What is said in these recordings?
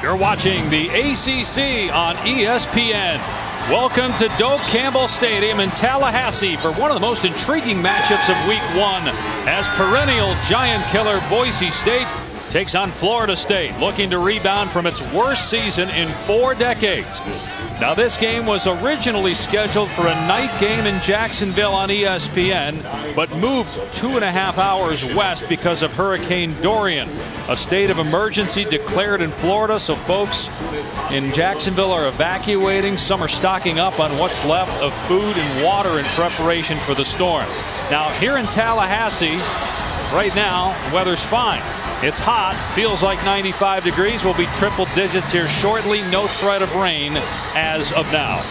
You're watching the ACC on ESPN. Welcome to Doak Campbell Stadium in Tallahassee for one of the most intriguing matchups of Week 1 as perennial giant killer Boise State takes on Florida State, looking to rebound from its worst season in 4 decades. Now, this game was originally scheduled for a night game in Jacksonville on ESPN, but moved 2.5 hours west because of Hurricane Dorian. A state of emergency declared in Florida, so folks in Jacksonville are evacuating. Some are stocking up on what's left of food and water in preparation for the storm. Now, here in Tallahassee, right now, weather's fine. It's hot, feels like 95 degrees. We'll be triple digits here shortly. No threat of rain as of now.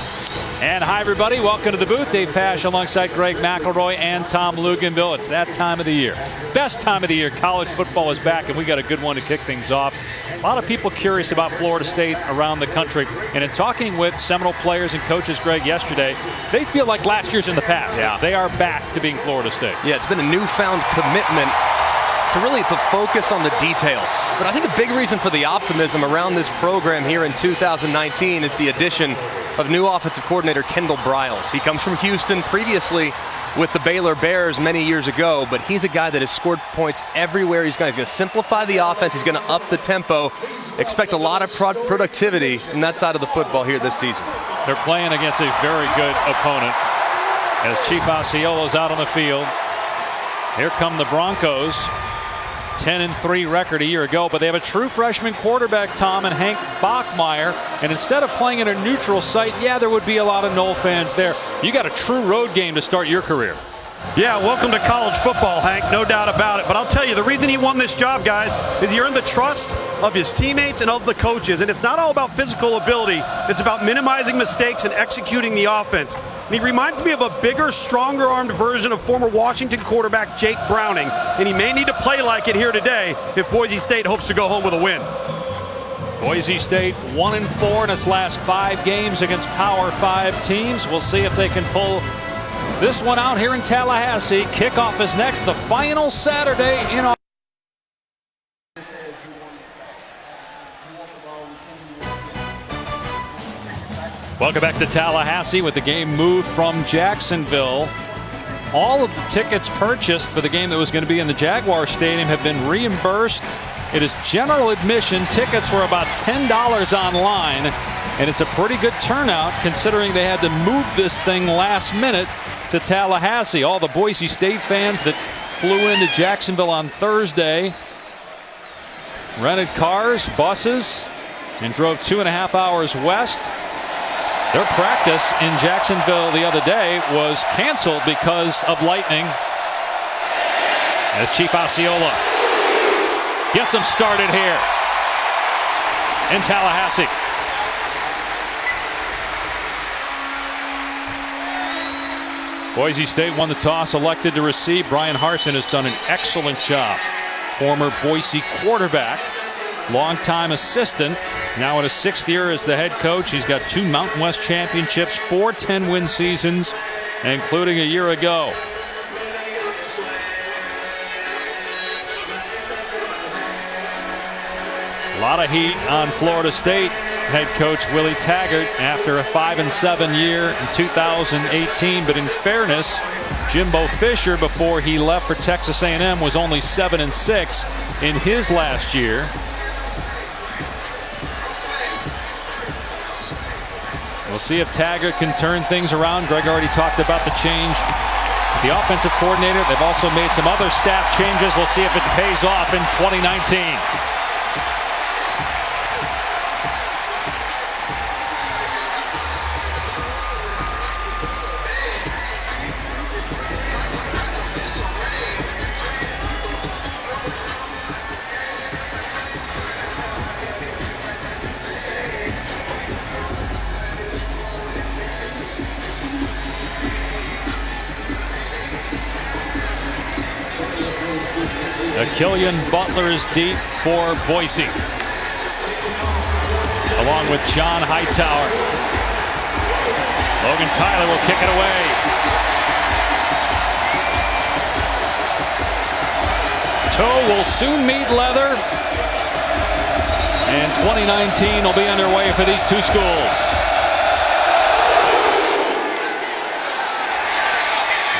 And hi, everybody. Welcome to the booth. Dave Pasch alongside Greg McElroy and Tom Luganville. It's that time of the year. Best time of the year. College football is back, and we got a good one to kick things off. A lot of people curious about Florida State around the country. And in talking with Seminole players and coaches, Greg, yesterday, they feel like last year's in the past. Yeah. They are back to being Florida State. Yeah, it's been a newfound commitment to really the focus on the details. But I think a big reason for the optimism around this program here in 2019 is the addition of new offensive coordinator Kendall Briles. He comes from Houston, previously with the Baylor Bears many years ago, but he's a guy that has scored points everywhere he's gone. He's going to simplify the offense. He's going to up the tempo. Expect a lot of productivity in that side of the football here this season. They're playing against a very good opponent as Chief Osceola's out on the field. Here come the Broncos. 10-3 record a year ago, but they have a true freshman quarterback, Tom, and Hank Bachmeier. And instead of playing in a neutral site, yeah, there would be a lot of Nole fans there. You got a true road game to start your career. Yeah, welcome to college football, Hank, no doubt about it. But I'll tell you, the reason he won this job, guys, is he earned the trust of his teammates and of the coaches. And it's not all about physical ability. It's about minimizing mistakes and executing the offense. And he reminds me of a bigger, stronger-armed version of former Washington quarterback Jake Browning. And he may need to play like it here today if Boise State hopes to go home with a win. Boise State 1-4 in its last 5 games against Power 5 teams. We'll see if they can pull this one out here in Tallahassee. Kickoff is next, the final Saturday in August. Welcome back to Tallahassee with the game moved from Jacksonville. All of the tickets purchased for the game that was going to be in the Jaguar Stadium have been reimbursed. It is general admission. Tickets were about $10 online, and it's a pretty good turnout considering they had to move this thing last minute to Tallahassee. All the Boise State fans that flew into Jacksonville on Thursday rented cars, buses, and drove 2.5 hours west. Their practice in Jacksonville the other day was canceled because of lightning. As Chief Osceola gets them started here in Tallahassee. Boise State won the toss, elected to receive. Brian Harsin has done an excellent job. Former Boise quarterback, longtime assistant, now in his 6th year as the head coach. He's got 2 Mountain West championships, 4 10-win seasons, including a year ago. A lot of heat on Florida State head coach Willie Taggart after a 5-7 year in 2018. But in fairness, Jimbo Fisher, before he left for Texas A&M, was only 7-6 in his last year. We'll see if Taggart can turn things around. Greg already talked about the change. The offensive coordinator, they've also made some other staff changes. We'll see if it pays off in 2019. Killian Butler is deep for Boise, along with John Hightower. Logan Tyler will kick it away. Toe will soon meet leather. And 2019 will be underway for these two schools.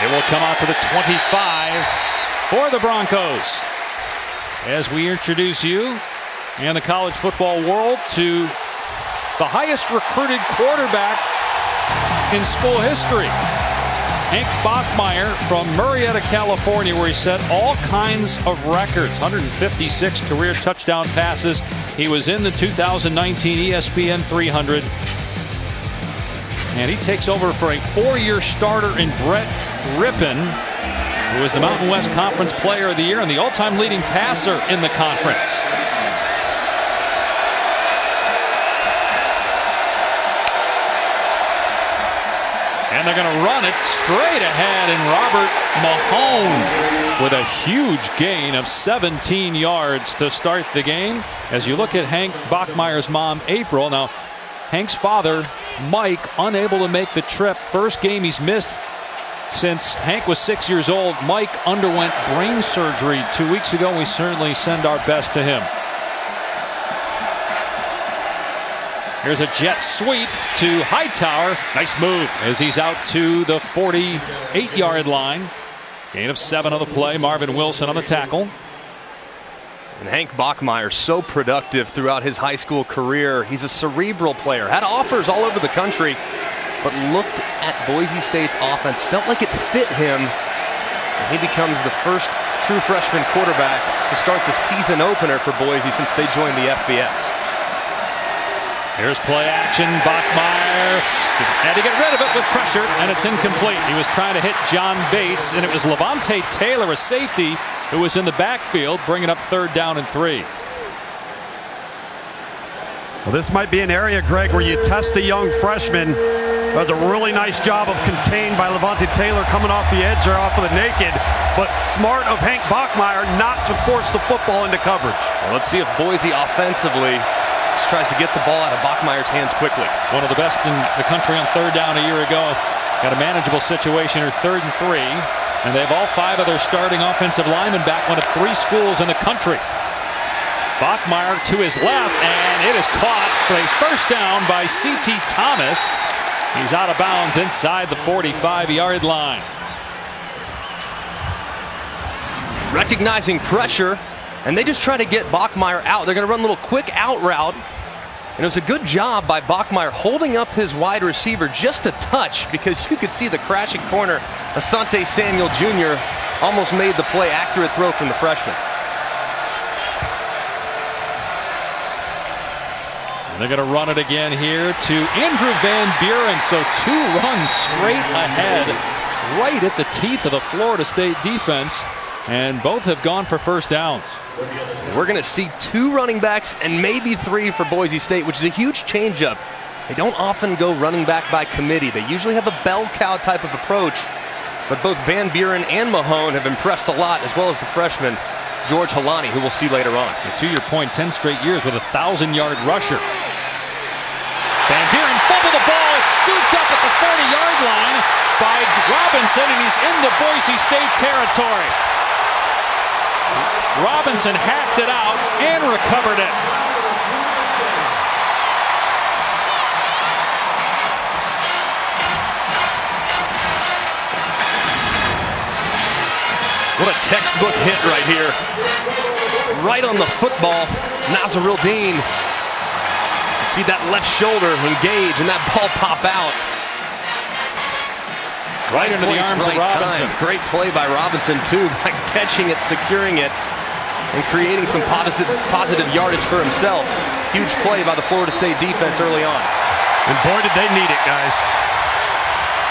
It will come out to the 25 for the Broncos. As we introduce you and the college football world to the highest recruited quarterback in school history. Hank Bachmeier from Murrieta, California, where he set all kinds of records. 156 career touchdown passes. He was in the 2019 ESPN 300. And he takes over for a 4-year starter in Brett Rippon, who was the Mountain West Conference Player of the Year and the all-time leading passer in the conference. And they're going to run it straight ahead, and Robert Mahone with a huge gain of 17 yards to start the game. As you look at Hank Bachmeier's mom, April. Now, Hank's father, Mike, unable to make the trip. First game he's missed since Hank was 6 years old. Mike underwent brain surgery 2 weeks ago, and we certainly send our best to him. Here's a jet sweep to Hightower. Nice move as he's out to the 48-yard line. Gain of 7 on the play. Marvin Wilson on the tackle. And Hank Bachmeier, so productive throughout his high school career. He's a cerebral player. Had offers all over the country, but looked at Boise State's offense, felt like it fit him, and he becomes the first true freshman quarterback to start the season opener for Boise since they joined the FBS. Here's play action. Bachmeier had to get rid of it with pressure, and it's incomplete. He was trying to hit John Bates, and it was Levante Taylor, a safety, who was in the backfield, bringing up 3rd down and 3. Well, this might be an area, Greg, where you test a young freshman. Does a really nice job of contained by Levante Taylor coming off the edge or off of the naked, but smart of Hank Bachmeier not to force the football into coverage. Well, let's see if Boise offensively tries to get the ball out of Bachmeier's hands quickly. One of the best in the country on 3rd down a year ago. Got a manageable situation here, 3rd and 3. And they have all 5 of their starting offensive linemen back, one of 3 schools in the country. Bachmeier to his left, and it is caught for a first down by C.T. Thomas. He's out of bounds inside the 45-yard line. Recognizing pressure, and they just try to get Bachmeier out. They're going to run a little quick out route. And it was a good job by Bachmeier holding up his wide receiver just a touch, because you could see the crashing corner. Asante Samuel Jr. almost made the play. Accurate throw from the freshman. And they're going to run it again here to Andrew Van Buren. So 2 runs straight ahead, right at the teeth of the Florida State defense. And both have gone for first downs. We're going to see 2 running backs and maybe 3 for Boise State, which is a huge changeup. They don't often go running back by committee. They usually have a bell cow type of approach. But both Van Buren and Mahone have impressed a lot, as well as the freshman, George Halani, who we'll see later on. And to your point, 10 straight years with a 1,000-yard rusher. Van Buren fumbled the ball. It's scooped up at the 40-yard line by Robinson, and he's in the Boise State territory. Robinson hacked it out and recovered it. What a textbook hit right here. Right on the football. Nasruddin. You see that left shoulder engage and that ball pop out. Right into the arms of Robinson. Great play by Robinson, too, by catching it, securing it, and creating some positive yardage for himself. Huge play by the Florida State defense early on. And boy, did they need it, guys.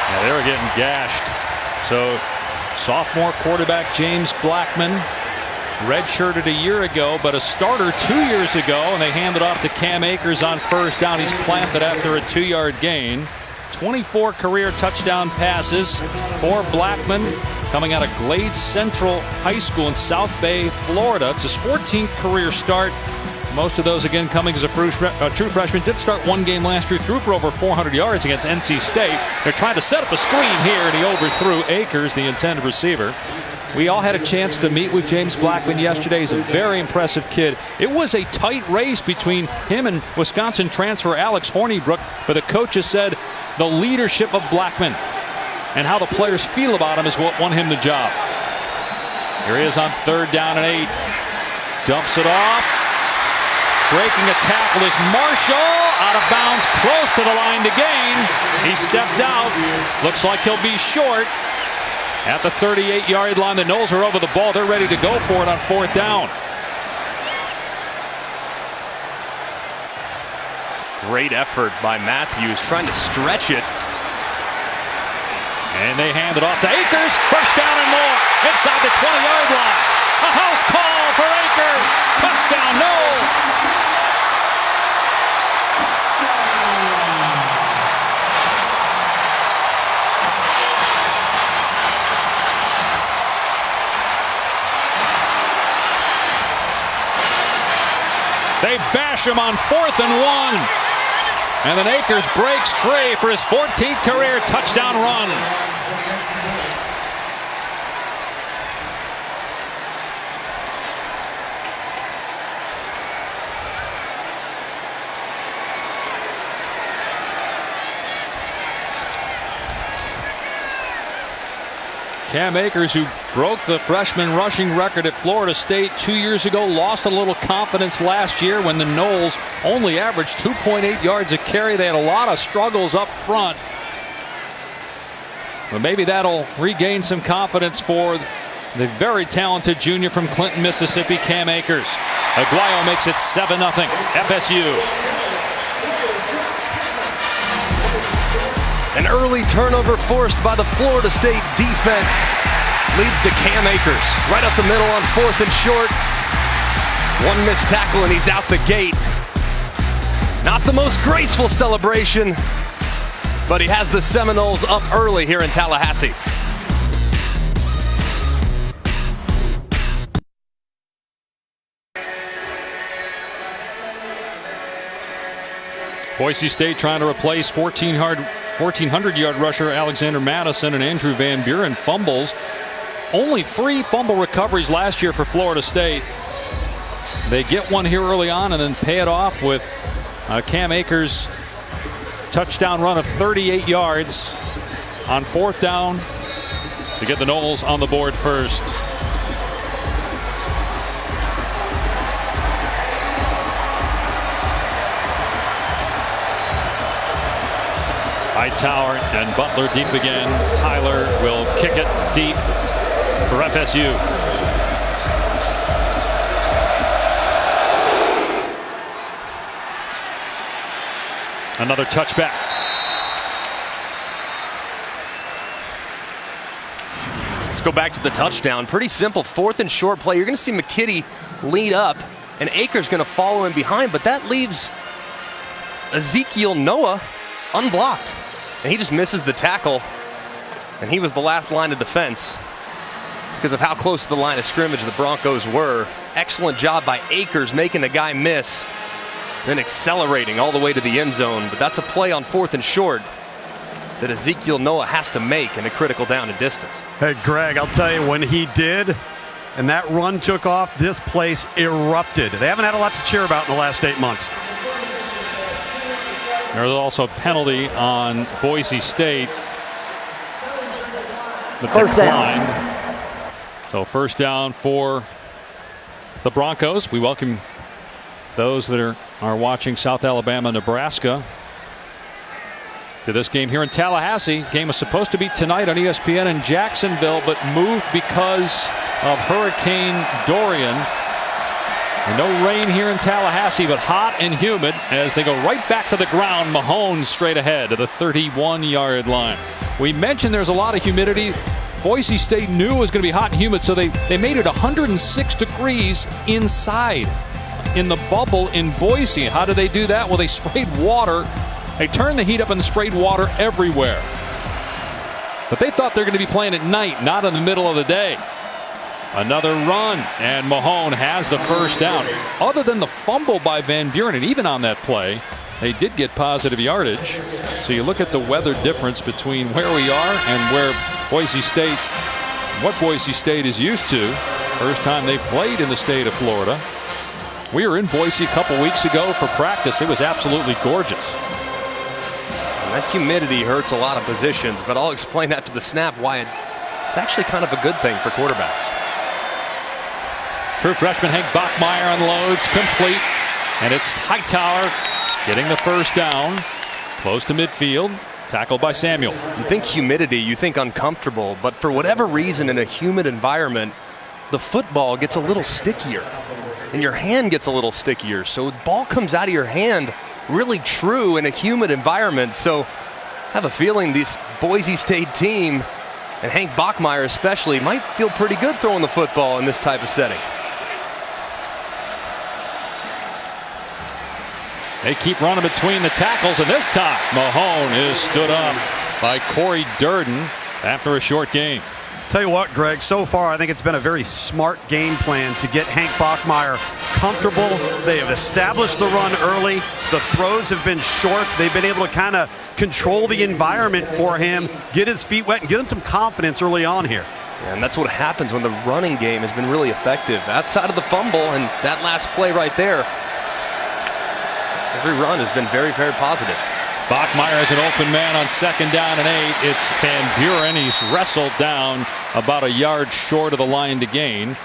Yeah, they were getting gashed. So sophomore quarterback James Blackman, redshirted a year ago, but a starter 2 years ago, and they handed off to Cam Akers on first down. He's planted after a 2-yard gain. 24 career touchdown passes for Blackman, coming out of Glade Central High School in South Bay, Florida. It's his 14th career start. Most of those, again, coming as a true freshman. Did start 1 game last year, threw for over 400 yards against NC State. They're trying to set up a screen here, and he overthrew Akers, the intended receiver. We all had a chance to meet with James Blackman yesterday. He's a very impressive kid. It was a tight race between him and Wisconsin transfer Alex Hornibrook, but the coaches said the leadership of Blackman and how the players feel about him is what won him the job. Here he is on 3rd down and 8. Dumps it off. Breaking a tackle is Marshall. Out of bounds, close to the line to gain. He stepped out. Looks like he'll be short. At the 38-yard line, the Noles are over the ball. They're ready to go for it on 4th down. Great effort by Matthews, trying to stretch it. And they hand it off to Akers. First down and more. Inside the 20-yard line. A house call for Akers. Touchdown, Noles. They bash him on 4th and 1. And then Akers breaks free for his 14th career touchdown run. Cam Akers, who broke the freshman rushing record at Florida State 2 years ago, lost a little confidence last year when the Noles only averaged 2.8 yards a carry. They had a lot of struggles up front. But maybe that'll regain some confidence for the very talented junior from Clinton, Mississippi, Cam Akers. Aguayo makes it 7-0 FSU. An early turnover forced by the Florida State defense leads to Cam Akers right up the middle on 4th and short. One missed tackle and he's out the gate. Not the most graceful celebration, but he has the Seminoles up early here in Tallahassee. Boise State trying to replace 1,400-yard rusher Alexander Madison, and Andrew Van Buren fumbles. Only 3 fumble recoveries last year for Florida State. They get one here early on and then pay it off with Cam Akers' touchdown run of 38 yards on 4th down to get the Noles on the board first. Hightower and Butler deep again. Tyler will kick it deep for FSU. Another touchback. Let's go back to the touchdown. Pretty simple 4th and short play. You're going to see McKitty lead up, and Akers going to follow in behind, but that leaves Ezekiel Noah unblocked. And he just misses the tackle, and he was the last line of defense because of how close to the line of scrimmage the Broncos were. Excellent job by Akers making the guy miss, then accelerating all the way to the end zone. But that's a play on 4th and short that Ezekiel Noah has to make in a critical down and distance. Hey, Greg, I'll tell you, when he did and that run took off, this place erupted. They haven't had a lot to cheer about in the last 8 months. There's also a penalty on Boise State. But first down. So 1st down for the Broncos. We welcome those that are watching South Alabama, Nebraska to this game here in Tallahassee. Game was supposed to be tonight on ESPN in Jacksonville, but moved because of Hurricane Dorian. And no rain here in Tallahassee, but hot and humid as they go right back to the ground. Mahone straight ahead to the 31-yard line. We mentioned there's a lot of humidity. Boise State knew it was going to be hot and humid, so they made it 106 degrees inside in the bubble in Boise. How did they do that? Well, they sprayed water. They turned the heat up and sprayed water everywhere. But they thought they're going to be playing at night, not in the middle of the day. Another run, and Mahone has the first down. Other than the fumble by Van Buren, and even on that play, they did get positive yardage. So you look at the weather difference between where we are and where Boise State what Boise State is used to. First time they played in the state of Florida. We were in Boise a couple weeks ago for practice. It was absolutely gorgeous. And that humidity hurts a lot of positions, but I'll explain that to the snap why it's actually kind of a good thing for quarterbacks. True freshman Hank Bachmeier unloads, complete, and it's Hightower getting the first down, close to midfield, tackled by Samuel. You think humidity, you think uncomfortable, but for whatever reason in a humid environment, the football gets a little stickier, and your hand gets a little stickier, so the ball comes out of your hand really true in a humid environment. So I have a feeling this Boise State team, and Hank Bachmeier especially, might feel pretty good throwing the football in this type of setting. They keep running between the tackles, and this time Mahone is stood up by Corey Durden after a short gain. Tell you what, Greg, so far I think it's been a very smart game plan to get Hank Bachmeier comfortable. They have established the run early. The throws have been short. They've been able to kind of control the environment for him, get his feet wet, and get him some confidence early on here. And that's what happens when the running game has been really effective. Outside of the fumble and that last play right there, every run has been very, very positive. Bachmeier has an open man on 2nd down and 8. It's Van Buren. He's wrestled down about a yard short of the line to gain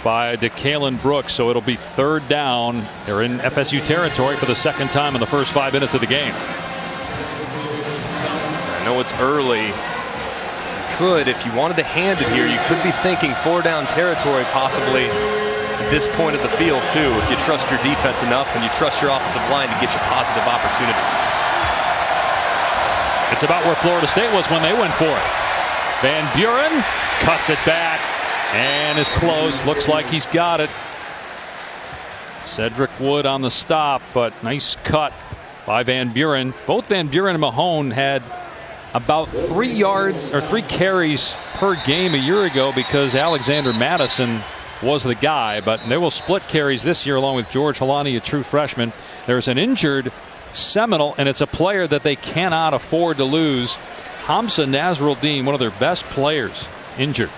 by DeKalen Brooks. So it'll be 3rd down. They're in FSU territory for the 2nd time in the first 5 minutes of the game. I know it's early. If you wanted to hand it here, you could be thinking 4-down territory possibly at this point of the field too, if you trust your defense enough and you trust your offensive line to get you positive opportunities. It's about where Florida State was when they went for it. Van Buren cuts it back and is close. Looks like he's got it. Cedric Wood on the stop, but nice cut by Van Buren. Both Van Buren and Mahone had about 3 yards or 3 carries per game a year ago because Alexander Madison was the guy, but they will split carries this year along with George Halani, a true freshman. There's an injured Seminole, and it's a player that they cannot afford to lose. Hamza Nasruddin, one of their best players, injured.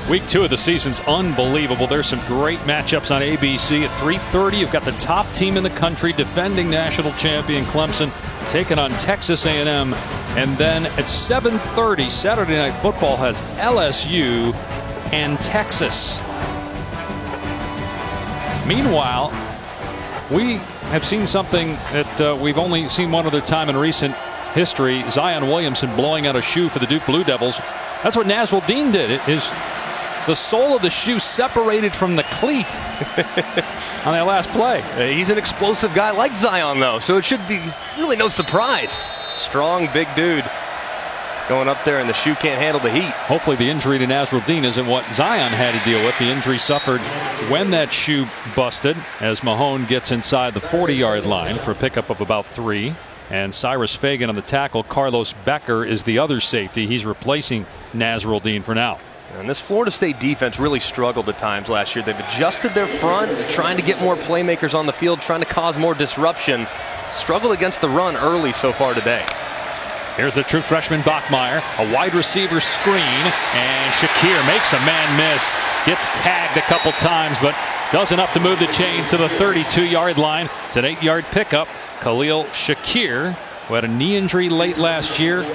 Week 2 of the season's unbelievable. There's some great matchups on ABC at 3:30. You've got the top team in the country, defending national champion Clemson, taking on Texas A&M. And then at 7:30, Saturday Night Football has LSU and Texas. Meanwhile, we have seen something that we've only seen one other time in recent history. Zion Williamson blowing out a shoe for the Duke Blue Devils. That's what Nasruddin did. The sole of the shoe separated from the cleat on that last play. He's an explosive guy like Zion, though, so it should be really no surprise. Strong, big dude going up there, and the shoe can't handle the heat. Hopefully the injury to Nasruddin isn't what Zion had to deal with. The injury suffered when that shoe busted, as Mahone gets inside the 40-yard line for a pickup of about 3. And Cyrus Fagan on the tackle. Carlos Becker is the other safety. He's replacing Nasruddin for now. And this Florida State defense really struggled at times last year. They've adjusted their front, trying to get more playmakers on the field, trying to cause more disruption. Struggled against the run early so far today. Here's the true freshman Bachmeier, a wide receiver screen, and Shakir makes a man miss. Gets tagged a couple times, but does enough to move the chains to the 32-yard line. It's an 8-yard pickup. Khalil Shakir, who had a knee injury late last year.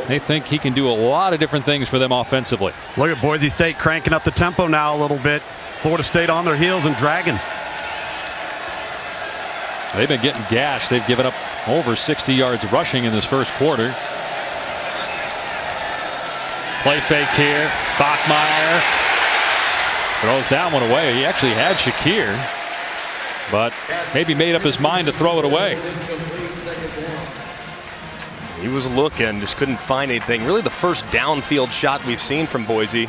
They think he can do a lot of different things for them offensively. Look at Boise State cranking up the tempo now a little bit. Florida State on their heels and dragging. They've been getting gashed. They've given up over 60 yards rushing in this first quarter. Play fake here. Bachmeier throws that one away. He actually had Shakir, but maybe made up his mind to throw it away. He was looking, just couldn't find anything. Really the first downfield shot we've seen from Boise.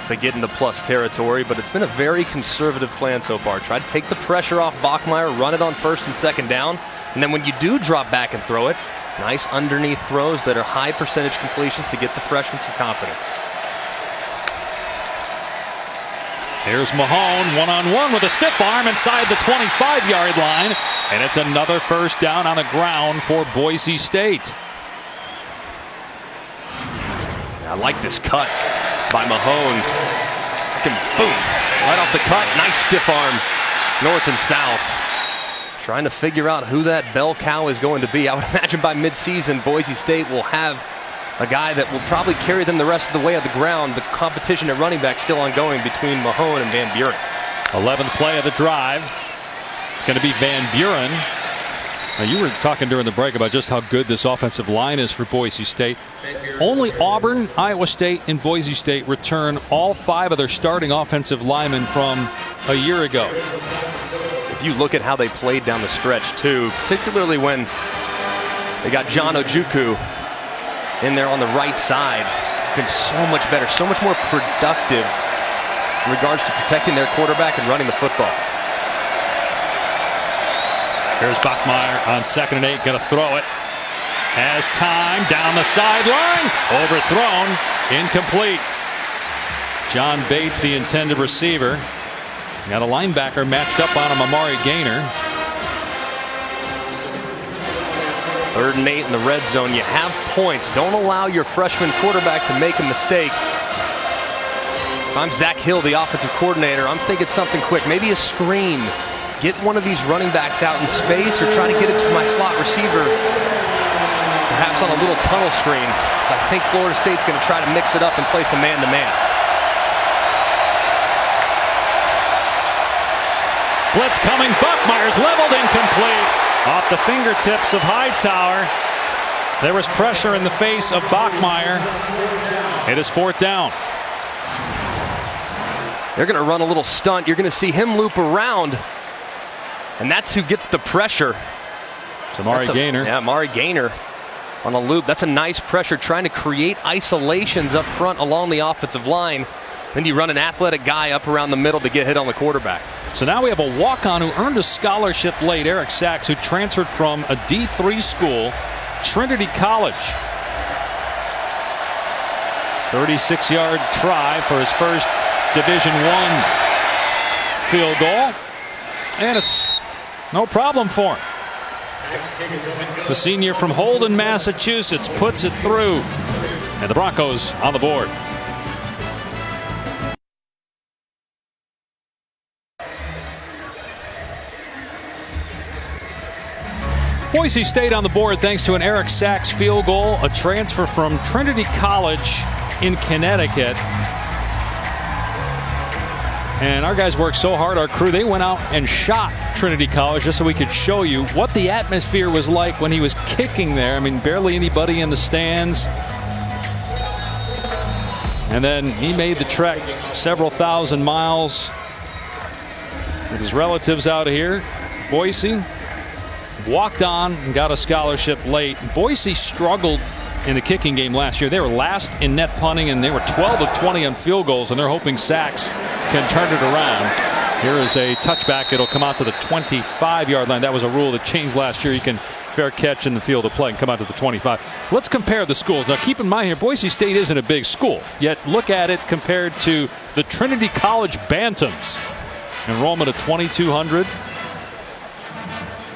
They get into plus territory, but it's been a very conservative plan so far. Try to take the pressure off Bachmeier, run it on 1st and 2nd down, and then when you do drop back and throw it, nice underneath throws that are high percentage completions to get the freshman some confidence. Here's Mahone one-on-one with a stiff arm inside the 25-yard line. And it's another first down on the ground for Boise State. I like this cut by Mahone. Boom. Right off the cut. Nice stiff arm. North and south. Trying to figure out who that bell cow is going to be. I would imagine by midseason, Boise State will have a guy that will probably carry them the rest of the way of the ground. The competition at running back still ongoing between Mahone and Van Buren. 11th play of the drive. It's going to be Van Buren. Now, you were talking during the break about just how good this offensive line is for Boise State. Only Auburn, Iowa State, and Boise State return all 5 of their starting offensive linemen from a year ago. If you look at how they played down the stretch, too, particularly when they got John Ojukwu in there on the right side, been so much better, so much more productive in regards to protecting their quarterback and running the football. Here's Bachmeier on 2nd and 8, going to throw it. Has time down the sideline, overthrown, incomplete. John Bates, the intended receiver. Got a linebacker matched up on him, Amari Gaynor. 3rd and 8 in the red zone. You have points. Don't allow your freshman quarterback to make a mistake. If I'm Zach Hill, the offensive coordinator, I'm thinking something quick. Maybe a screen. Get one of these running backs out in space or try to get it to my slot receiver. Perhaps on a little tunnel screen. So I think Florida State's going to try to mix it up and play some man-to-man. Blitz coming. Bachmeier's leveled, incomplete. Off the fingertips of Hightower. There was pressure in the face of Bachmeier. It is 4th down. They're going to run a little stunt. You're going to see him loop around. And that's who gets the pressure. It's Amari Gaynor. Yeah, Amari Gaynor on a loop. That's a nice pressure, trying to create isolations up front along the offensive line. Then you run an athletic guy up around the middle to get hit on the quarterback. So now we have a walk-on who earned a scholarship late, Eric Sachs, who transferred from a D3 school, Trinity College. 36-yard try for his first Division I field goal. And it's no problem for him. The senior from Holden, Massachusetts, puts it through. And the Broncos on the board. Boise State on the board thanks to an Eric Sachs field goal, a transfer from Trinity College in Connecticut. And our guys worked so hard, our crew, they went out and shot Trinity College just so we could show you what the atmosphere was like when he was kicking there. I mean, barely anybody in the stands. And then he made the trek several thousand miles with his relatives out here. Boise walked on and got a scholarship late. Boise struggled in the kicking game last year. They were last in net punting, and they were 12 of 20 on field goals, and they're hoping Sachs can turn it around. Here is a touchback. It'll come out to the 25-yard line. That was a rule that changed last year. You can fair catch in the field of play and come out to the 25. Let's compare the schools. Now, keep in mind here, Boise State isn't a big school, yet look at it compared to the Trinity College Bantams. Enrollment of 2,200.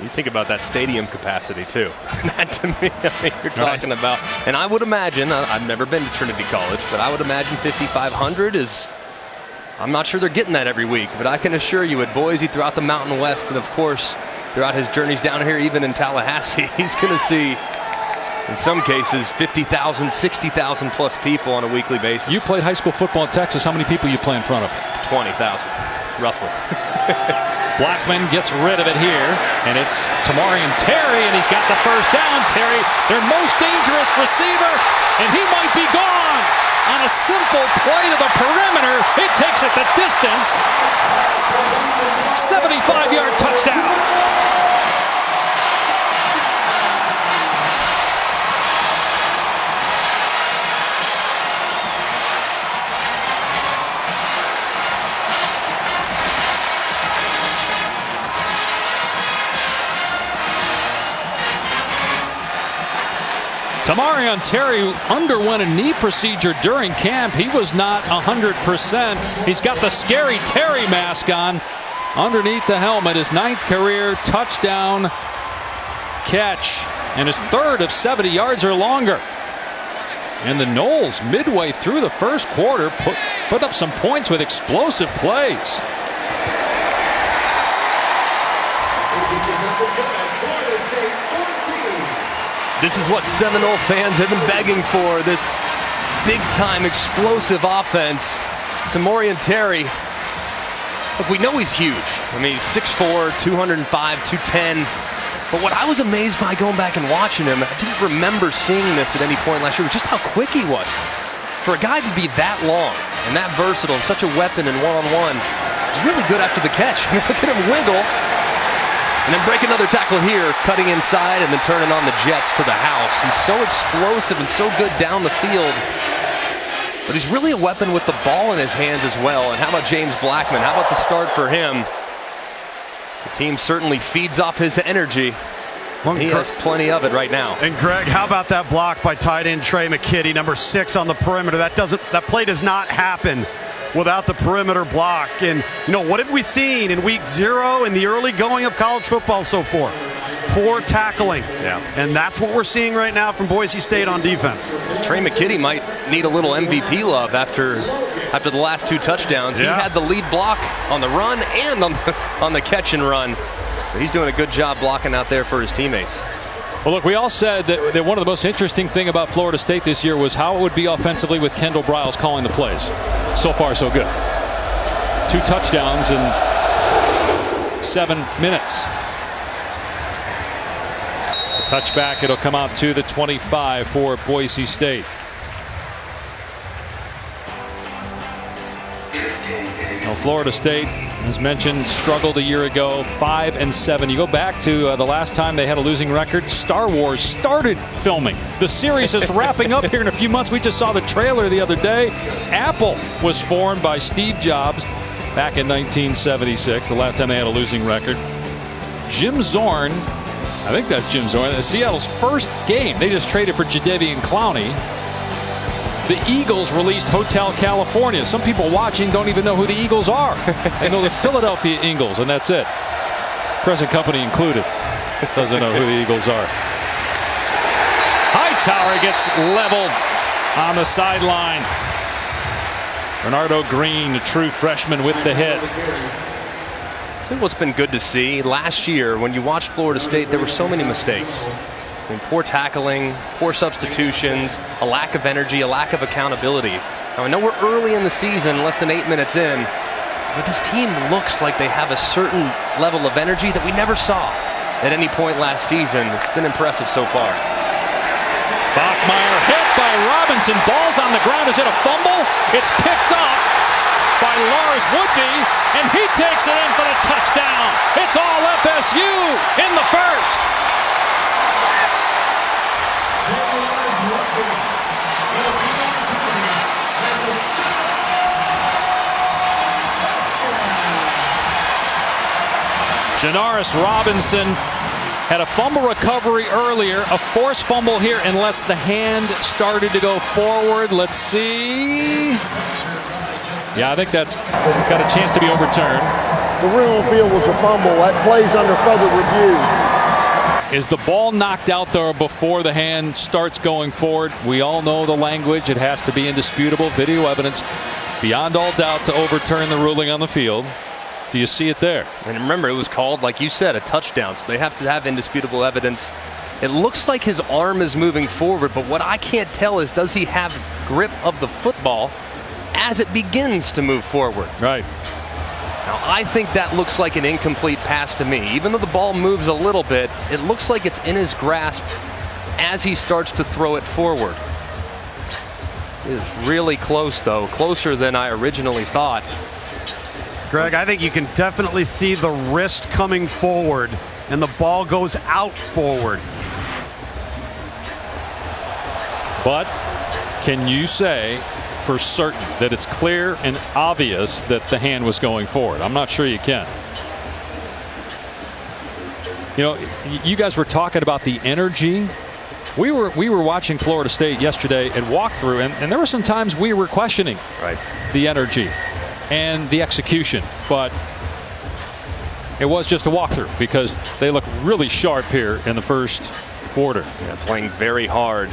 You think about that stadium capacity, too. That, to me, I mean, you're talking about. And I would imagine, I've never been to Trinity College, but I would imagine 5,500 is, I'm not sure they're getting that every week, but I can assure you at Boise, throughout the Mountain West, and of course, throughout his journeys down here, even in Tallahassee, he's going to see, in some cases, 50,000, 60,000 plus people on a weekly basis. You played high school football in Texas. How many people you play in front of? 20,000, roughly. Blackman gets rid of it here, and it's Tamarian Terry, and he's got the first down. Terry, their most dangerous receiver, and he might be gone. On a simple play to the perimeter, he takes it the distance. 75-yard touchdown. Tamarion Terry, who underwent a knee procedure during camp, he was not 100%. He's got the scary Terry mask on underneath the helmet. His 9th career touchdown catch and his 3rd of 70 yards or longer. And the Noles, midway through the first quarter, put up some points with explosive plays. This is what Seminole fans have been begging for, this big-time explosive offense. Tamarion Terry, look, we know he's huge. I mean, he's 6'4", 205, 210. But what I was amazed by going back and watching him, I didn't remember seeing this at any point last year, was just how quick he was. For a guy to be that long and that versatile and such a weapon in one-on-one, he's really good after the catch. I mean, look at him wiggle. And then break another tackle here, cutting inside and then turning on the jets to the house. He's so explosive and so good down the field. But he's really a weapon with the ball in his hands as well. And how about James Blackman? How about the start for him? The team certainly feeds off his energy. He has plenty of it right now. And Greg, how about that block by tight end Trey McKitty, number 6 on the perimeter? That play does not happen without the perimeter block. And you know, what have we seen in week 0 in the early going of college football so far? Poor tackling. Yeah. And that's what we're seeing right now from Boise State on defense. Trey McKitty might need a little MVP love after the last 2 touchdowns. Yeah. He had the lead block on the run and on the catch and run. So he's doing a good job blocking out there for his teammates. Well, look, we all said that one of the most interesting thing about Florida State this year was how it would be offensively with Kendall Briles calling the plays. So far, so good. 2 touchdowns in 7 minutes. A touchback, it'll come out to the 25 for Boise State. Well, Florida State, as mentioned, struggled a year ago, 5-7. You go back to the last time they had a losing record, Star Wars started filming. The series is wrapping up here in a few months. We just saw the trailer the other day. Apple was formed by Steve Jobs back in 1976, the last time they had a losing record. Jim Zorn, I think that's Jim Zorn, Seattle's first game. They just traded for Jadeveon Clowney. The Eagles released Hotel California. Some people watching don't even know who the Eagles are. They know the Philadelphia Eagles, and that's it. Present company included. Doesn't know who the Eagles are. Hightower gets leveled on the sideline. Bernardo Green, a true freshman, with the hit. I think what's been good to see, last year when you watched Florida State, there were so many mistakes. I mean, poor tackling, poor substitutions, a lack of energy, a lack of accountability. Now, I know we're early in the season, less than 8 minutes in, but this team looks like they have a certain level of energy that we never saw at any point last season. It's been impressive so far. Bachmeier hit by Robinson. Ball's on the ground. Is it a fumble? It's picked up by Lars Woodby, and he takes it in for the touchdown. It's all FSU in the first. Janaris Robinson had a fumble recovery earlier, a forced fumble here unless the hand started to go forward. Let's see. Yeah, I think that's got a chance to be overturned. The rule on the field was a fumble. That plays under further review. Is the ball knocked out there before the hand starts going forward? We all know the language. It has to be indisputable. Video evidence beyond all doubt to overturn the ruling on the field. Do you see it there? And remember, it was called, like you said, a touchdown, so they have to have indisputable evidence. It looks like his arm is moving forward, but what I can't tell is, does he have grip of the football as it begins to move forward? Right. Now, I think that looks like an incomplete pass to me. Even though the ball moves a little bit, it looks like it's in his grasp as he starts to throw it forward. It is really close, though, closer than I originally thought. Greg, I think you can definitely see the wrist coming forward, and the ball goes out forward. But can you say for certain that it's clear and obvious that the hand was going forward? I'm not sure you can. You know, you guys were talking about the energy We were watching Florida State yesterday at walkthrough, and there were some times we were questioning the energy and the execution, but it was just a walkthrough because they look really sharp here in the first quarter. Yeah, playing very hard.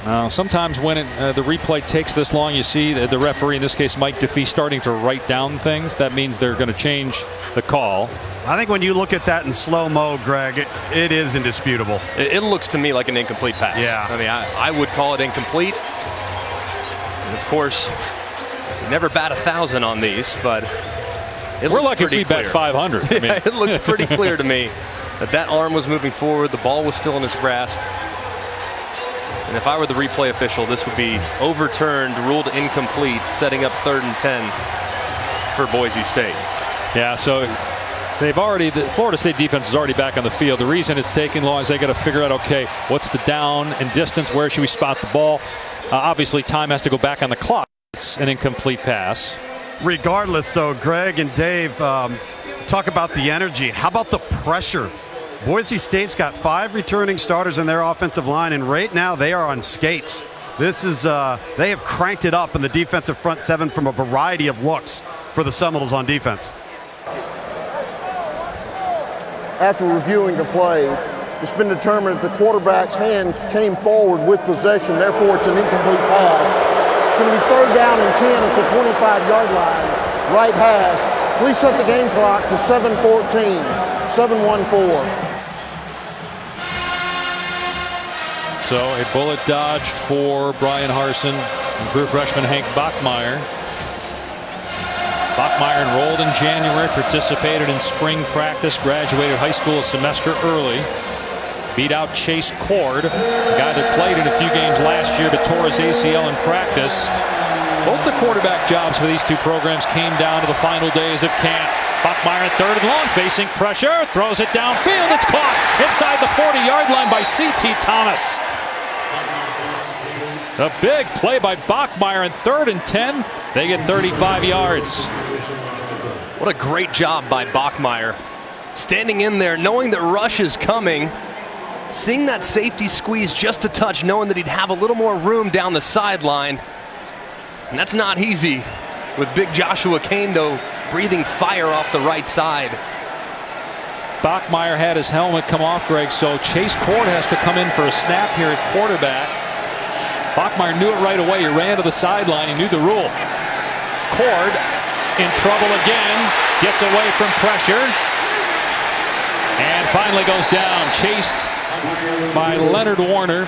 Now, sometimes when the replay takes this long, you see the referee, in this case Mike Defee, starting to write down things. That means they're going to change the call. I think when you look at that in slow-mo, Greg, it is indisputable. It looks to me like an incomplete pass. Yeah. I mean, I would call it incomplete. And of course, you never bat 1,000 on these, but we're lucky if we bet 500. I mean. Yeah, it looks pretty clear to me that arm was moving forward. The ball was still in his grasp. And if I were the replay official, this would be overturned, ruled incomplete, setting up 3rd and 10 for Boise State. Yeah, so the Florida State defense is already back on the field. The reason it's taking long is they got to figure out, okay, what's the down and distance? Where should we spot the ball? Obviously, time has to go back on the clock. It's an incomplete pass. Regardless, though, Greg and Dave, talk about the energy. How about the pressure? Boise State's got 5 returning starters in their offensive line, and right now they are on skates. This is they have cranked it up in the defensive front 7 from a variety of looks for the Seminoles on defense. After reviewing the play, it's been determined that the quarterback's hands came forward with possession, therefore it's an incomplete pass. It's going to be 3rd down and 10 at the 25-yard line, right hash. Please set the game clock to 7:14, 7:14. So a bullet dodged for Brian Harsin and true freshman Hank Bachmeier. Bachmeier enrolled in January, participated in spring practice, graduated high school a semester early. Beat out Chase Cord, a guy that played in a few games last year but tore his ACL in practice. Both the quarterback jobs for these two programs came down to the final days of camp. Bachmeier 3rd and long, facing pressure, throws it downfield. It's caught inside the 40-yard line by C.T. Thomas. A big play by Bachmeier, and 3rd and 10. They get 35 yards. What a great job by Bachmeier. Standing in there, knowing that rush is coming. Seeing that safety squeeze just a touch, knowing that he'd have a little more room down the sideline. And that's not easy with big Joshua Kando breathing fire off the right side. Bachmeier had his helmet come off, Greg, so Chase Cord has to come in for a snap here at quarterback. Bachmeier knew it right away. He ran to the sideline. He knew the rule. Cord in trouble again. Gets away from pressure. And finally goes down. Chased by Leonard Warner.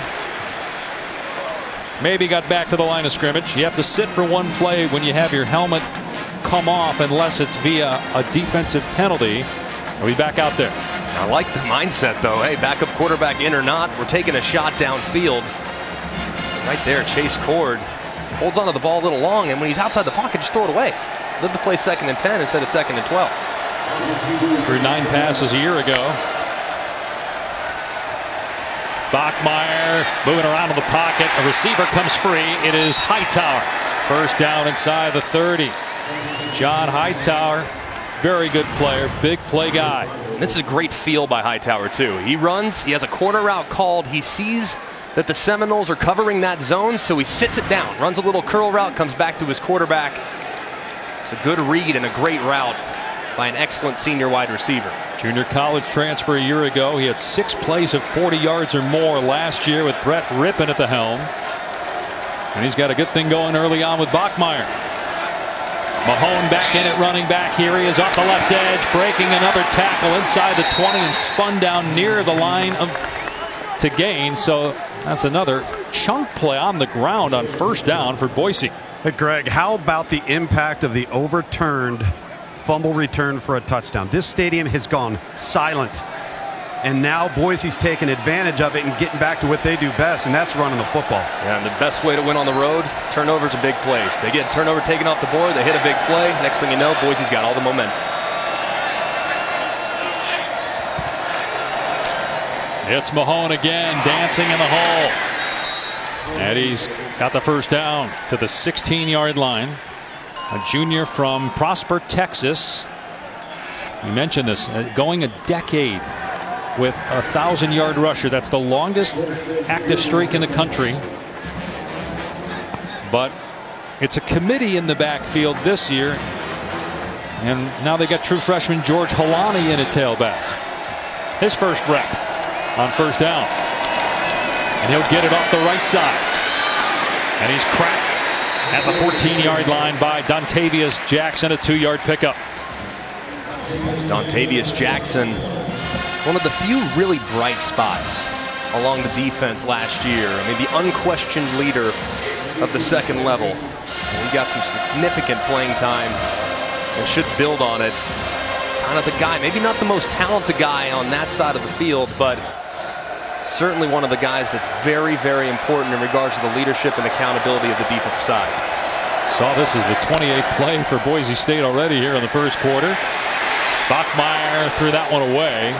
Maybe got back to the line of scrimmage. You have to sit for one play when you have your helmet come off unless it's via a defensive penalty. Are we back out there? I like the mindset, though. Hey, backup quarterback in or not, we're taking a shot downfield. Right there, Chase Cord holds onto the ball a little long, and when he's outside the pocket, just throw it away. Live to play 2nd and 10 instead of 2nd and 12. Threw 9 passes a year ago. Bachmeier moving around in the pocket. A receiver comes free. It is Hightower. 1st down inside the 30. John Hightower, very good player, big play guy. This is a great feel by Hightower, too. He runs, he has a corner route called. He sees that the Seminoles are covering that zone, so he sits it down, runs a little curl route, comes back to his quarterback. It's a good read and a great route by an excellent senior wide receiver. Junior college transfer a year ago. He had 6 plays of 40 yards or more last year with Brett Rippon at the helm. And he's got a good thing going early on with Bachmeier. Mahone back in at running back. Here he is off the left edge, breaking another tackle inside the 20 and spun down near the line to gain. So that's another chunk play on the ground on 1st down for Boise. Hey, Greg, how about the impact of the overturned fumble return for a touchdown? This stadium has gone silent, and now Boise's taking advantage of it and getting back to what they do best, and that's running the football. Yeah, and the best way to win on the road, turnovers are big plays. They get a turnover taken off the board, they hit a big play. Next thing you know, Boise's got all the momentum. It's Mahone again, dancing in the hole. And he's got the 1st down to the 16-yard line. A junior from Prosper, Texas. You mentioned this, going a decade with a 1,000-yard rusher. That's the longest active streak in the country. But it's a committee in the backfield this year. And now they got true freshman George Holani in at tailback. His first rep on first down. And he'll get it off the right side. And he's cracked at the 14-yard line by Dontavius Jackson, a 2-yard pickup. Dontavius Jackson, one of the few really bright spots along the defense last year. I mean, the unquestioned leader of the second level. He got some significant playing time and should build on it. Kind of the guy, maybe not the most talented guy on that side of the field, but certainly one of the guys that's very, very important in regards to the leadership and accountability of the defensive side. Saw this as the 28th play for Boise State already here in the first quarter. Bachmeier threw that one away.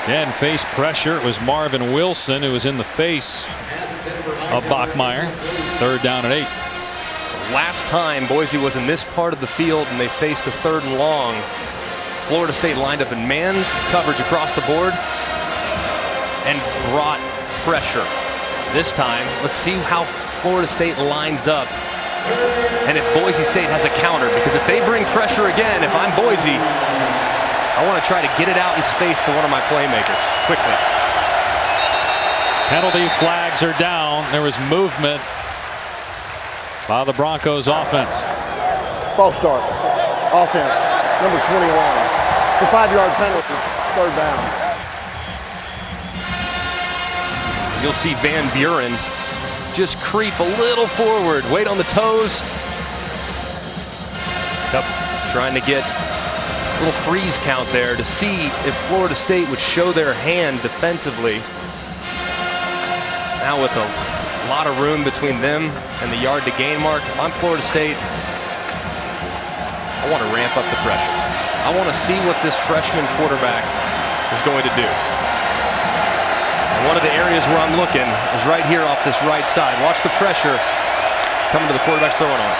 Again, face pressure. It was Marvin Wilson who was in the face of Bachmeier. Third down and 8. Last time Boise was in this part of the field and they faced a 3rd and long, Florida State lined up in man coverage across the board and brought pressure. This time, let's see how Florida State lines up and if Boise State has a counter, because if they bring pressure again, if I'm Boise, I want to try to get it out in space to one of my playmakers quickly. Penalty flags are down. There was movement by the Broncos offense. False start. Offense, number 21. It's a 5-yard penalty, 3rd down. You'll see Van Buren just creep a little forward, wait on the toes. Yep. Trying to get a little freeze count there to see if Florida State would show their hand defensively. Now with a lot of room between them and the yard to gain mark, if I'm Florida State, I want to ramp up the pressure. I want to see what this freshman quarterback is going to do. And one of the areas where I'm looking is right here off this right side. Watch the pressure coming to the quarterback's throwing on.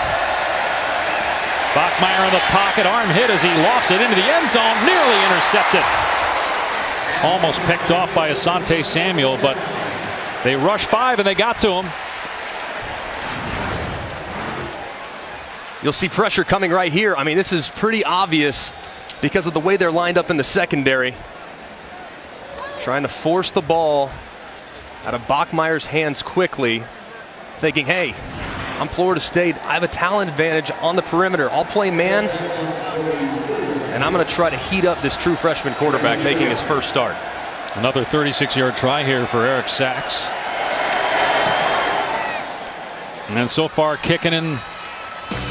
Bachmeier in the pocket, arm hit as he lofts it into the end zone, nearly intercepted. Almost picked off by Asante Samuel, but they rushed 5 and they got to him. You'll see pressure coming right here. I mean, this is pretty obvious because of the way they're lined up in the secondary. Trying to force the ball out of Bachmeier's hands quickly, thinking, hey, I'm Florida State. I have a talent advantage on the perimeter. I'll play man, and I'm going to try to heat up this true freshman quarterback making his first start. Another 36-yard try here for Eric Sachs. And so far kicking in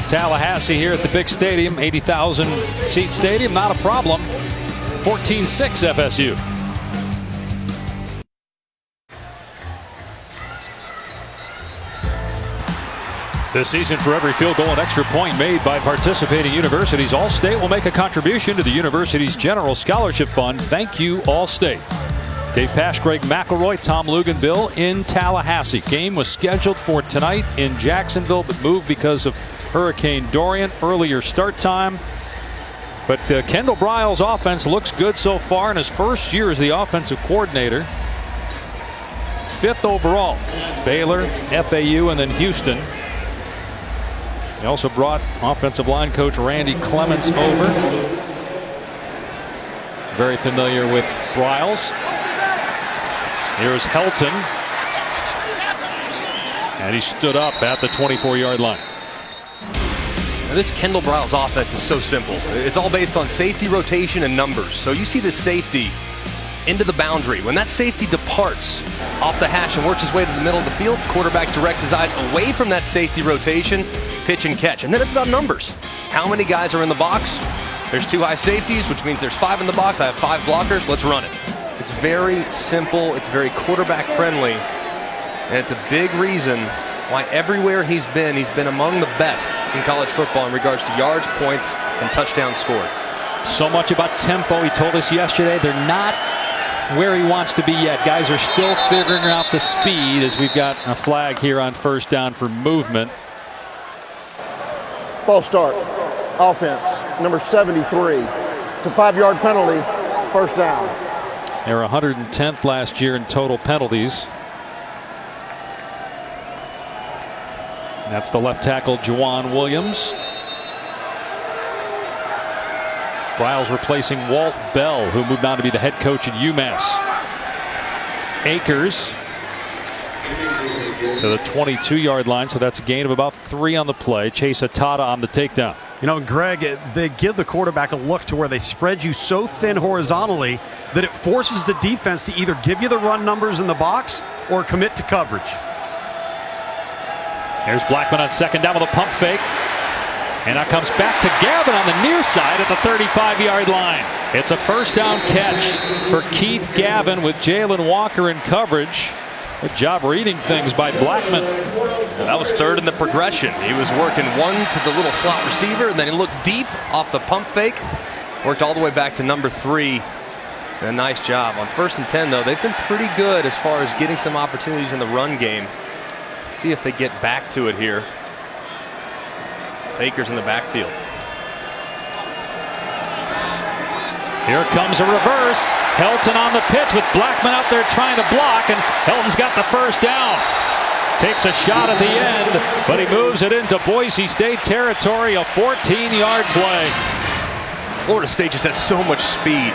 Tallahassee here at the big stadium, 80,000 seat stadium, not a problem. 14-6 FSU. This season, for every field goal and extra point made by participating universities, All-State will make a contribution to the university's general scholarship fund. Thank you, All-State. Dave Pasch, Greg McElroy, Tom Luganville in Tallahassee. Game was scheduled for tonight in Jacksonville, but moved because of Hurricane Dorian. Earlier start time. But Kendall Briles' offense looks good so far in his first year as the offensive coordinator. 5th overall. Baylor, FAU, and then Houston. He also brought offensive line coach Randy Clements over. Very familiar with Briles. Here's Helton. And he stood up at the 24-yard line. Now this Kendall Briles offense is so simple. It's all based on safety, rotation, and numbers. So you see this safety into the boundary. When that safety departs off the hash and works his way to the middle of the field, the quarterback directs his eyes away from that safety rotation, pitch and catch. And then it's about numbers. How many guys are in the box? There's 2 high safeties, which means there's 5 in the box. I have 5 blockers. Let's run it. It's very simple. It's very quarterback friendly. And it's a big reason why everywhere he's been among the best in college football in regards to yards, points, and touchdowns scored. So much about tempo. He told us yesterday they're not where he wants to be yet. Guys are still figuring out the speed as we've got a flag here on first down for movement. False start. Offense, number 73. It's It's a 5-yard penalty, first down. They were 110th last year in total penalties. That's the left tackle, Juwan Williams. Briles replacing Walt Bell, who moved on to be the head coach at UMass. Akers to the 22-yard line, so that's a gain of about 3 on the play. Chase Atada on the takedown. You know, Greg, they give the quarterback a look to where they spread you so thin horizontally that it forces the defense to either give you the run numbers in the box or commit to coverage. Here's Blackman on second down with a pump fake. And that comes back to Gavin on the near side at the 35-yard line. It's a first down catch for Keith Gavin with Jalen Walker in coverage. Good job reading things by Blackman. And that was third in the progression. He was working one to the little slot receiver, and then he looked deep off the pump fake. Worked all the way back to number 3. And a nice job. On 1st and 10, though, they've been pretty good as far as getting some opportunities in the run game. Let's see if they get back to it here. Akers in the backfield. Here comes a reverse. Helton on the pitch with Blackman out there trying to block, and Helton's got the first down. Takes a shot at the end, but he moves it into Boise State territory, a 14-yard play. Florida State just has so much speed.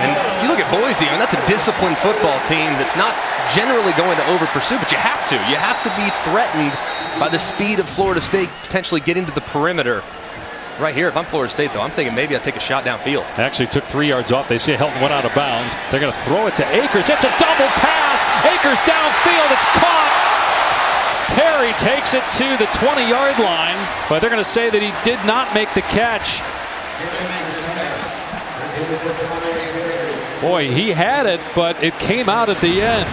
And you look at Boise, I mean, that's a disciplined football team that's not generally going to over-pursue, but you have to. You have to be threatened by the speed of Florida State potentially getting to the perimeter. Right here, if I'm Florida State, though, I'm thinking maybe I'll take a shot downfield. Actually took 3 yards off. They say Helton went out of bounds. They're going to throw it to Akers. It's a double pass. Akers downfield. It's caught. Terry takes it to the 20-yard line, but they're going to say that he did not make the catch. Boy, he had it, but it came out at the end.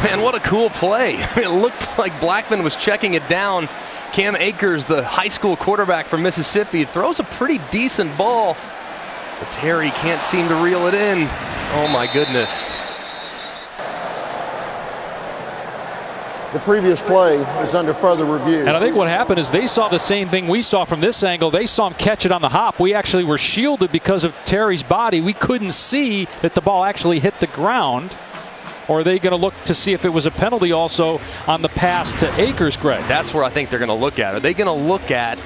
Man, what a cool play. It looked like Blackman was checking it down. Cam Akers, the high school quarterback from Mississippi, throws a pretty decent ball, but Terry can't seem to reel it in. Oh my goodness. The previous play is under further review. And I think what happened is they saw the same thing we saw from this angle. They saw him catch it on the hop. We actually were shielded because of Terry's body. We couldn't see that the ball actually hit the ground. Or are they going to look to see if it was a penalty also on the pass to Akers, Greg? That's where I think they're going to look at. Are they going to look at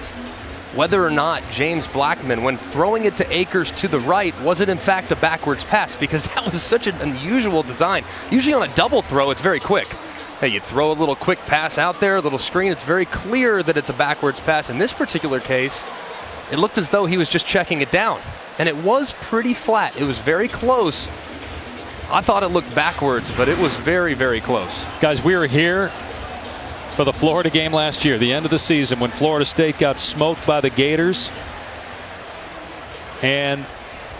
whether or not James Blackman, when throwing it to Akers to the right, was it in fact a backwards pass? Because that was such an unusual design. Usually on a double throw, it's very quick. Hey, you throw a little quick pass out there, a little screen, it's very clear that it's a backwards pass. In this particular case, it looked as though he was just checking it down. And it was pretty flat. It was very close. I thought it looked backwards, but it was very, very close. Guys, we were here for the Florida game last year, the end of the season, when Florida State got smoked by the Gators. And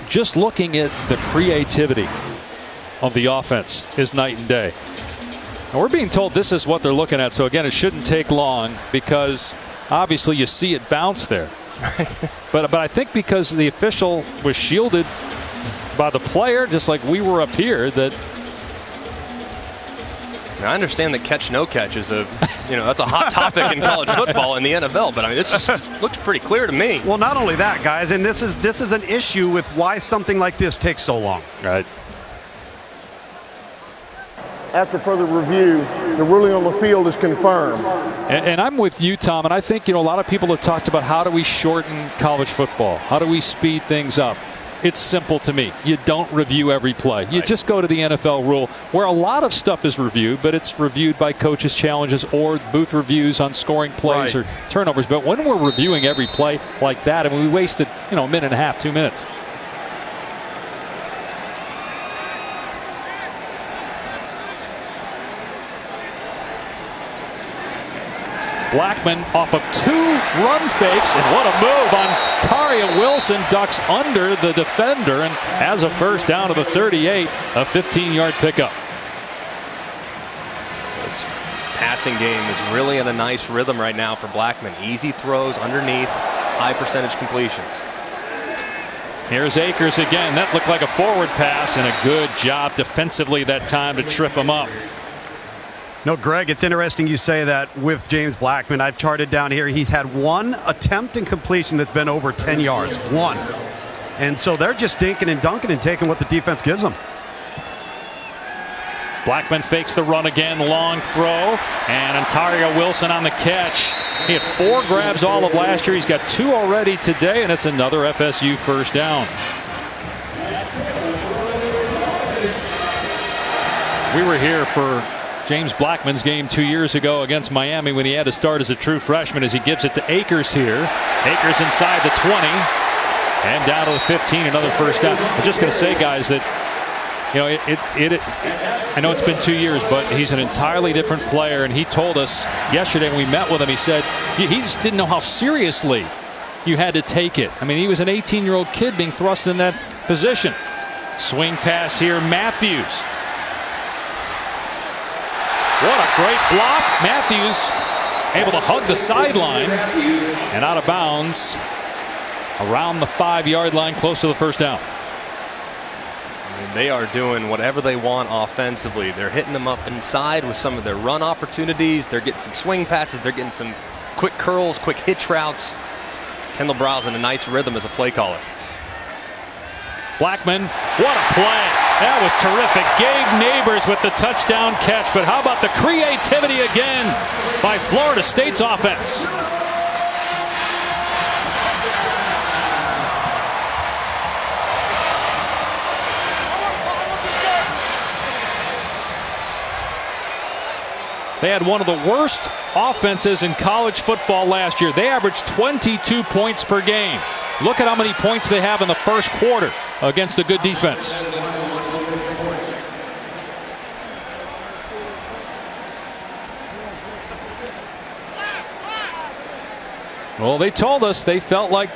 just looking at the creativity of the offense is night and day. And we're being told this is what they're looking at. So, again, it shouldn't take long because obviously you see it bounce there. But I think because the official was shielded by the player, just like we were up here, that now, I understand that catch no catch is that's a hot topic in college football in the NFL, but I mean this just looks pretty clear to me. Well, not only that, guys, and this is an issue with why something like this takes so long. Right. After further review, the ruling on the field is confirmed. And I'm with you, Tom, and I think a lot of people have talked about how do we shorten college football? How do we speed things up? It's simple to me. You don't review every play. You just go to the NFL rule where a lot of stuff is reviewed, but it's reviewed by coaches' challenges or booth reviews on scoring plays or turnovers. But when we're reviewing every play like that, and we wasted, a minute and a half, 2 minutes. Blackman off of 2 run fakes, and what a move on Taria Wilson. Ducks under the defender and has a first down to the 38, a 15-yard pickup. This passing game is really in a nice rhythm right now for Blackman. Easy throws underneath, high percentage completions. Here's Akers again. That looked like a forward pass, and a good job defensively that time to trip him up. No, Greg, it's interesting you say that with James Blackman. I've charted down here. He's had 1 attempt in completion that's been over 10 yards. 1. And so they're just dinking and dunking and taking what the defense gives them. Blackman fakes the run again, long throw, and Ontario Wilson on the catch. He had 4 grabs all of last year. He's got 2 already today, and it's another FSU first down. We were here for James Blackman's game 2 years ago against Miami when he had to start as a true freshman, as he gives it to Akers here. Akers inside the 20 and down to the 15, another first down. I'm just going to say, guys, that I know it's been 2 years, but he's an entirely different player, and he told us yesterday when we met with him, he said he just didn't know how seriously you had to take it. I mean, he was an 18-year-old kid being thrust in that position. Swing pass here, Matthews. What a great block. Matthews able to hug the sideline and out of bounds around the 5-yard line, close to the first down. They are doing whatever they want offensively. They're hitting them up inside with some of their run opportunities. They're getting some swing passes. They're getting some quick curls, quick hitch routes. Kendall Browse in a nice rhythm as a play caller. Blackman, what a play. That was terrific. Gabe Neighbors with the touchdown catch. But how about the creativity again by Florida State's offense? They had one of the worst offenses in college football last year. They averaged 22 points per game. Look at how many points they have in the first quarter against a good defense. Well, they told us they felt like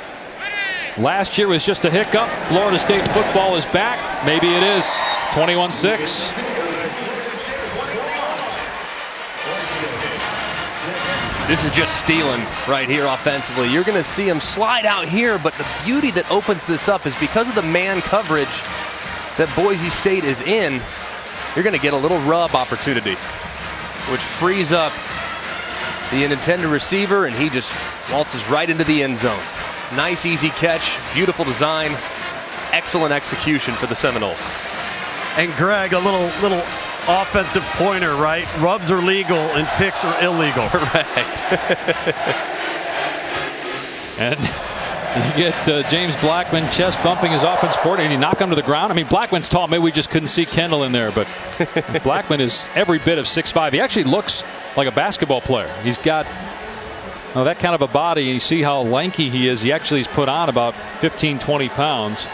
last year was just a hiccup. Florida State football is back. Maybe it is. 21-6. This is just stealing right here offensively. You're going to see him slide out here, but the beauty that opens this up is because of the man coverage that Boise State is in, you're going to get a little rub opportunity, which frees up the intended receiver, and he just waltzes right into the end zone. Nice, easy catch, beautiful design, excellent execution for the Seminoles. And Greg, a little offensive pointer, right? Rubs are legal and picks are illegal. Correct. And you get James Blackman chest bumping his offense coordinator, and he knock him to the ground. I mean, Blackman's tall. Maybe we just couldn't see Kendall in there, but Blackman is every bit of 6'5". He actually looks like a basketball player. He's got that kind of a body, and you see how lanky he is. He actually has put on about 15, 20 pounds.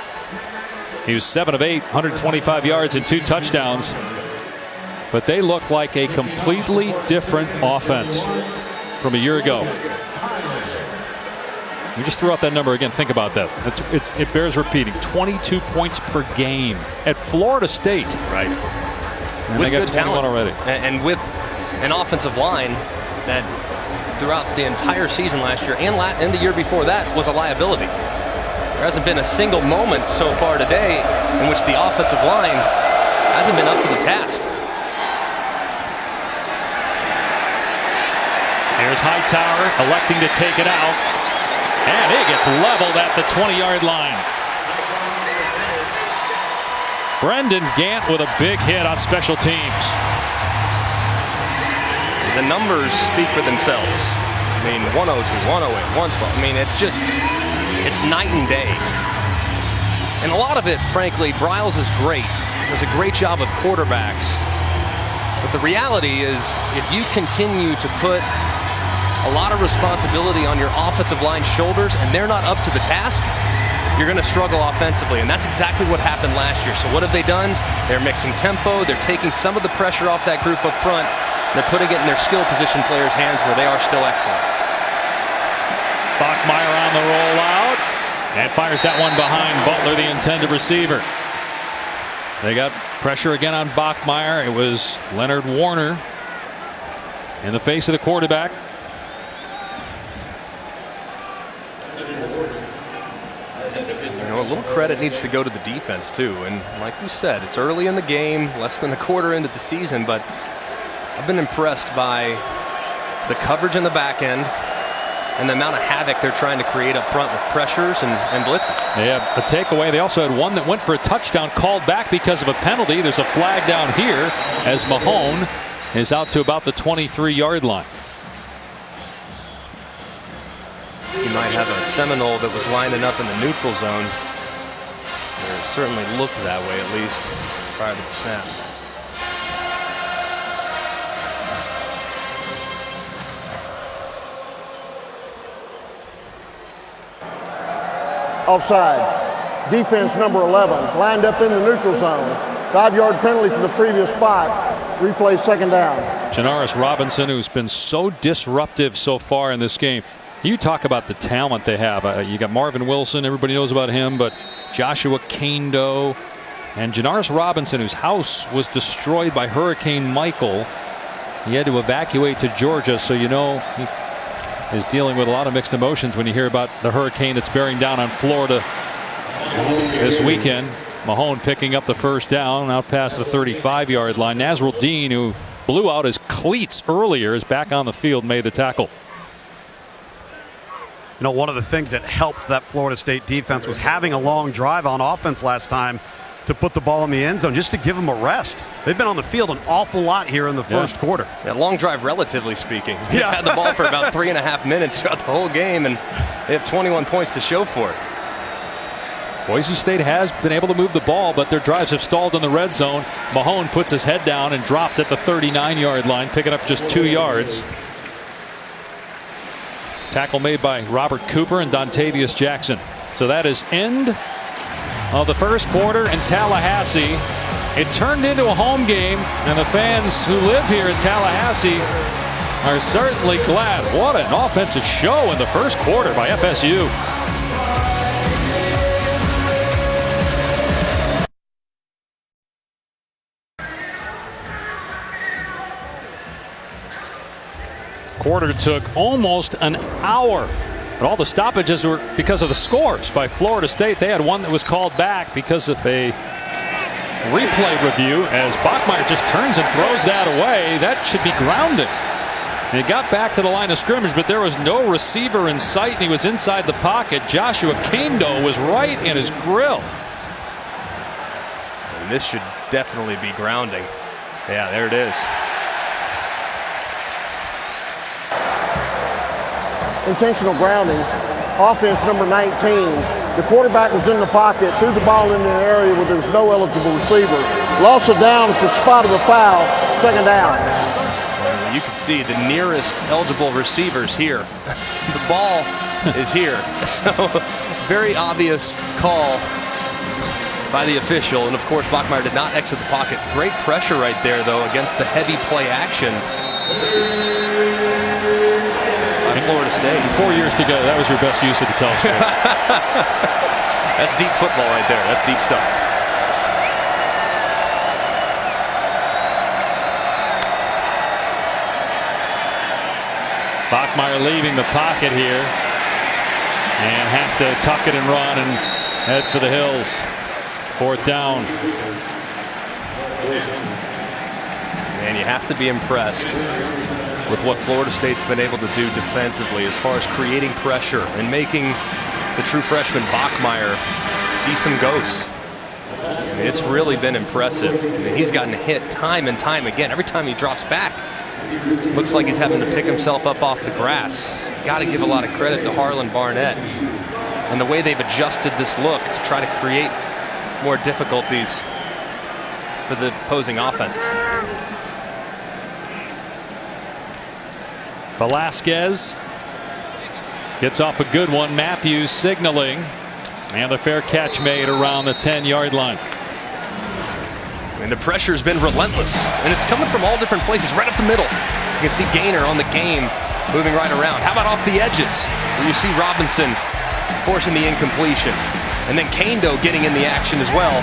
He was 7 of 8, 125 yards and 2 touchdowns. But they look like a completely different offense from a year ago. We just threw out that number again. Think about that. It bears repeating. 22 points per game at Florida State. Right. And they got 21 already. And with an offensive line that throughout the entire season last year and the year before that was a liability. There hasn't been a single moment so far today in which the offensive line hasn't been up to the task. Here's Hightower electing to take it out, and he gets leveled at the 20-yard line. Brendan Gant with a big hit on special teams. The numbers speak for themselves. I mean, 102, 108, 112. I mean, it's night and day. And a lot of it, frankly, Briles is great. Does a great job with quarterbacks. But the reality is, if you continue to put a lot of responsibility on your offensive line's shoulders and they're not up to the task, you're going to struggle offensively. And that's exactly what happened last year. So what have they done? They're mixing tempo. They're taking some of the pressure off that group up front. They're putting it in their skill position players' hands where they are still excellent. Bachmeier on the rollout and fires that one behind Butler, the intended receiver. They got pressure again on Bachmeier. It was Leonard Warner in the face of the quarterback. A little credit needs to go to the defense too, and like you said, it's early in the game, less than a quarter into the season, but I've been impressed by the coverage in the back end, and the amount of havoc they're trying to create up front with pressures and blitzes. They have a takeaway. They also had one that went for a touchdown, called back because of a penalty. There's a flag down here as Mahone is out to about the 23-yard line. He might have a Seminole that was lining up in the neutral zone. It certainly looked that way, at least prior to the snap. Offside. Defense number 11 lined up in the neutral zone. 5-yard penalty from the previous spot. Replay second down. Janaris Robinson, who's been so disruptive so far in this game. You talk about the talent they have. You got Marvin Wilson, everybody knows about him, but Joshua Kando and Janaris Robinson, whose house was destroyed by Hurricane Michael. He had to evacuate to Georgia, so you know he is dealing with a lot of mixed emotions when you hear about the hurricane that's bearing down on Florida this weekend. Mahone picking up the first down out past the 35-yard line. Nazrul Dean, who blew out his cleats earlier, is back on the field, made the tackle. You know, one of the things that helped that Florida State defense was having a long drive on offense last time to put the ball in the end zone, just to give them a rest. They've been on the field an awful lot here in the first quarter. Yeah, long drive, relatively speaking. They've had the ball for about 3.5 minutes throughout the whole game, and they have 21 points to show for it. Boise State has been able to move the ball, but their drives have stalled in the red zone. Mahone puts his head down and dropped at the 39-yard line, picking up just 2 yards. Tackle made by Robert Cooper and Dontavius Jackson. So that is end of the first quarter in Tallahassee. It turned into a home game, and the fans who live here in Tallahassee are certainly glad. What an offensive show in the first quarter by FSU. Quarter took almost an hour, but all the stoppages were because of the scores by Florida State. They had one that was called back because of a replay review as Bachmeier just turns and throws that away. That should be grounding. And he got back to the line of scrimmage, but there was no receiver in sight, and he was inside the pocket. Joshua Kando was right in his grill. And this should definitely be grounding. Yeah, there it is. Intentional grounding. Offense number 19. The quarterback was in the pocket, threw the ball in an area where there's no eligible receiver. Lost it down at the spot of the foul. Second down. You can see the nearest eligible receivers here. The ball is here. So very obvious call by the official. And of course, Bachmeier did not exit the pocket. Great pressure right there, though, against the heavy play action. Florida State. 4 years together, that was your best use of the telescope. That's deep football right there. That's deep stuff. Bachmeier leaving the pocket here and has to tuck it and run and head for the hills. Fourth down. And you have to be impressed with what Florida State's been able to do defensively as far as creating pressure and making the true freshman Bachmeier see some ghosts. I mean, it's really been impressive. I mean, he's gotten hit time and time again. Every time he drops back, looks like he's having to pick himself up off the grass. Got to give a lot of credit to Harlan Barnett and the way they've adjusted this look to try to create more difficulties for the opposing offenses. Velasquez gets off a good one. Matthews signaling, and the fair catch made around the 10-yard line. And the pressure's been relentless, and it's coming from all different places, right up the middle. You can see Gaynor on the game, moving right around. How about off the edges, where you see Robinson forcing the incompletion, and then Kando getting in the action as well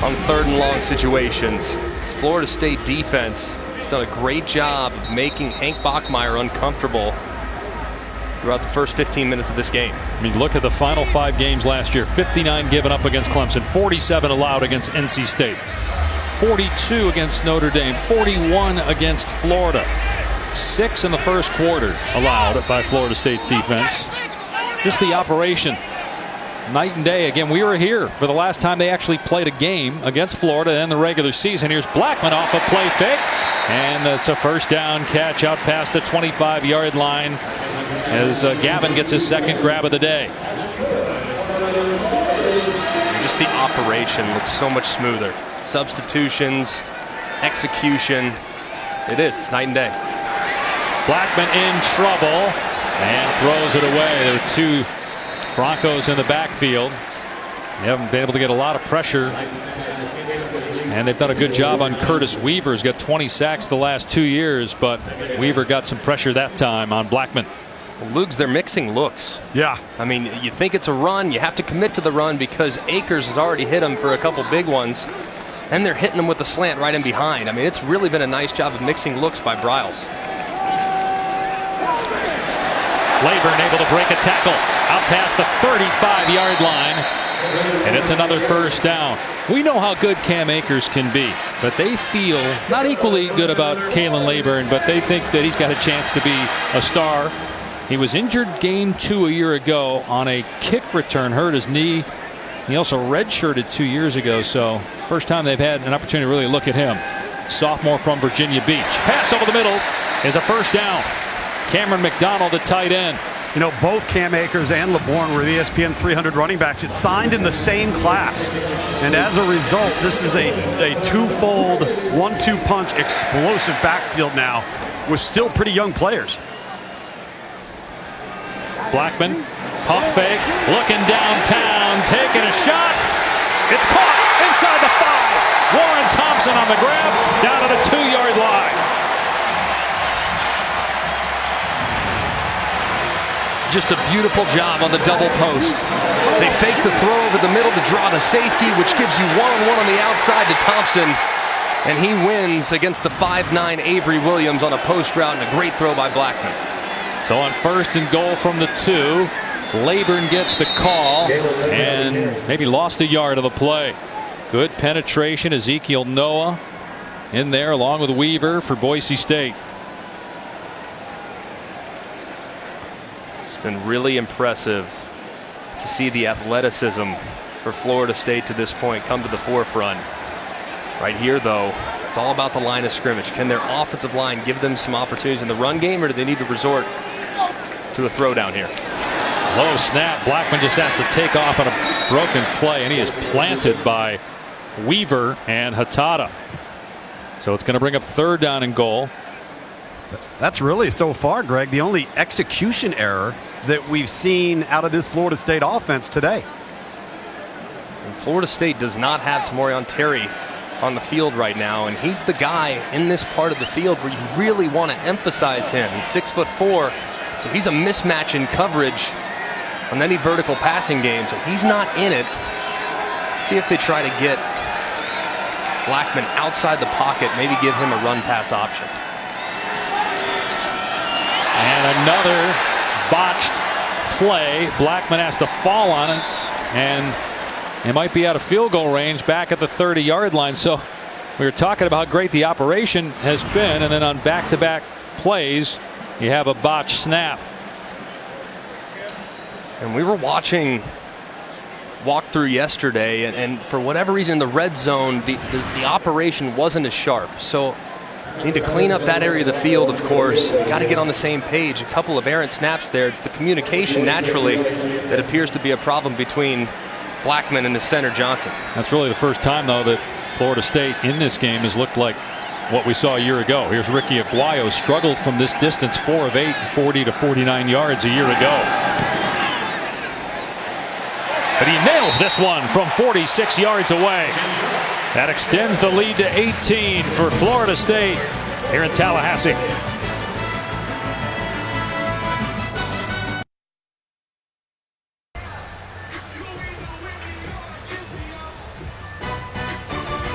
on third and long situations. This Florida State defense done a great job of making Hank Bachmeier uncomfortable throughout the first 15 minutes of this game. I mean, look at the final 5 games last year. 59 given up against Clemson, 47 allowed against NC State, 42 against Notre Dame, 41 against Florida. 6 in the first quarter allowed by Florida State's defense. Just the operation, night and day. Again, we were here for the last time they actually played a game against Florida in the regular season. Here's Blackman off a play fake, and that's a first down catch out past the 25-yard line as Gavin gets his second grab of the day. Just the operation looks so much smoother. Substitutions, execution, it's night and day. Blackman in trouble and throws it away. There are 2 Broncos in the backfield. They haven't been able to get a lot of pressure, and they've done a good job on Curtis Weaver. He's got 20 sacks the last 2 years, but Weaver got some pressure that time on Blackman. Well, Lugs, they're mixing looks. Yeah. I mean, you think it's a run, you have to commit to the run because Akers has already hit him for a couple big ones, and they're hitting him with the slant right in behind. I mean, it's really been a nice job of mixing looks by Briles. Leyburn able to break a tackle out past the 35-yard line, and it's another first down. We know how good Cam Akers can be, but they feel not equally good about Kalen Leyburn, but they think that he's got a chance to be a star. He was injured game 2 a year ago on a kick return, hurt his knee. He also redshirted 2 years ago, so first time they've had an opportunity to really look at him. Sophomore from Virginia Beach. Pass over the middle is a first down. Cameron McDonald, the tight end. You know, both Cam Akers and LeBourne were the ESPN 300 running backs. It's signed in the same class. And as a result, this is a twofold, 1-2 punch, explosive backfield now with still pretty young players. Blackman, pump fake, looking downtown, taking a shot. It's caught inside the 5. Warren Thompson on the grab, down to the 2-yard line. Just a beautiful job on the double post. They fake the throw over the middle to draw the safety, which gives you one-on-one on the outside to Thompson. And he wins against the 5'9" Avery Williams on a post route, and a great throw by Blackman. So on 1st and goal from the 2, Leyburn gets the call and maybe lost a yard of the play. Good penetration. Ezekiel Noah in there along with Weaver for Boise State. It's been really impressive to see the athleticism for Florida State to this point come to the forefront. Right here, though, it's all about the line of scrimmage. Can their offensive line give them some opportunities in the run game, or do they need to resort to a throwdown here? Low snap. Blackman just has to take off on a broken play, and he is planted by Weaver and Hatada. So it's going to bring up 3rd down and goal. That's really, so far, Greg, the only execution error that we've seen out of this Florida State offense today. And Florida State does not have Tamorrion Terry on the field right now, and he's the guy in this part of the field where you really want to emphasize him. He's 6'4", so he's a mismatch in coverage on any vertical passing game, so he's not in it. Let's see if they try to get Blackman outside the pocket, maybe give him a run-pass option. And another botched play. Blackman has to fall on it, and it might be out of field goal range back at the 30-yard line. So we were talking about how great the operation has been, and then on back-to-back plays, you have a botched snap. And we were watching walkthrough yesterday, and for whatever reason in the red zone, the operation wasn't as sharp. So you need to clean up that area of the field, of course. You got to get on the same page. A couple of errant snaps there. It's the communication, naturally, that appears to be a problem between Blackman and the center, Johnson. That's really the first time, though, that Florida State in this game has looked like what we saw a year ago. Here's Ricky Aguayo, struggled from this distance, 4 of 8, 40 to 49 yards a year ago. But he nails this one from 46 yards away. That extends the lead to 18 for Florida State here in Tallahassee.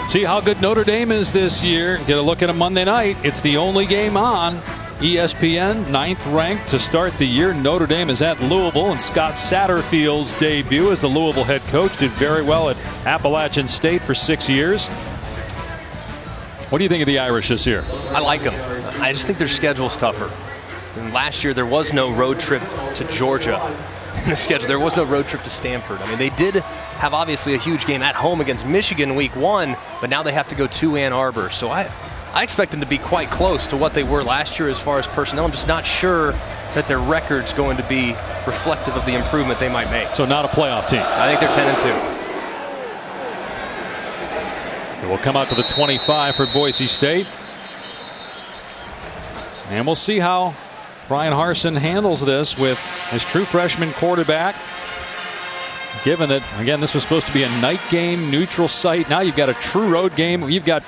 See how good Notre Dame is this year. Get a look at a Monday night. It's the only game on ESPN, 9th ranked to start the year. Notre Dame is at Louisville, and Scott Satterfield's debut as the Louisville head coach did very well at Appalachian State for 6 years. What do you think of the Irish this year? I like them. I just think their schedule's tougher. And last year there was no road trip to Georgia in the schedule. There was no road trip to Stanford. I mean, they did have obviously a huge game at home against Michigan week 1, but now they have to go to Ann Arbor. So I expect them to be quite close to what they were last year as far as personnel. I'm just not sure that their record's going to be reflective of the improvement they might make. So not a playoff team. I think they're 10-2. We'll come out to the 25 for Boise State. And we'll see how Brian Harsin handles this with his true freshman quarterback. Given that, again, this was supposed to be a night game, neutral site. Now you've got a true road game. You've got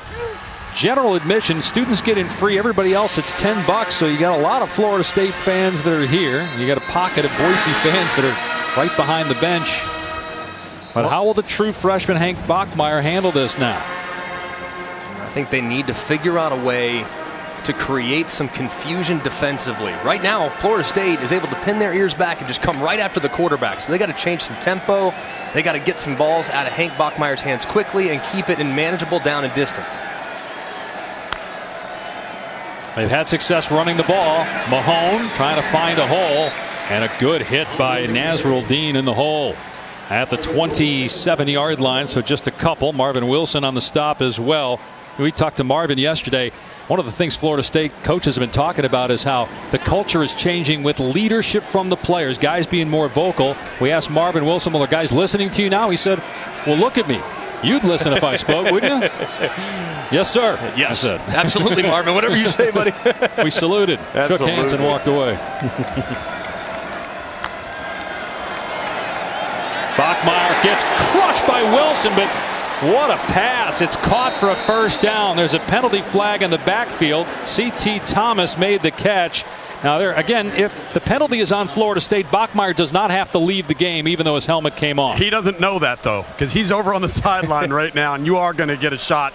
general admission. Students get in free. Everybody else, it's $10. So you got a lot of Florida State fans that are here. You got a pocket of Boise fans that are right behind the bench. But how will the true freshman Hank Bachmeier handle this now? I think they need to figure out a way to create some confusion defensively. Right now, Florida State is able to pin their ears back and just come right after the quarterback. So they got to change some tempo. They got to get some balls out of Hank Bachmeier's hands quickly and keep it in manageable down and distance. They've had success running the ball. Mahone trying to find a hole, and a good hit by Nazrul Dean in the hole at the 27-yard line. So just a couple. Marvin Wilson on the stop as well. We talked to Marvin yesterday. One of the things Florida State coaches have been talking about is how the culture is changing with leadership from the players, guys being more vocal. We asked Marvin Wilson, well, are guys listening to you now? He said, well, look at me. You'd listen if I spoke, wouldn't you? Yes, sir. Yes, I said. Absolutely, Marvin. Whatever you say, buddy. We saluted, shook hands, and walked away. Bachmeier gets crushed by Wilson, but what a pass. It's caught for a first down. There's a penalty flag in the backfield. C.T. Thomas made the catch. Now, there again, if the penalty is on Florida State, Bachmeier does not have to leave the game, even though his helmet came off. He doesn't know that, though, because he's over on the sideline right now, and you are going to get a shot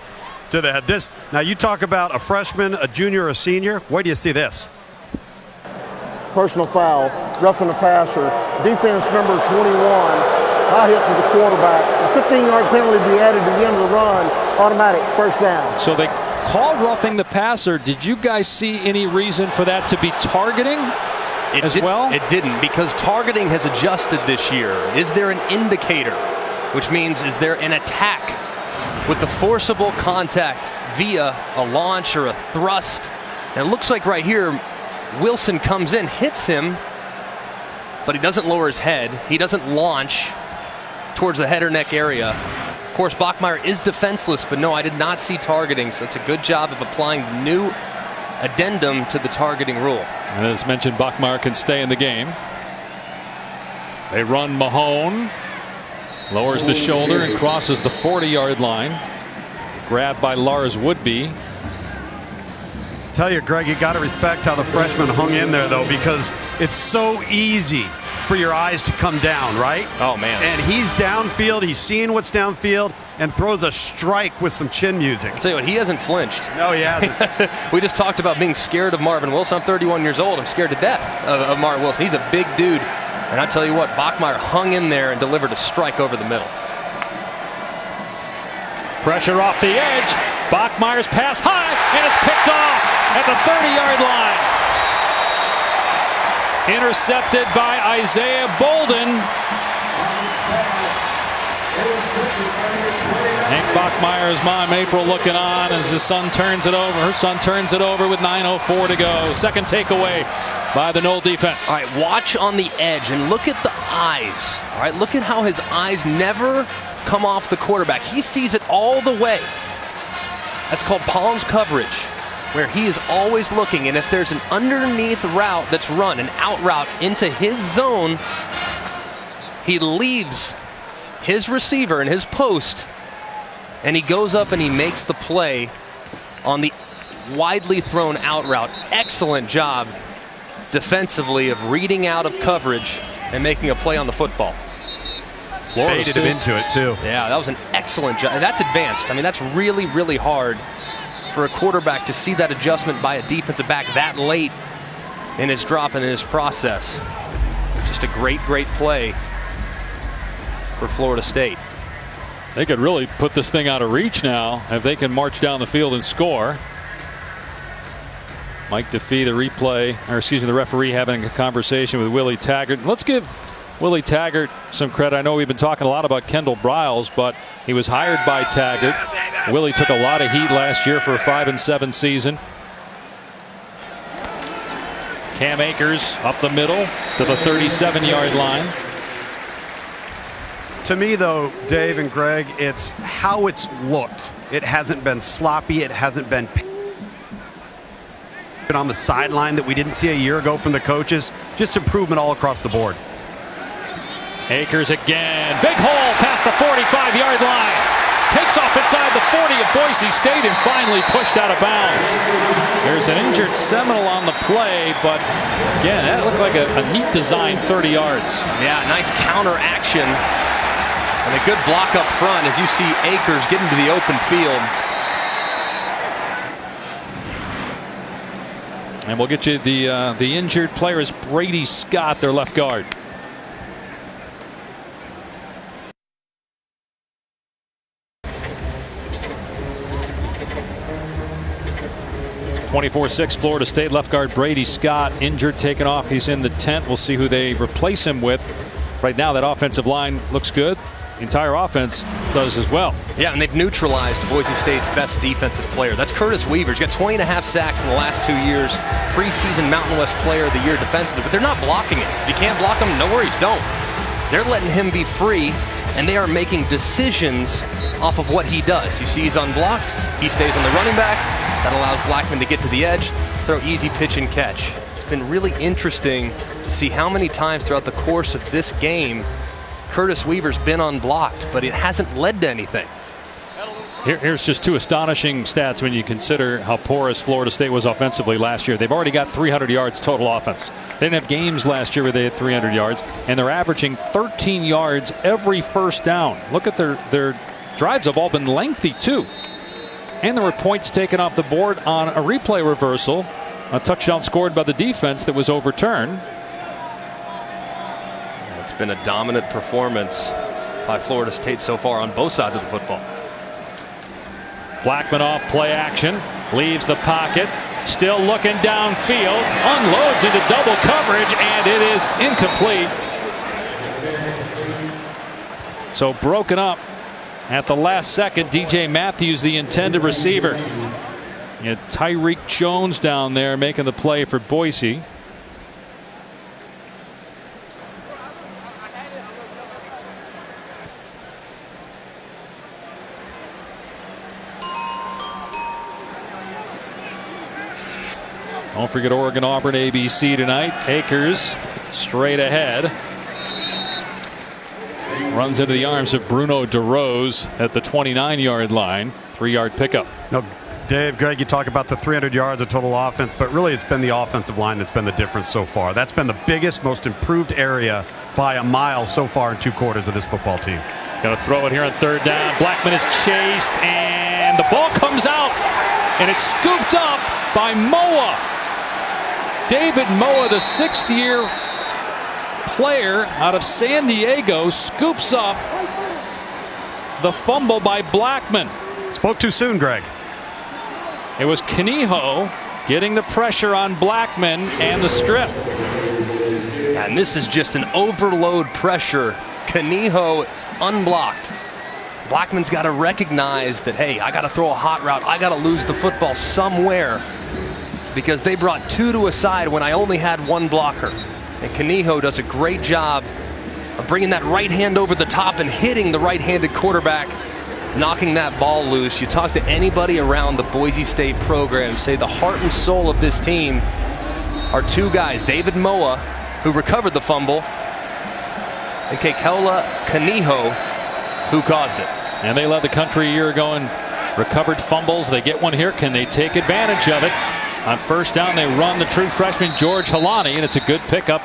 to the head. Now, you talk about a freshman, a junior, or a senior. Where do you see this? Personal foul, roughing the passer. Defense number 21. High hit to the quarterback. A 15-yard penalty be added to the end of the run. Automatic first down. So they called roughing the passer. Did you guys see any reason for that to be targeting well? It didn't, because targeting has adjusted this year. Is there an indicator? Which means, is there an attack with the forcible contact via a launch or a thrust? And it looks like right here, Wilson comes in, hits him, but he doesn't lower his head. He doesn't launch towards the head or neck area. Of course, Bachmeier is defenseless, but no, I did not see targeting. So it's a good job of applying the new addendum to the targeting rule. And as mentioned, Bachmeier can stay in the game. They run Mahone. Lowers the shoulder and crosses the 40-yard line. Grabbed by Lars Woodby. Tell you, Greg, you got to respect how the freshman hung in there, though, because it's so easy for your eyes to come down, right? Oh, man. And he's downfield. He's seeing what's downfield and throws a strike with some chin music. I'll tell you what, he hasn't flinched. No, he hasn't. We just talked about being scared of Marvin Wilson. I'm 31 years old. I'm scared to death of Marvin Wilson. He's a big dude. And I tell you what, Bachmeier hung in there and delivered a strike over the middle. Pressure off the edge. Bachmeier's pass high, and it's picked off at the 30-yard line. Intercepted by Isaiah Bolden. Hank Bachmeier's mom, April, looking on as his son turns it over. Her son turns it over with 9:04 to go. Second takeaway by the Knoll defense. All right, watch on the edge and look at the eyes. All right, look at how his eyes never come off the quarterback. He sees it all the way. That's called palms coverage, where he is always looking, and if there's an underneath route that's run, an out route into his zone, he leaves his receiver in his post, and he goes up and he makes the play on the widely thrown out route. Excellent job defensively of reading out of coverage and making a play on the football. Florida State him into it, too. Yeah, that was an excellent job. And that's advanced. I mean, that's really, really hard for a quarterback to see that adjustment by a defensive back that late in his drop and in his process. Just a great, great play for Florida State. They could really put this thing out of reach now if they can march down the field and score. Mike Defee, the referee having a conversation with Willie Taggart. Let's give Willie Taggart some credit. I know we've been talking a lot about Kendall Briles, but he was hired by Taggart. Willie took a lot of heat last year for a 5-7 season. Cam Akers up the middle to the 37-yard line. To me, though, Dave and Greg, it's how it's looked. It hasn't been sloppy. It hasn't been on the sideline that we didn't see a year ago from the coaches. Just improvement all across the board. Akers again. Big hole past the 45-yard line. Takes off inside the 40 of Boise State and finally pushed out of bounds. There's an injured Seminole on the play, but again, that looked like a neat design 30 yards. Yeah, nice counter action. And a good block up front as you see Akers get into the open field. And we'll get you the injured player is Brady Scott, their left guard. (24-6) Florida State left guard Brady Scott injured, taken off. He's in the tent. We'll see who they replace him with. Right now, that offensive line looks good. The entire offense does as well. Yeah, and they've neutralized Boise State's best defensive player. That's Curtis Weaver. He's got 20.5 sacks in the last 2 years. Preseason Mountain West Player of the Year defensively, but they're not blocking it. If you can't block him, no worries, don't. They're letting him be free, and they are making decisions off of what he does. You see he's unblocked. He stays on the running back. That allows Blackman to get to the edge, throw easy pitch and catch. It's been really interesting to see how many times throughout the course of this game Curtis Weaver's been unblocked, but it hasn't led to anything. Here's just two astonishing stats when you consider how porous Florida State was offensively last year. They've already got 300 yards total offense. They didn't have games last year where they had 300 yards, and they're averaging 13 yards every first down. Look at their drives have all been lengthy too. And there were points taken off the board on a replay reversal, a touchdown scored by the defense that was overturned. It's been a dominant performance by Florida State so far on both sides of the football. Blackman off play action, leaves the pocket, still looking downfield, unloads into double coverage, and it is incomplete. So broken up at the last second. DJ Matthews, the intended receiver. You had Tyreek Jones down there making the play for Boise. Don't forget Oregon-Auburn ABC tonight. Akers straight ahead. Runs into the arms of Bruno DeRose at the 29-yard line. 3-yard pickup. No, Dave, Greg, you talk about the 300 yards of total offense, but really it's been the offensive line that's been the difference so far. That's been the biggest, most improved area by a mile so far in 2 quarters of this football team. Going to throw it here on 3rd down. Blackman is chased, and the ball comes out, and it's scooped up by Moa. David Moa, the 6th-year player out of San Diego, scoops up the fumble by Blackman. Spoke too soon, Greg. It was Kaniho getting the pressure on Blackman and the strip. And this is just an overload pressure. Kaniho is unblocked. Blackman's got to recognize that, hey, I got to throw a hot route. I got to lose the football somewhere, because they brought 2 to a side when I only had 1 blocker. And Kaniho does a great job of bringing that right hand over the top and hitting the right-handed quarterback, knocking that ball loose. You talk to anybody around the Boise State program, say the heart and soul of this team are 2 guys, David Moa, who recovered the fumble, and Kekela Kaniho, who caused it. And they led the country a year ago in recovered fumbles. They get one here. Can they take advantage of it? On 1st down, they run the true freshman George Halani, and it's a good pickup.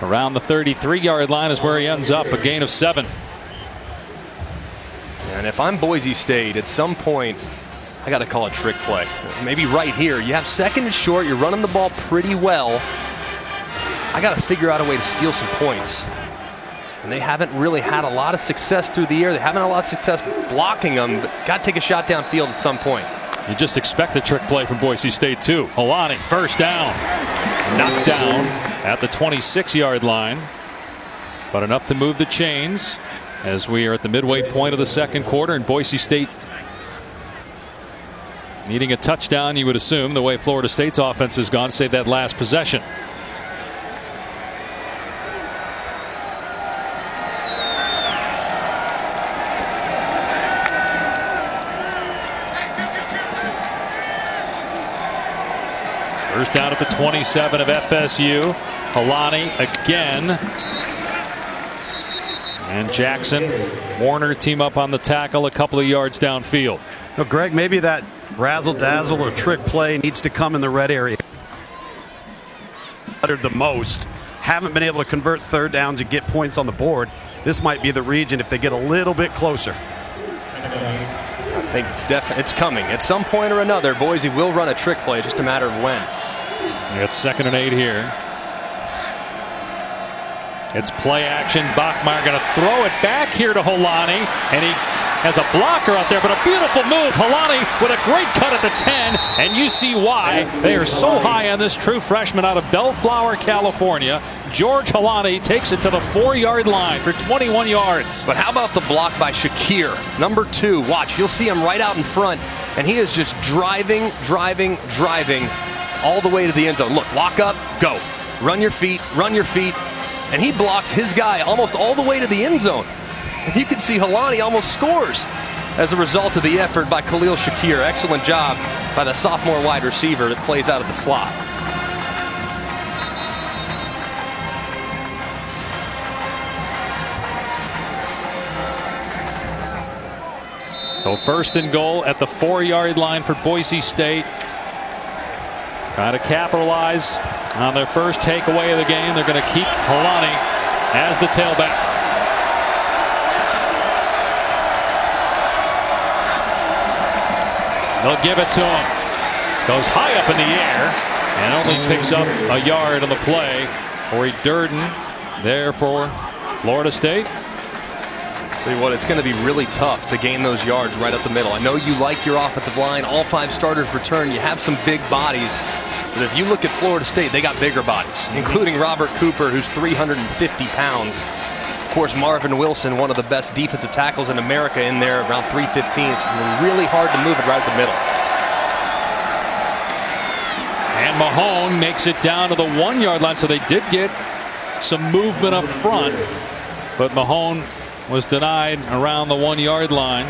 Around the 33-yard line is where he ends up, a gain of 7. And if I'm Boise State, at some point, I got to call a trick play. Maybe right here. You have 2nd and short. You're running the ball pretty well. I got to figure out a way to steal some points. And they haven't really had a lot of success through the air. They haven't had a lot of success blocking them, but got to take a shot downfield at some point. You just expect a trick play from Boise State, too. Holani, first down. Knocked down at the 26-yard line. But enough to move the chains as we are at the midway point of the second quarter, and Boise State needing a touchdown, you would assume, the way Florida State's offense has gone, save that last possession. First down at the 27 of FSU. Holani again. And Jackson, Warner team up on the tackle a couple of yards downfield. Well, Greg, maybe that razzle-dazzle or trick play needs to come in the red area. Uttered the most. Haven't been able to convert third downs and get points on the board. This might be the region if they get a little bit closer. I think it's coming. At some point or another, Boise will run a trick play, just a matter of when. It's 2nd and 8 here. It's play action. Bachmeier going to throw it back here to Holani, and he has a blocker out there, but a beautiful move. Holani with a great cut at the 10, and you see why they are so high on this true freshman out of Bellflower, California. George Holani takes it to the 4-yard line for 21 yards. But how about the block by Shakir, number 2? Watch, you'll see him right out in front, and he is just driving all the way to the end zone. Look, lock up, go. Run your feet, and he blocks his guy almost all the way to the end zone. You can see Holani almost scores as a result of the effort by Khalil Shakir. Excellent job by the sophomore wide receiver that plays out of the slot. So 1st and goal at the 4-yard line for Boise State. Trying to capitalize on their first takeaway of the game. They're going to keep Holani as the tailback. They'll give it to him. Goes high up in the air and only picks up a yard on the play. Corey Durden there for Florida State. Tell you what, it's going to be really tough to gain those yards right up the middle. I know you like your offensive line. All 5 starters return. You have some big bodies. But if you look at Florida State, they got bigger bodies, including Robert Cooper, who's 350 pounds. Of course, Marvin Wilson, one of the best defensive tackles in America, in there around 315. It's really hard to move it right at the middle. And Mahone makes it down to the 1-yard line, so they did get some movement up front. But Mahone was denied around the 1-yard line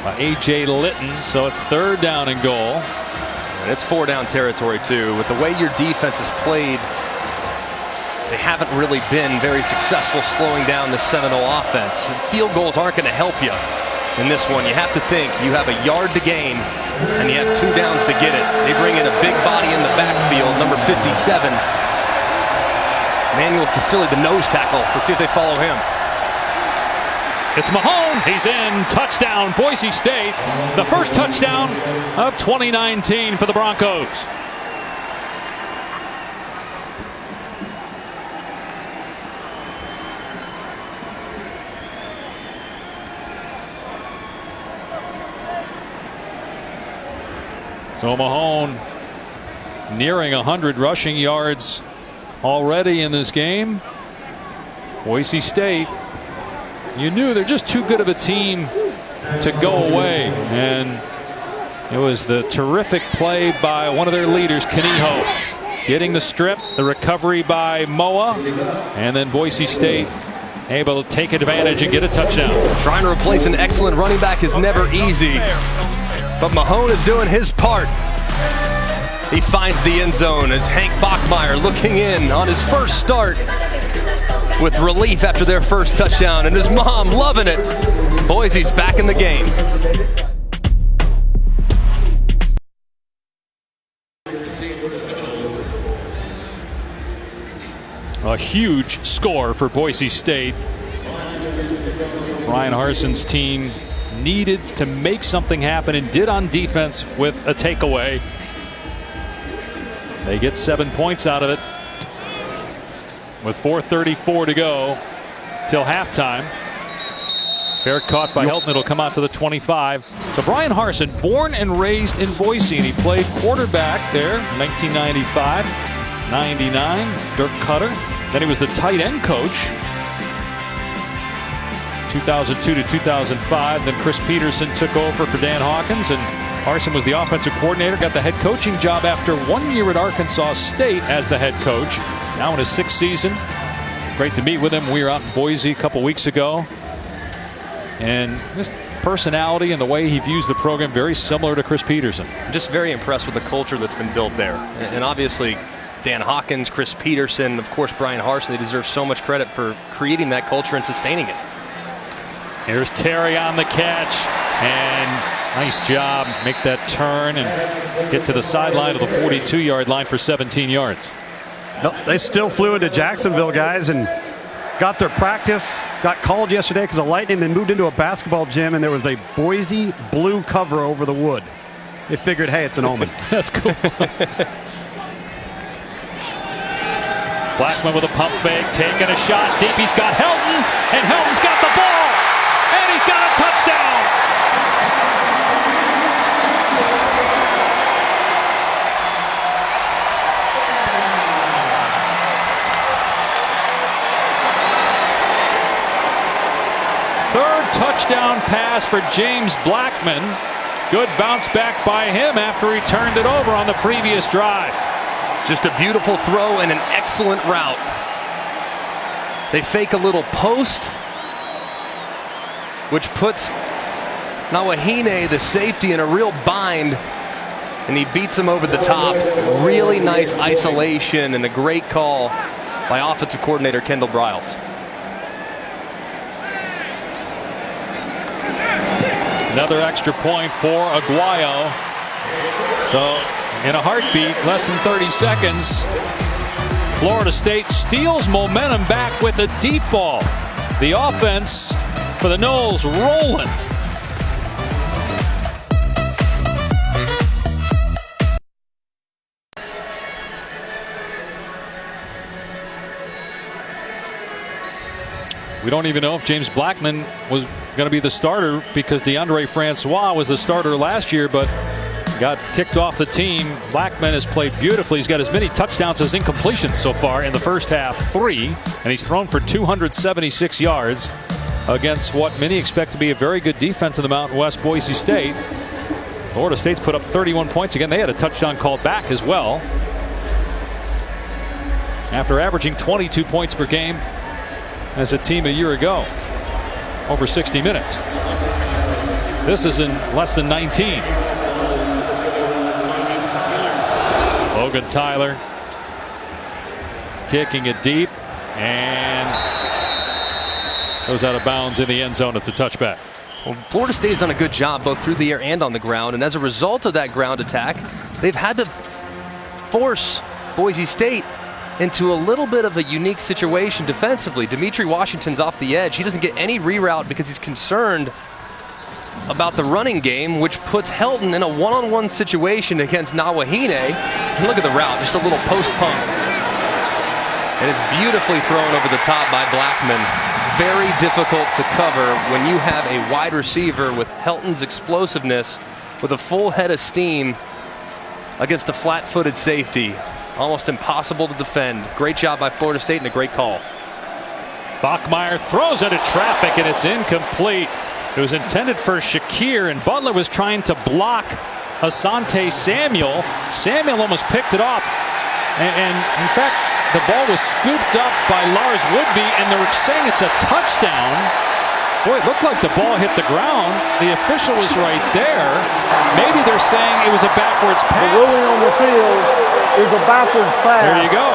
by A.J. Litton, so it's 3rd down and goal. And it's 4-down territory, too. With the way your defense has played, they haven't really been very successful slowing down the Seminole offense. Field goals aren't going to help you in this one. You have to think you have a yard to gain, and you have 2 downs to get it. They bring in a big body in the backfield, number 57. Manuel Facili, the nose tackle. Let's see if they follow him. It's Mahone. He's in. Touchdown, Boise State. The first touchdown of 2019 for the Broncos. So Mahone nearing 100 rushing yards already in this game. Boise State, you knew they're just too good of a team to go away, and it was the terrific play by one of their leaders, Kaniho, getting the strip, the recovery by Moa, and then Boise State able to take advantage and get a touchdown. Trying to replace an excellent running back is never easy, but Mahone is doing his part. He finds the end zone as Hank Bachmeier looking in on his first start with relief after their first touchdown, and his mom loving it. Boise's back in the game. A huge score for Boise State. Brian Harson's team needed to make something happen and did on defense with a takeaway. They get 7 points out of it with 4:34 to go. till halftime. Fair caught by Helton. It'll come out to the 25. So Brian Harsin, born and raised in Boise, and he played quarterback there 1995, 99, Dirk Cutter. Then he was the tight end coach 2002 to 2005. Then Chris Peterson took over for Dan Hawkins, and Harsin was the offensive coordinator. Got the head coaching job after 1 year at Arkansas State as the head coach. Now in his 6th season. Great to meet with him. We were out in Boise a couple weeks ago. And his personality and the way he views the program, very similar to Chris Peterson. Just very impressed with the culture that's been built there. And obviously, Dan Hawkins, Chris Peterson, of course, Brian Harsin, they deserve so much credit for creating that culture and sustaining it. Here's Terry on the catch. And nice job. Make that turn and get to the sideline of the 42-yard line for 17 yards. No, they still flew into Jacksonville, guys, and got their practice, got called yesterday because of lightning, then moved into a basketball gym, and there was a Boise blue cover over the wood. They figured, hey, it's an omen. That's cool. Blackman with a pump fake, taking a shot deep. He's got Helton, and Helton's got the ball, and he's got a touchdown. Third touchdown pass for James Blackman. Good bounce back by him after he turned it over on the previous drive. Just a beautiful throw and an excellent route. They fake a little post, which puts Nawahine, the safety, in a real bind, and he beats him over the top. Really nice isolation and a great call by offensive coordinator Kendall Briles. Another extra point for Aguayo. So in a heartbeat, less than 30 seconds, Florida State steals momentum back with a deep ball. The offense for the Noles rolling. We don't even know if James Blackman was going to be the starter because DeAndre Francois was the starter last year, but got kicked off the team. Blackman has played beautifully. He's got as many touchdowns as incompletions so far in the first half, 3, and he's thrown for 276 yards against what many expect to be a very good defense in the Mountain West, Boise State. Florida State's put up 31 points again. They had a touchdown called back as well, after averaging 22 points per game as a team a year ago, over 60 minutes. This is in less than 19. Logan Tyler kicking it deep and goes out of bounds in the end zone. It's a touchback. Well, Florida State has done a good job both through the air and on the ground, and as a result of that ground attack, they've had to force Boise State into a little bit of a unique situation defensively. Dimitri Washington's off the edge. He doesn't get any reroute because he's concerned about the running game, which puts Helton in a one-on-one situation against Nawahine. And look at the route, just a little post pump. And it's beautifully thrown over the top by Blackman. Very difficult to cover when you have a wide receiver with Helton's explosiveness, with a full head of steam against a flat-footed safety. Almost impossible to defend. Great job by Florida State and a great call. Bachmeier throws into traffic and it's incomplete. It was intended for Shakir, and Butler was trying to block Asante Samuel. Samuel almost picked it off. And in fact, the ball was scooped up by Lars Woodby, and they're saying it's a touchdown. Boy, it looked like the ball hit the ground. The official was right there. Maybe they're saying it was a backwards pass. The ruling on the field is a backwards pass. There you go.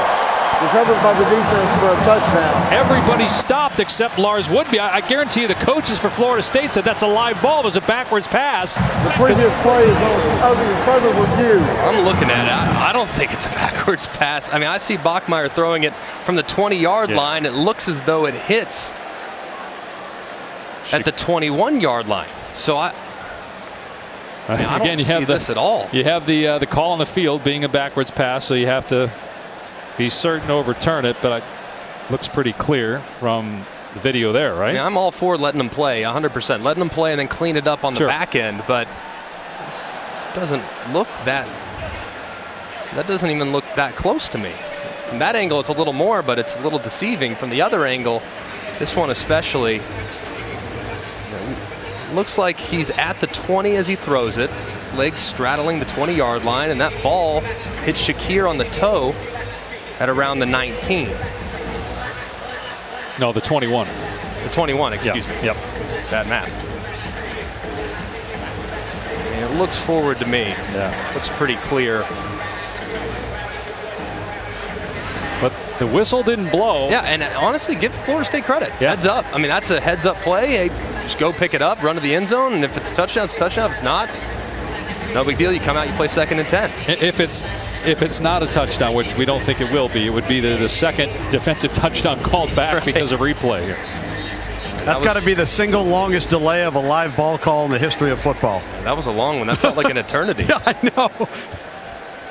Recovered by the defense for a touchdown. Everybody stopped except Lars Woodby. I guarantee you the coaches for Florida State said that's a live ball. It was a backwards pass. The previous play is under further review. I'm looking at it. I don't think it's a backwards pass. I mean, I see Bachmeier throwing it from the 20-yard line. It looks as though it hits at the 21-yard line. So I again, don't see this at all. You have the call on the field being a backwards pass, so you have to be certain to overturn it, but it looks pretty clear from the video there, right? Yeah, I'm all for letting them play, 100%. Letting them play and then clean it up on the back end, but this doesn't look that doesn't even look that close to me. From that angle, it's a little more, but it's a little deceiving. From the other angle, this one especially, looks like he's at the 20 as he throws it. His legs straddling the 20-yard line, and that ball hits Shakir on the toe at around the 19. No, the 21. The 21, excuse me. Yep. Bad math. And it looks forward to me. Yeah. Looks pretty clear. But the whistle didn't blow. Yeah, and honestly, give Florida State credit. Yeah. Heads up. I mean, that's a heads-up play. Hey, just go pick it up, run to the end zone, and if it's a touchdown, it's a touchdown. If it's not, no big deal. You come out, you play 2nd and 10. If it's not a touchdown, which we don't think it will be, it would be the second defensive touchdown called back because of replay here. That's got to be the single longest delay of a live ball call in the history of football. That was a long one. That felt like an eternity. Yeah, I know.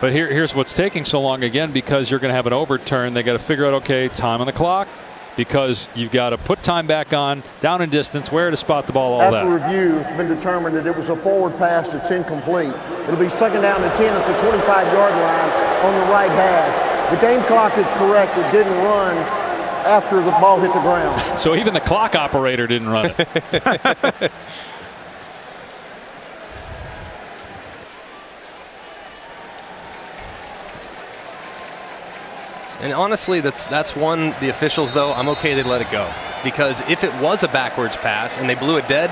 But here's what's taking so long again, because you're going to have an overturn. They got to figure out, okay, time on the clock, because you've got to put time back on, down in distance, where to spot the ball, all After that. review, it's been determined that it was a forward pass that's incomplete. It'll be 2nd down and 10 at the 25-yard line on the right hash. The game clock is correct. It didn't run after the ball hit the ground. So even the clock operator didn't run it. And honestly, that's one, the officials, though, I'm okay they let it go. Because if it was a backwards pass and they blew it dead,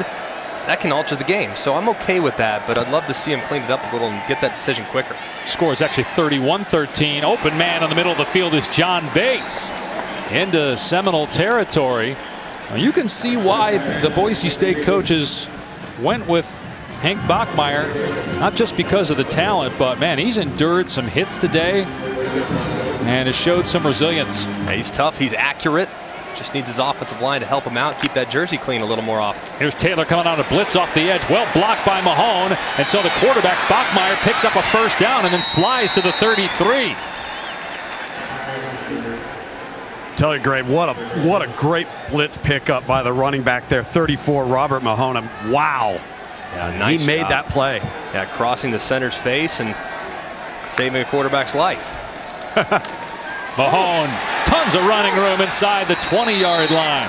that can alter the game. So I'm okay with that, but I'd love to see them clean it up a little and get that decision quicker. Score is actually 31-13. Open man on the middle of the field is John Bates into Seminole territory. Now you can see why the Boise State coaches went with Hank Bachmeier, not just because of the talent, but man, he's endured some hits today and has showed some resilience. Yeah, he's tough, he's accurate. Just needs his offensive line to help him out, keep that jersey clean a little more often. Here's Taylor coming on a blitz off the edge. Well blocked by Mahone. And so the quarterback, Bachmeier, picks up a 1st down and then slides to the 33. Tell you, Greg, what a great blitz pickup by the running back there, 34, Robert Mahone. Wow. Yeah, nice he made job. that play. Yeah, crossing the center's face and saving a quarterback's life. Mahone, tons of running room inside the 20-yard line.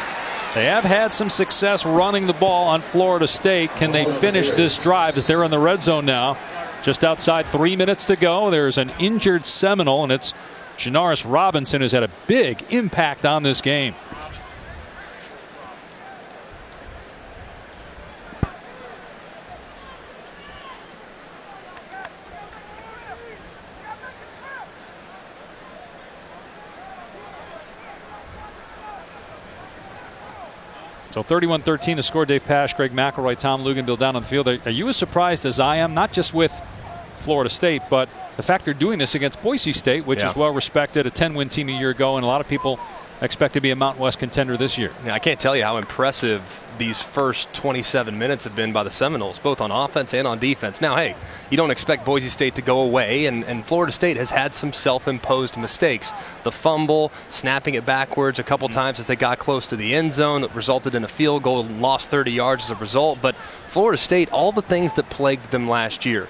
They have had some success running the ball on Florida State. Can they finish this drive as they're in the red zone now? Just outside 3 minutes to go. There's an injured Seminole, and it's Janaris Robinson who's had a big impact on this game. So 31-13 the score. Dave Pasch, Greg McElroy, Tom Luganville down on the field. Are you as surprised as I am? Not just with Florida State, but the fact they're doing this against Boise State, which is well respected, a 10-win team a year ago, and a lot of people expect to be a Mountain West contender this year. Yeah, I can't tell you how impressive these first 27 minutes have been by the Seminoles, both on offense and on defense. Now, hey, you don't expect Boise State to go away, and Florida State has had some self-imposed mistakes. The fumble, snapping it backwards a couple times as they got close to the end zone that resulted in a field goal and lost 30 yards as a result. But Florida State, all the things that plagued them last year,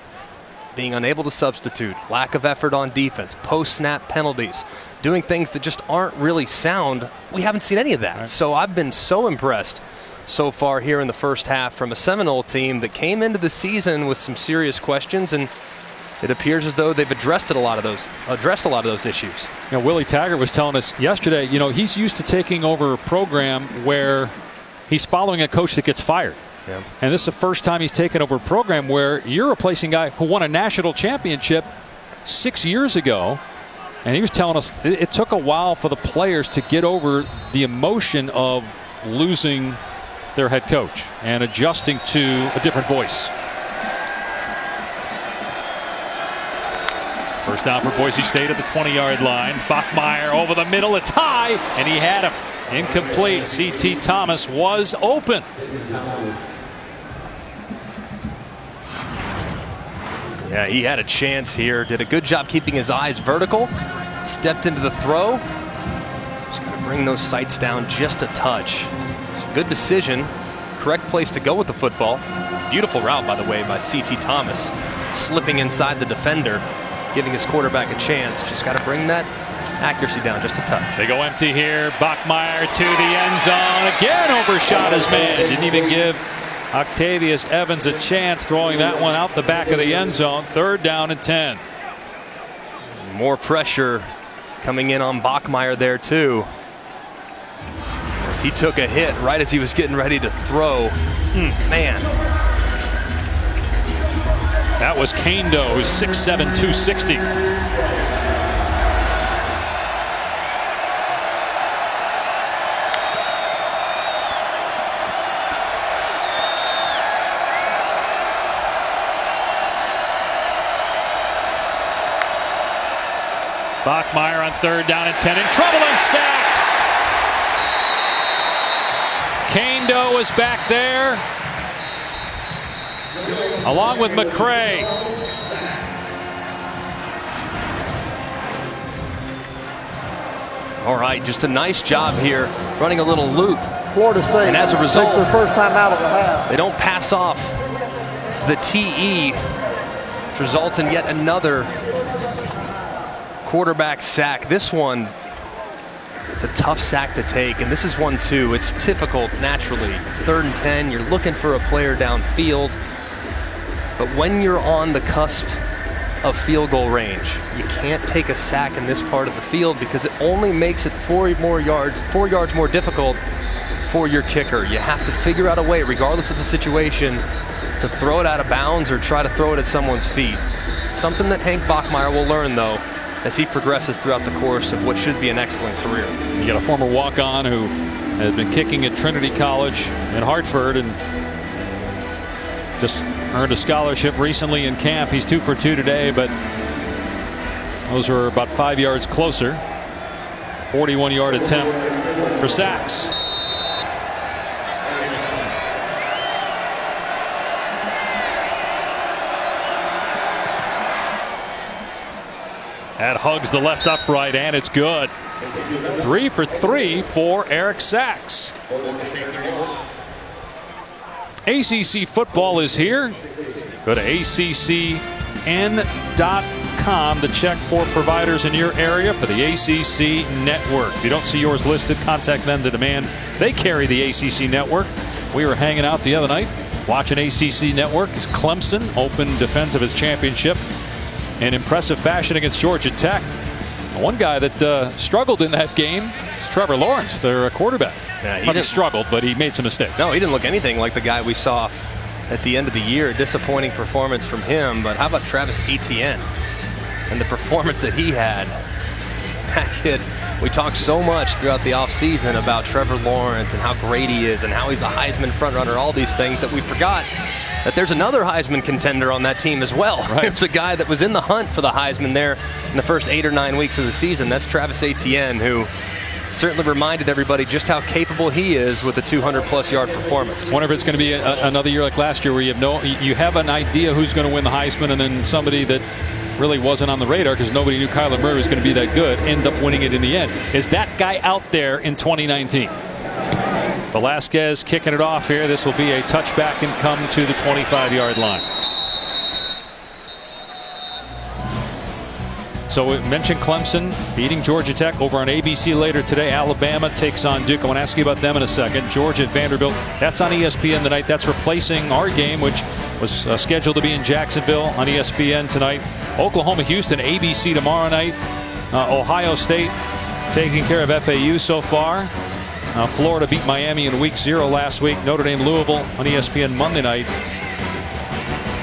being unable to substitute, lack of effort on defense, post-snap penalties, doing things that just aren't really sound. We haven't seen any of that. Right. So I've been so impressed so far here in the first half from a Seminole team that came into the season with some serious questions, and it appears as though they've addressed a lot of those issues. You know, Willie Taggart was telling us yesterday, you know, he's used to taking over a program where he's following a coach that gets fired. Yeah. And this is the first time he's taken over a program where you're replacing a guy who won a national championship 6 years ago. And he was telling us it took a while for the players to get over the emotion of losing their head coach and adjusting to a different voice. First down for Boise State at the 20-yard line. Bachmeier over the middle. It's high, and he had him. Incomplete. C.T. Thomas was open. Yeah, he had a chance here. Did a good job keeping his eyes vertical. Stepped into the throw. Just got to bring those sights down just a touch. Good decision. Correct place to go with the football. Beautiful route, by the way, by C.T. Thomas. Slipping inside the defender, giving his quarterback a chance. Just got to bring that accuracy down just a touch. They go empty here. Bachmeier to the end zone. Again overshot his man. Didn't even give Octavius Evans a chance, throwing that one out the back of the end zone. 3rd down and 10. More pressure coming in on Bachmeier there too. As he took a hit right as he was getting ready to throw. Man. That was Kando, who's 6'7", 260. Bachmeier on 3rd down and 10, in trouble and sacked. Kando is back there, along with McCray. All right, just a nice job here, running a little loop. Florida State, and as a result, takes their first time out of the half. They don't pass off the TE, which results in yet another quarterback sack. This one, it's a tough sack to take, and this is one too. It's difficult naturally. It's 3rd and 10. You're looking for a player downfield, but when you're on the cusp of field goal range, you can't take a sack in this part of the field because it only makes it 4 yards more difficult for your kicker. You have to figure out a way, regardless of the situation, to throw it out of bounds or try to throw it at someone's feet. Something that Hank Bachmeier will learn, though, as he progresses throughout the course of what should be an excellent career. You got a former walk-on who had been kicking at Trinity College in Hartford and just earned a scholarship recently in camp. He's 2 for 2 today, but those were about 5 yards closer. 41-yard attempt for sacks. That hugs the left upright, and it's good. 3 for 3 for Eric Sachs. ACC football is here. Go to ACCN.com to check for providers in your area for the ACC network. If you don't see yours listed, contact them to demand. They carry the ACC network. We were hanging out the other night watching ACC network as Clemson opened defense of its championship in impressive fashion against Georgia Tech. One guy that struggled in that game is Trevor Lawrence, their quarterback. Yeah, he didn't struggle, but he made some mistakes. No, he didn't look anything like the guy we saw at the end of the year. A disappointing performance from him. But how about Travis Etienne and the performance that he had? That kid, we talked so much throughout the offseason about Trevor Lawrence and how great he is and how he's the Heisman frontrunner, all these things, that we forgot that there's another Heisman contender on that team as well. Right. There's a guy that was in the hunt for the Heisman there in the first 8 or 9 weeks of the season. That's Travis Etienne, who certainly reminded everybody just how capable he is with a 200-plus yard performance. Wonder if it's going to be another year like last year where you have an idea who's going to win the Heisman, and then somebody that really wasn't on the radar because nobody knew Kyler Murray was going to be that good end up winning it in the end. Is that guy out there in 2019? Velasquez kicking it off here. This will be a touchback and come to the 25-yard line. So we mentioned Clemson beating Georgia Tech over on ABC later today. Alabama takes on Duke. I want to ask you about them in a second. Georgia at Vanderbilt. That's on ESPN tonight. That's replacing our game, which was scheduled to be in Jacksonville on ESPN tonight. Oklahoma, Houston, ABC tomorrow night. Ohio State taking care of FAU so far. Florida beat Miami in week 0 last week. Notre Dame, Louisville on ESPN Monday night.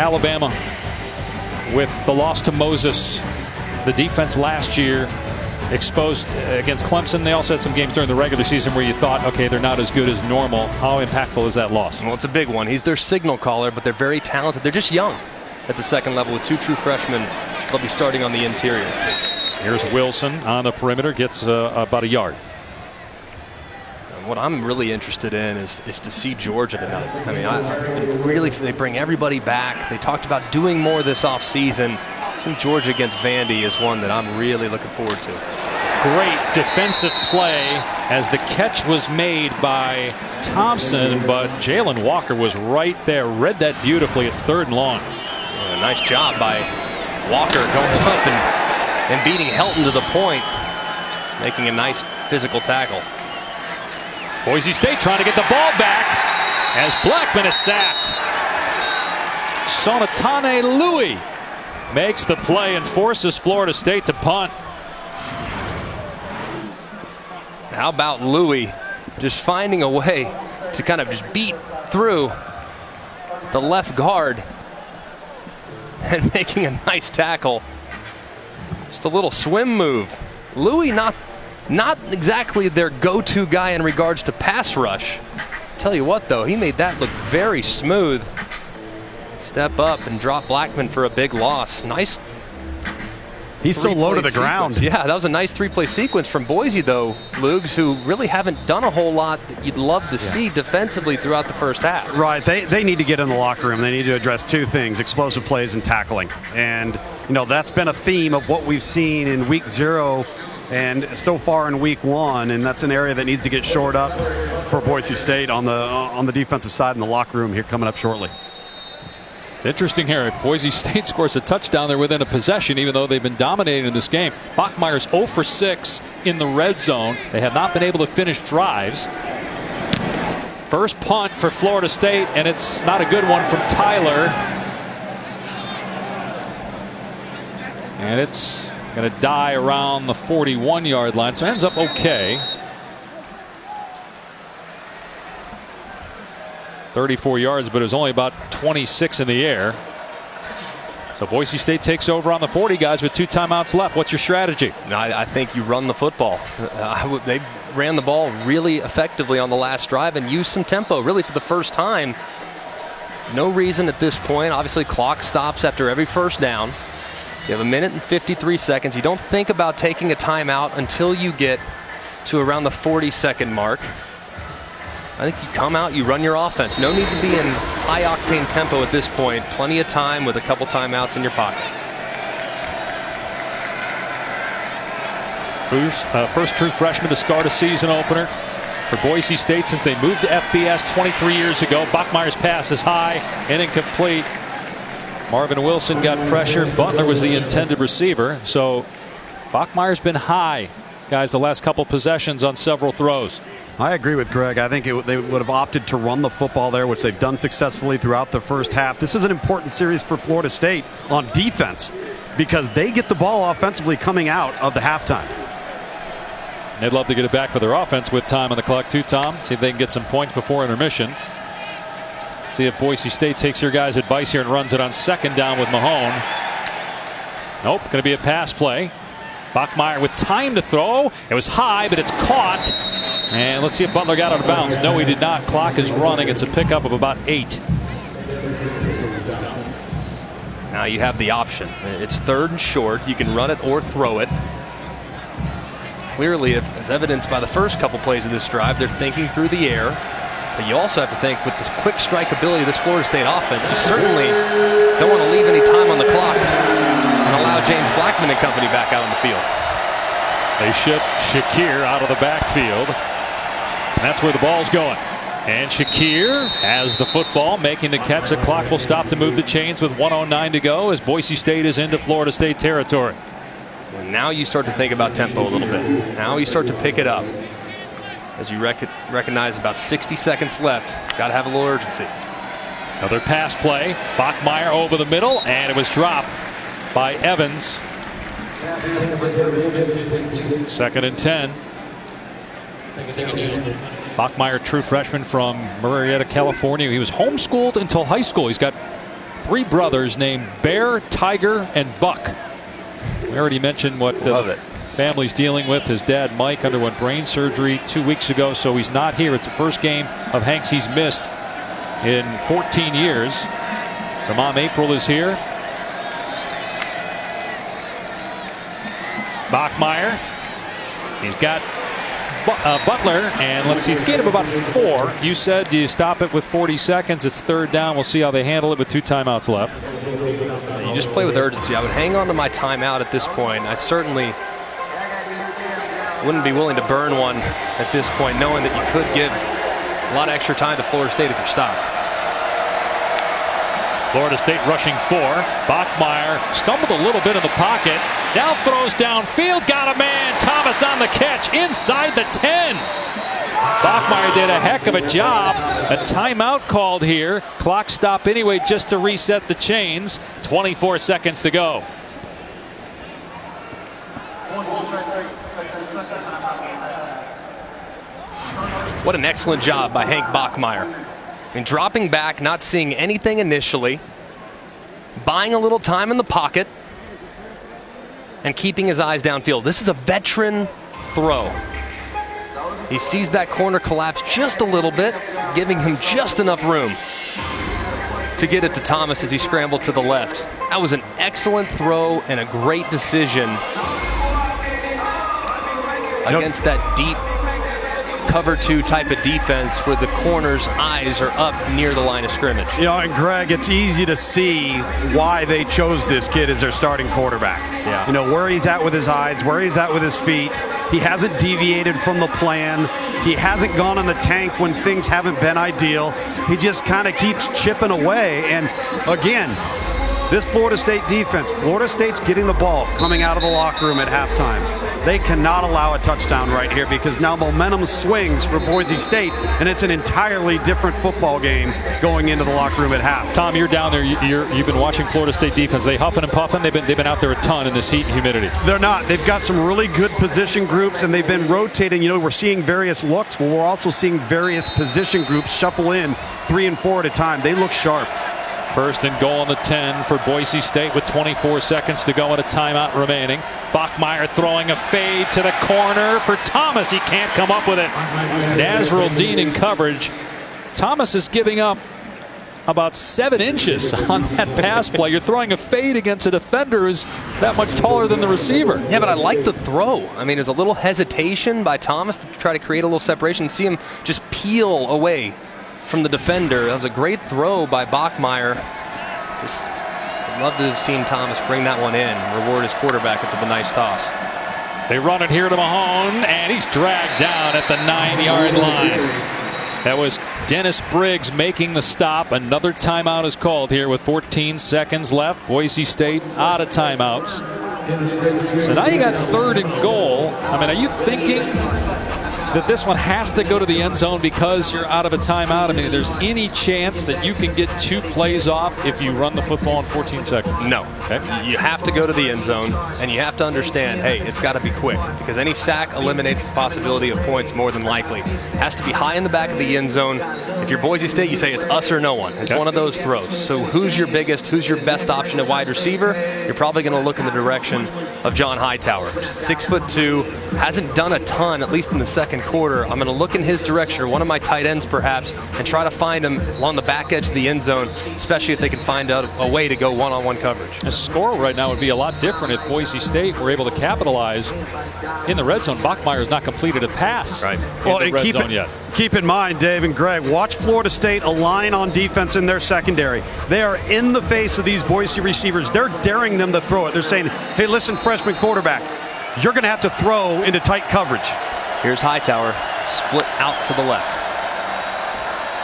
Alabama with the loss to Moses. The defense last year exposed against Clemson. They also had some games during the regular season where you thought, okay, they're not as good as normal. How impactful is that loss? Well, it's a big one. He's their signal caller, but they're very talented. They're just young at the second level with 2 true freshmen. They'll be starting on the interior. Here's Wilson on the perimeter, gets about a yard. What I'm really interested in is to see Georgia tonight. I mean, they bring everybody back. They talked about doing more this offseason. Seeing Georgia against Vandy is one that I'm really looking forward to. great defensive play as the catch was made by Thompson, but Jalen Walker was right there, read that beautifully. It's 3rd and long. A nice job by Walker going up and beating Helton to the point, making a nice physical tackle. Boise State trying to get the ball back as Blackman is sacked. Sonatane Louis makes the play and forces Florida State to punt. How about Louis just finding a way to kind of just beat through the left guard and making a nice tackle. Just a little swim move. Louis not exactly their go-to guy in regards to pass rush. Tell you what though, he made that look very smooth. Step up and drop Blackman for a big loss. Nice. He's so low to the ground. Yeah, that was a nice 3-play sequence from Boise, though, Lugs, who really haven't done a whole lot that you'd love to see defensively throughout the first half. Right. They need to get in the locker room. They need to address 2 things, explosive plays and tackling. And, you know, that's been a theme of what we've seen in week 0 and so far in week 1. And that's an area that needs to get shored up for Boise State on the defensive side in the locker room here coming up shortly. It's interesting here. Boise State scores a touchdown. They're within a possession, even though they've been dominating in this game. Bachmeier's 0 for 6 in the red zone. They have not been able to finish drives. First punt for Florida State, and it's not a good one from Tyler. And it's going to die around the 41-yard line, so it ends up okay. 34 yards, but it was only about 26 in the air. So Boise State takes over on the 40, guys, with 2 timeouts left. What's your strategy? I think you run the football. They ran the ball really effectively on the last drive and used some tempo, really for the first time. No reason at this point. Obviously, clock stops after every first down. You have 1 minute and 53 seconds. You don't think about taking a timeout until you get to around the 40-second mark. I think you come out, you run your offense. No need to be in high-octane tempo at this point. Plenty of time with a couple timeouts in your pocket. First true freshman to start a season opener for Boise State since they moved to FBS 23 years ago. Bachmeier's pass is high and incomplete. Marvin Wilson got pressure. Butler was the intended receiver. So Bachmeier's been high, guys, the last couple possessions on several throws. I agree with Greg. I think they would have opted to run the football there, which they've done successfully throughout the first half. This is an important series for Florida State on defense because they get the ball offensively coming out of the halftime. They'd love to get it back for their offense with time on the clock too, Tom. See if they can get some points before intermission. See if Boise State takes your guys' advice here and runs it on 2nd down with Mahone. Nope, going to be a pass play. Bachmeier with time to throw. It was high, but it's caught. And let's see if Butler got out of bounds. No, he did not. Clock is running. It's a pickup of about 8. Now you have the option. It's 3rd and short. You can run it or throw it. Clearly, as evidenced by the first couple plays of this drive, they're thinking through the air. But you also have to think with this quick strike ability of this Florida State offense, you certainly don't want to leave any time on the clock and allow James Blackman and company back out on the field. They shift Shakir out of the backfield. And that's where the ball's going. And Shakir has the football, making the catch. The clock will stop to move the chains with 1:09 to go as Boise State is into Florida State territory. And now you start to think about tempo a little bit. Now you start to pick it up. As you recognize about 60 seconds left. Got to have a little urgency. Another pass play. Bachmeier over the middle, and it was dropped by Evans. 2nd and 10. Bachmeier, true freshman from Murrieta, California. He was homeschooled until high school. He's got 3 brothers named Bear, Tiger, and Buck. We already mentioned what the family's dealing with. His dad, Mike, underwent brain surgery 2 weeks ago, so he's not here. It's the first game of Hank's he's missed in 14 years. So Mom April is here. Bachmeier. He's got Butler, and let's see, it's a gain of about 4. You said, do you stop it with 40 seconds? It's 3rd down. We'll see how they handle it with 2 timeouts left. You just play with urgency. I would hang on to my timeout at this point. I certainly wouldn't be willing to burn one at this point, knowing that you could give a lot of extra time to Florida State if you're stopped. Florida State rushing 4. Bachmeier stumbled a little bit in the pocket. Now throws downfield. Got a man. Thomas on the catch inside the 10. Bachmeier did a heck of a job. A timeout called here. Clock stop anyway just to reset the chains. 24 seconds to go. What an excellent job by Hank Bachmeier. I mean, dropping back, not seeing anything initially, buying a little time in the pocket, and keeping his eyes downfield. This is a veteran throw. He sees that corner collapse just a little bit, giving him just enough room to get it to Thomas as he scrambled to the left. That was an excellent throw and a great decision against that deep cover 2 type of defense where the corner's eyes are up near the line of scrimmage. You know, and Greg, it's easy to see why they chose this kid as their starting quarterback. Yeah. You know, where he's at with his eyes, where he's at with his feet. He hasn't deviated from the plan. He hasn't gone on the tank when things haven't been ideal. He just kind of keeps chipping away. And again, this Florida State defense, Florida State's getting the ball coming out of the locker room at halftime. They cannot allow a touchdown right here because now momentum swings for Boise State, and it's an entirely different football game going into the locker room at half. Tom, you're down there. You've been watching Florida State defense. They huffing and puffing. They've been out there a ton in this heat and humidity. They're not. They've got some really good position groups, and they've been rotating. You know, we're seeing various looks, but we're also seeing various position groups shuffle in 3 and 4 at a time. They look sharp. First and goal on the 10 for Boise State with 24 seconds to go and a timeout remaining. Bachmeier throwing a fade to the corner for Thomas. He can't come up with it. Nasruddin in coverage. Thomas is giving up about 7 inches on that pass play. You're throwing a fade against a defender who's that much taller than the receiver. Yeah, but I like the throw. I mean, there's a little hesitation by Thomas to try to create a little separation and see him just peel away from the defender. That was a great throw by Bachmeier. Just, I'd love to have seen Thomas bring that one in, reward his quarterback with a nice toss. They run it here to Mahone, and he's dragged down at the 9-yard line. That was Dennis Briggs making the stop. Another timeout is called here with 14 seconds left. Boise State out of timeouts. So now you got 3rd and goal. I mean, are you thinking that this one has to go to the end zone because you're out of a timeout? I mean, if there's any chance that you can get 2 plays off if you run the football in 14 seconds? No. Okay. You have to go to the end zone, and you have to understand, hey, it's got to be quick because any sack eliminates the possibility of points more than likely. It has to be high in the back of the end zone. If you're Boise State, you say it's us or no one. It's one of those throws. So who's your best option at wide receiver? You're probably going to look in the direction of John Hightower. 6'2", hasn't done a ton, at least in the second quarter. I'm going to look in his direction, or one of my tight ends perhaps, and try to find him along the back edge of the end zone, especially if they can find out a way to go one-on-one coverage. The score right now would be a lot different if Boise State were able to capitalize in the red zone. Bachmeier has not completed a pass in the red zone yet. Keep in mind, Dave and Greg, watch Florida State align on defense in their secondary. They are in the face of these Boise receivers. They're daring them to throw it. They're saying, hey, listen, freshman quarterback, you're going to have to throw into tight coverage. Here's Hightower, split out to the left.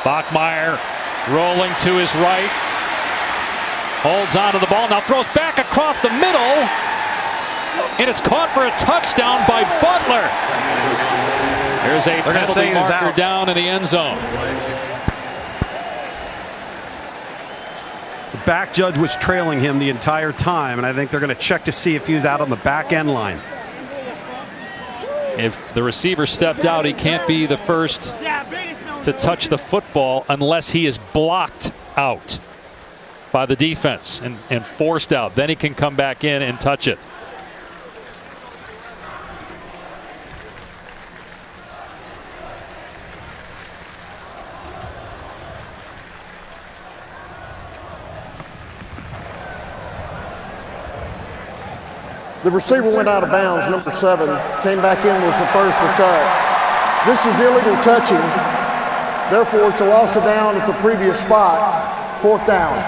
Bachmeier rolling to his right. Holds on to the ball, now throws back across the middle. And it's caught for a touchdown by Butler. There's a penalty marker down in the end zone. The back judge was trailing him the entire time, and I think they're going to check to see if he was out on the back end line. If the receiver stepped out, he can't be the first to touch the football unless he is blocked out by the defense and forced out. Then he can come back in and touch it. The receiver went out of bounds, number 7, came back in, was the first to touch. This is illegal touching, therefore it's a loss of down at the previous spot, 4th down.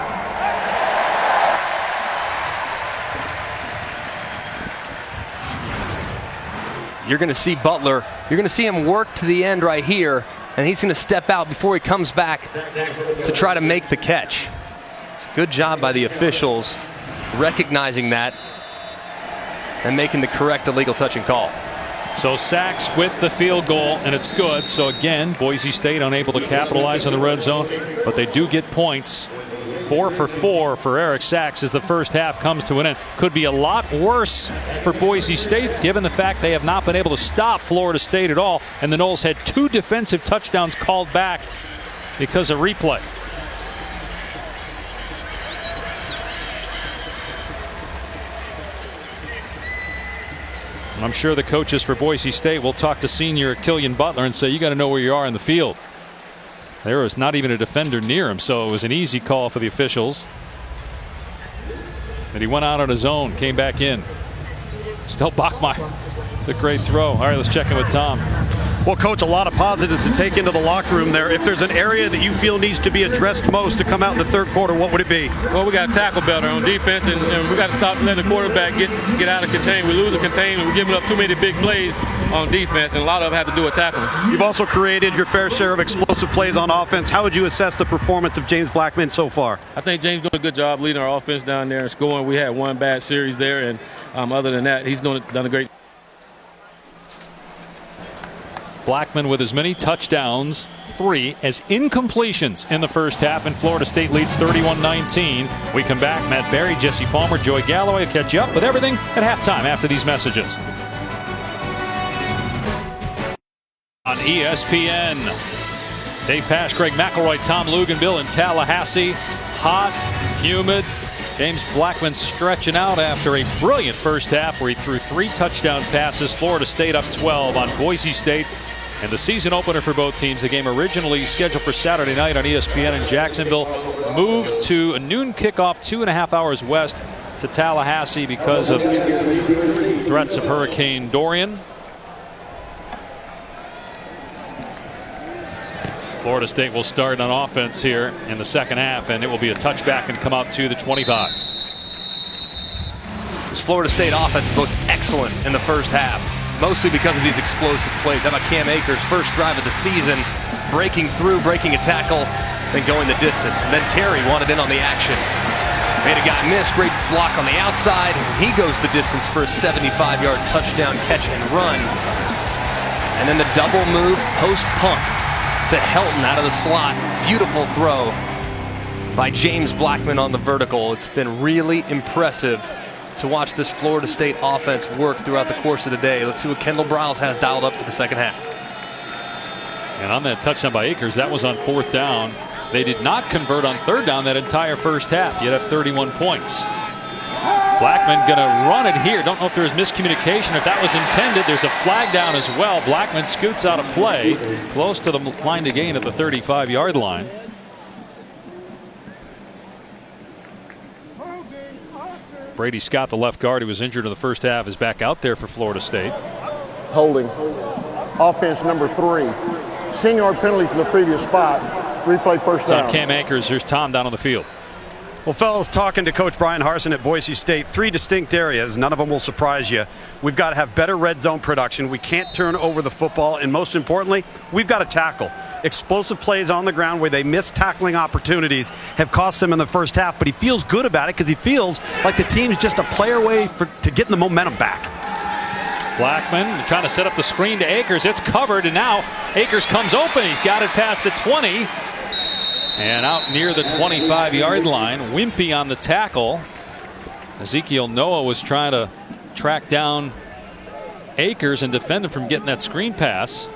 You're going to see Butler. You're going to see him work to the end right here, and he's going to step out before he comes back to try to make the catch. Good job by the officials recognizing that and making the correct illegal touching call. So Sachs with the field goal, and it's good. So again, Boise State unable to capitalize on the red zone, but they do get points. 4 for 4 for Eric Sachs as the first half comes to an end. Could be a lot worse for Boise State given the fact they have not been able to stop Florida State at all, and the Noles had 2 defensive touchdowns called back because of replay. And I'm sure the coaches for Boise State will talk to senior Killian Butler and say, you got to know where you are in the field. There was not even a defender near him, so it was an easy call for the officials. And he went out on his own, came back in. Still Bachmeier. It's a great throw. All right, let's check in with Tom. Well, Coach, a lot of positives to take into the locker room there. If there's an area that you feel needs to be addressed most to come out in the third quarter, what would it be? Well, we got to tackle better on defense, and we got to stop letting the quarterback get out of containment. We lose the containment. We're giving up too many big plays on defense, and a lot of them have to do with tackling. You've also created your fair share of explosive plays on offense. How would you assess the performance of James Blackman so far? I think James doing a good job leading our offense down there and scoring. We had one bad series there, and other than that, he's done a great job. Blackman with as many touchdowns, 3, as incompletions in the first half, and Florida State leads 31-19. We come back. Matt Berry, Jesse Palmer, Joy Galloway will catch you up with everything at halftime after these messages. On ESPN, Dave Pasch, Greg McElroy, Tom Luganville in Tallahassee. Hot, humid. James Blackman stretching out after a brilliant first half where he threw 3 touchdown passes. Florida State up 12 on Boise State. And the season opener for both teams, the game originally scheduled for Saturday night on ESPN in Jacksonville, moved to a noon kickoff 2.5 hours west to Tallahassee because of threats of Hurricane Dorian. Florida State will start on offense here in the second half, and it will be a touchback and come out to the 25. This Florida State offense has looked excellent in the first half, mostly because of these explosive plays. How about Cam Akers' first drive of the season, breaking through, breaking a tackle, then going the distance. And then Terry wanted in on the action. Made a guy miss, great block on the outside. He goes the distance for a 75-yard touchdown catch and run. And then the double move post pump to Helton out of the slot. Beautiful throw by James Blackman on the vertical. It's been really impressive to watch this Florida State offense work throughout the course of the day. Let's see what Kendall Briles has dialed up for the second half. And on that touchdown by Akers, that was on 4th down. They did not convert on 3rd down that entire first half. You'd have 31 points. Blackman going to run it here. Don't know if there was miscommunication, if that was intended. There's a flag down as well. Blackman scoots out of play, close to the line to gain at the 35-yard line. Brady Scott, the left guard who was injured in the first half, is back out there for Florida State. Holding. Offense number 3. 10-yard penalty from the previous spot. Replay first down. It's on Cam Akers. Here's Tom down on the field. Well, fellas, talking to Coach Brian Harsin at Boise State, 3 distinct areas. None of them will surprise you. We've got to have better red zone production. We can't turn over the football. And most importantly, we've got to tackle. Explosive plays on the ground where they miss tackling opportunities have cost him in the first half. But he feels good about it because he feels like the team's just a play away to getting the momentum back. Blackman trying to set up the screen to Akers. It's covered, and now Akers comes open. He's got it past the 20. And out near the 25-yard line. Wimpy on the tackle. Ezekiel Noah was trying to track down Akers and defend him from getting that screen pass.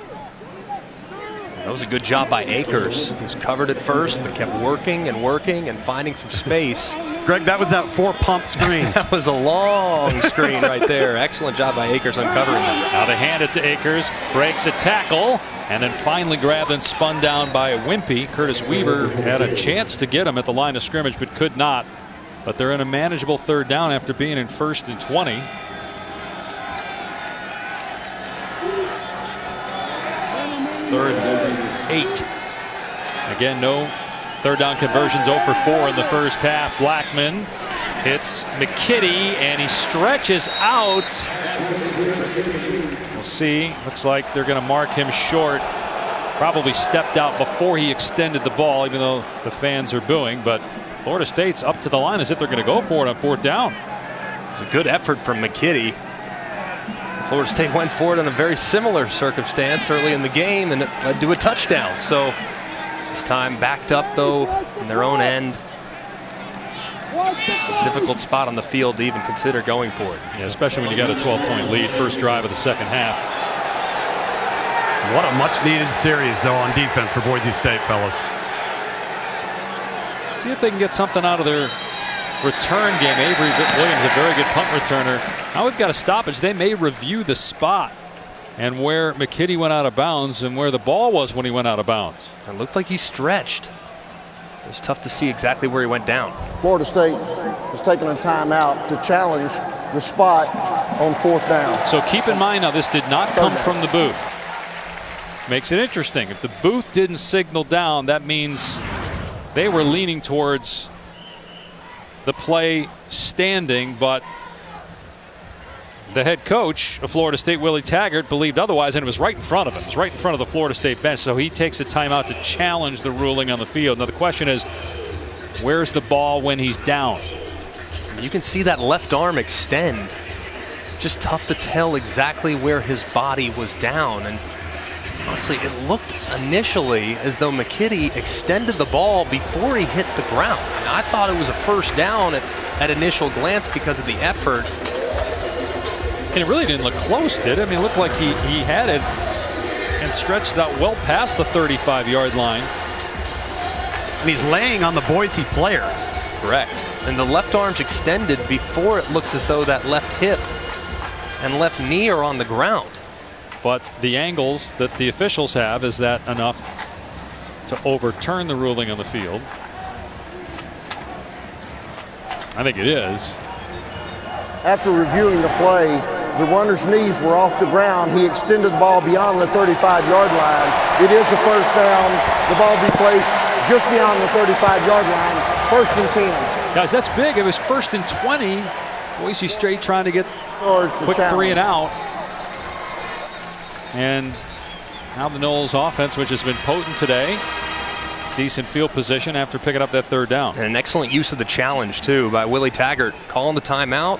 That was a good job by Akers. He was covered at first, but kept working and working and finding some space. Greg, that was that 4-pump screen. That was a long screen right there. Excellent job by Akers uncovering that. Now they hand it to Akers, breaks a tackle, and then finally grabbed and spun down by Wimpy. Curtis Weaver had a chance to get him at the line of scrimmage, but could not. But they're in a manageable 3rd down after being in 1st and 20. Third and 8. Again, no 3rd down conversions. 0 for 4 in the first half. Blackman hits McKitty, and he stretches out. We'll see. Looks like they're going to mark him short. Probably stepped out before he extended the ball, even though the fans are booing. But Florida State's up to the line as if they're going to go for it on 4th down. It was a good effort from McKitty. Florida State went for it in a very similar circumstance early in the game, and it led to a touchdown. So this time backed up, though, in their own end. Difficult spot on the field to even consider going for it. Yeah, especially when you got a 12-point lead, first drive of the second half. What a much-needed series, though, on defense for Boise State, fellas. See if they can get something out of their return game. Avery Williams, a very good punt returner. Now we've got a stoppage. They may review the spot and where McKitty went out of bounds and where the ball was when he went out of bounds. It looked like he stretched. It was tough to see exactly where he went down. Florida State is taking a timeout to challenge the spot on 4th down. So keep in mind now, this did not come from the booth. Makes it interesting. If the booth didn't signal down, that means they were leaning towards the play standing, but the head coach of Florida State, Willie Taggart, believed otherwise, and it was right in front of him. It was right in front of the Florida State bench, so he takes a timeout to challenge the ruling on the field. Now the question is, where's the ball when he's down? You can see that left arm extend. Just tough to tell exactly where his body was down. And honestly, it looked initially as though McKitty extended the ball before he hit the ground. And I thought it was a first down at initial glance because of the effort. And it really didn't look close, did it? I mean, it looked like he had it and stretched it out well past the 35-yard line. And he's laying on the Boise player. Correct. And the left arm's extended before it looks as though that left hip and left knee are on the ground. But the angles that the officials have, is that enough to overturn the ruling on the field? I think it is. After reviewing the play, the runner's knees were off the ground. He extended the ball beyond the 35-yard line. It is a first down. The ball be placed just beyond the 35-yard line. 1st and 10. Guys, that's big. It was 1st and 20. Boise State trying to get quick 3 and out. And now the Noles offense, which has been potent today. Decent field position after picking up that 3rd down. And an excellent use of the challenge, too, by Willie Taggart, calling the timeout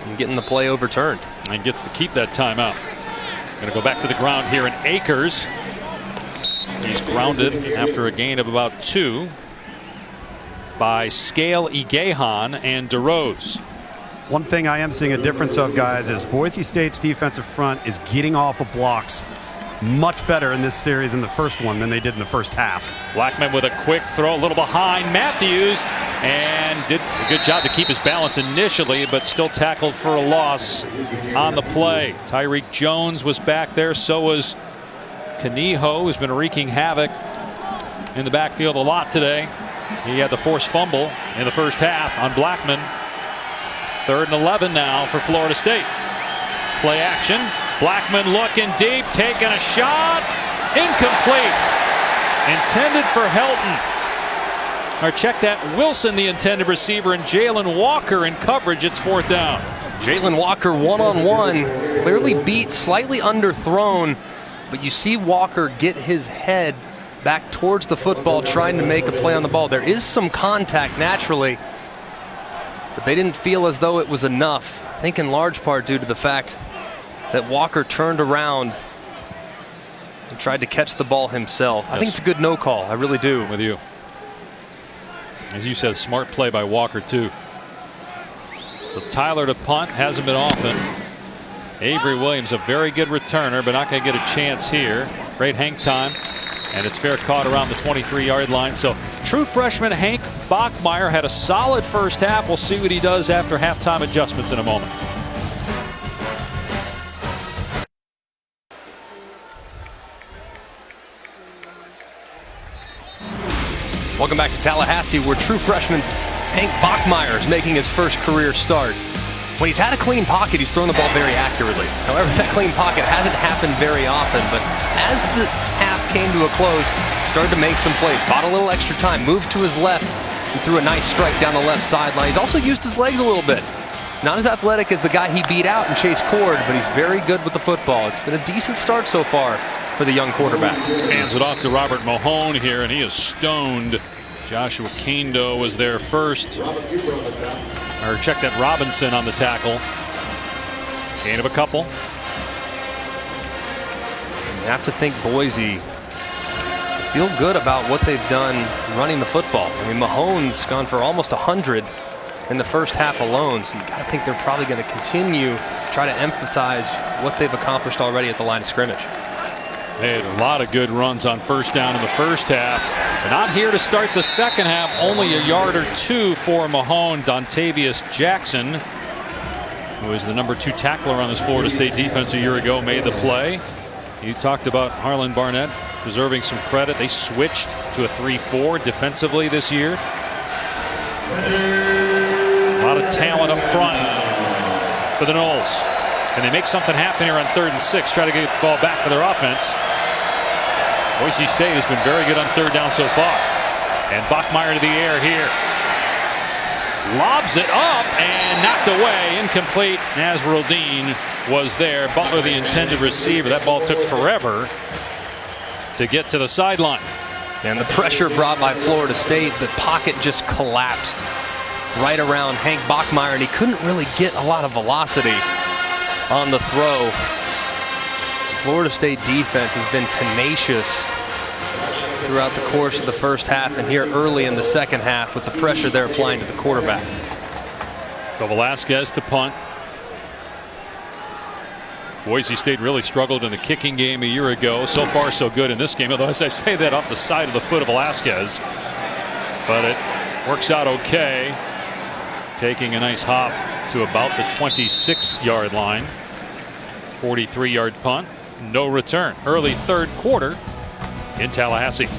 and getting the play overturned. And gets to keep that timeout. Going to go back to the ground here in Akers. He's grounded after a gain of about 2 by Scale, Igehan, and DeRose. One thing I am seeing a difference of, guys, is Boise State's defensive front is getting off of blocks much better in this series in the first one than they did in the first half. Blackman with a quick throw, a little behind Matthews, and did a good job to keep his balance initially, but still tackled for a loss on the play. Tyreek Jones was back there, so was Kaniho, who's been wreaking havoc in the backfield a lot today. He had the forced fumble in the first half on Blackman. 3rd and 11 now for Florida State. Play action. Blackman looking deep, taking a shot. Incomplete. Intended for Helton. Or check that. Wilson, the intended receiver, and Jalen Walker in coverage. It's 4th down. Jalen Walker one-on-one. Clearly beat, slightly underthrown. But you see Walker get his head back towards the football, trying to make a play on the ball. There is some contact naturally, but they didn't feel as though it was enough. I think in large part due to the fact that Walker turned around and tried to catch the ball himself. Yes. I think it's a good no call. I really do. I'm with you. As you said, smart play by Walker too. So Tyler to punt, hasn't been often. Avery Williams, a very good returner, but not going to get a chance here. Great hang time. And it's fair caught around the 23-yard line. So true freshman Hank Bachmeier had a solid first half. We'll see what he does after halftime adjustments in a moment. Welcome back to Tallahassee, where true freshman Hank Bachmeier is making his first career start. When he's had a clean pocket, he's thrown the ball very accurately. However, that clean pocket hasn't happened very often, but as the half came to a close, he started to make some plays, bought a little extra time, moved to his left, He threw a nice strike down the left sideline. He's also used his legs a little bit. He's not as athletic as the guy he beat out in Chase Cord, but he's very good with the football. It's been a decent start so far for the young quarterback. Hands it off to Robert Mahone here, and he is stoned. Joshua Kando was there first. Or check that, Robinson on the tackle. Gain of a couple. You have to think Boise feel good about what they've done running the football. I mean, Mahone's gone for almost 100 in the first half alone, so you got to think they're probably going to continue to try to emphasize what they've accomplished already at the line of scrimmage. They had a lot of good runs on first down in the first half. They're not here to start the second half. Only a yard or two for Mahone. Dontavius Jackson, who is the number 2 tackler on this Florida State defense a year ago, made the play. You talked about Harlan Barnett deserving some credit. They switched to a 3-4 defensively this year. A lot of talent up front for the Noles. And they make something happen here on 3rd and 6. Try to get the ball back for their offense. Boise State has been very good on 3rd down so far. And Bachmeier to the air here. Lobs it up and knocked away. Incomplete. Nasruddin was there. Butler, the intended receiver. That ball took forever to get to the sideline. And the pressure brought by Florida State, the pocket just collapsed right around Hank Bachmeier, and he couldn't really get a lot of velocity on the throw. Florida State defense has been tenacious throughout the course of the first half and here early in the second half with the pressure they're applying to the quarterback. So Velasquez to punt. Boise State really struggled in the kicking game a year ago. So far so good in this game, although as I say that off the side of the foot of Velasquez, but it works out okay. Taking a nice hop to about the 26-yard line. 43-yard punt. No return. Early third quarter in Tallahassee.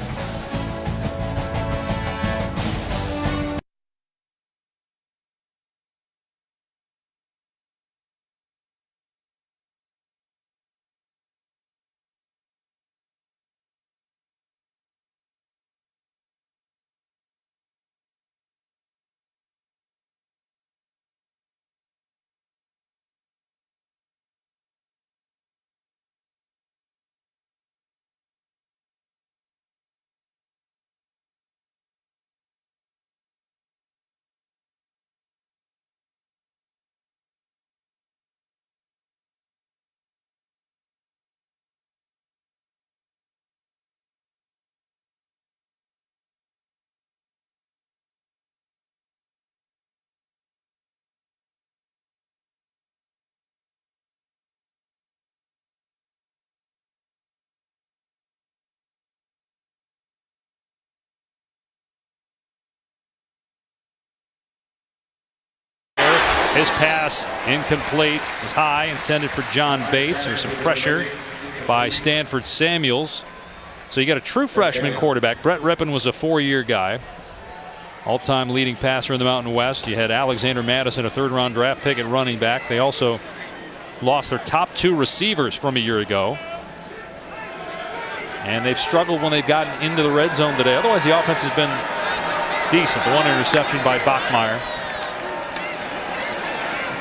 His pass incomplete, was high, intended for John Bates. There's some pressure by Stanford Samuels. So you got a true freshman quarterback. Brett Rippon was a 4-year guy. All-time leading passer in the Mountain West. You had Alexander Madison, a 3rd-round draft pick at running back. They also lost their top 2 receivers from a year ago. And they've struggled when they've gotten into the red zone today. Otherwise, the offense has been decent. The 1 interception by Bachmeier.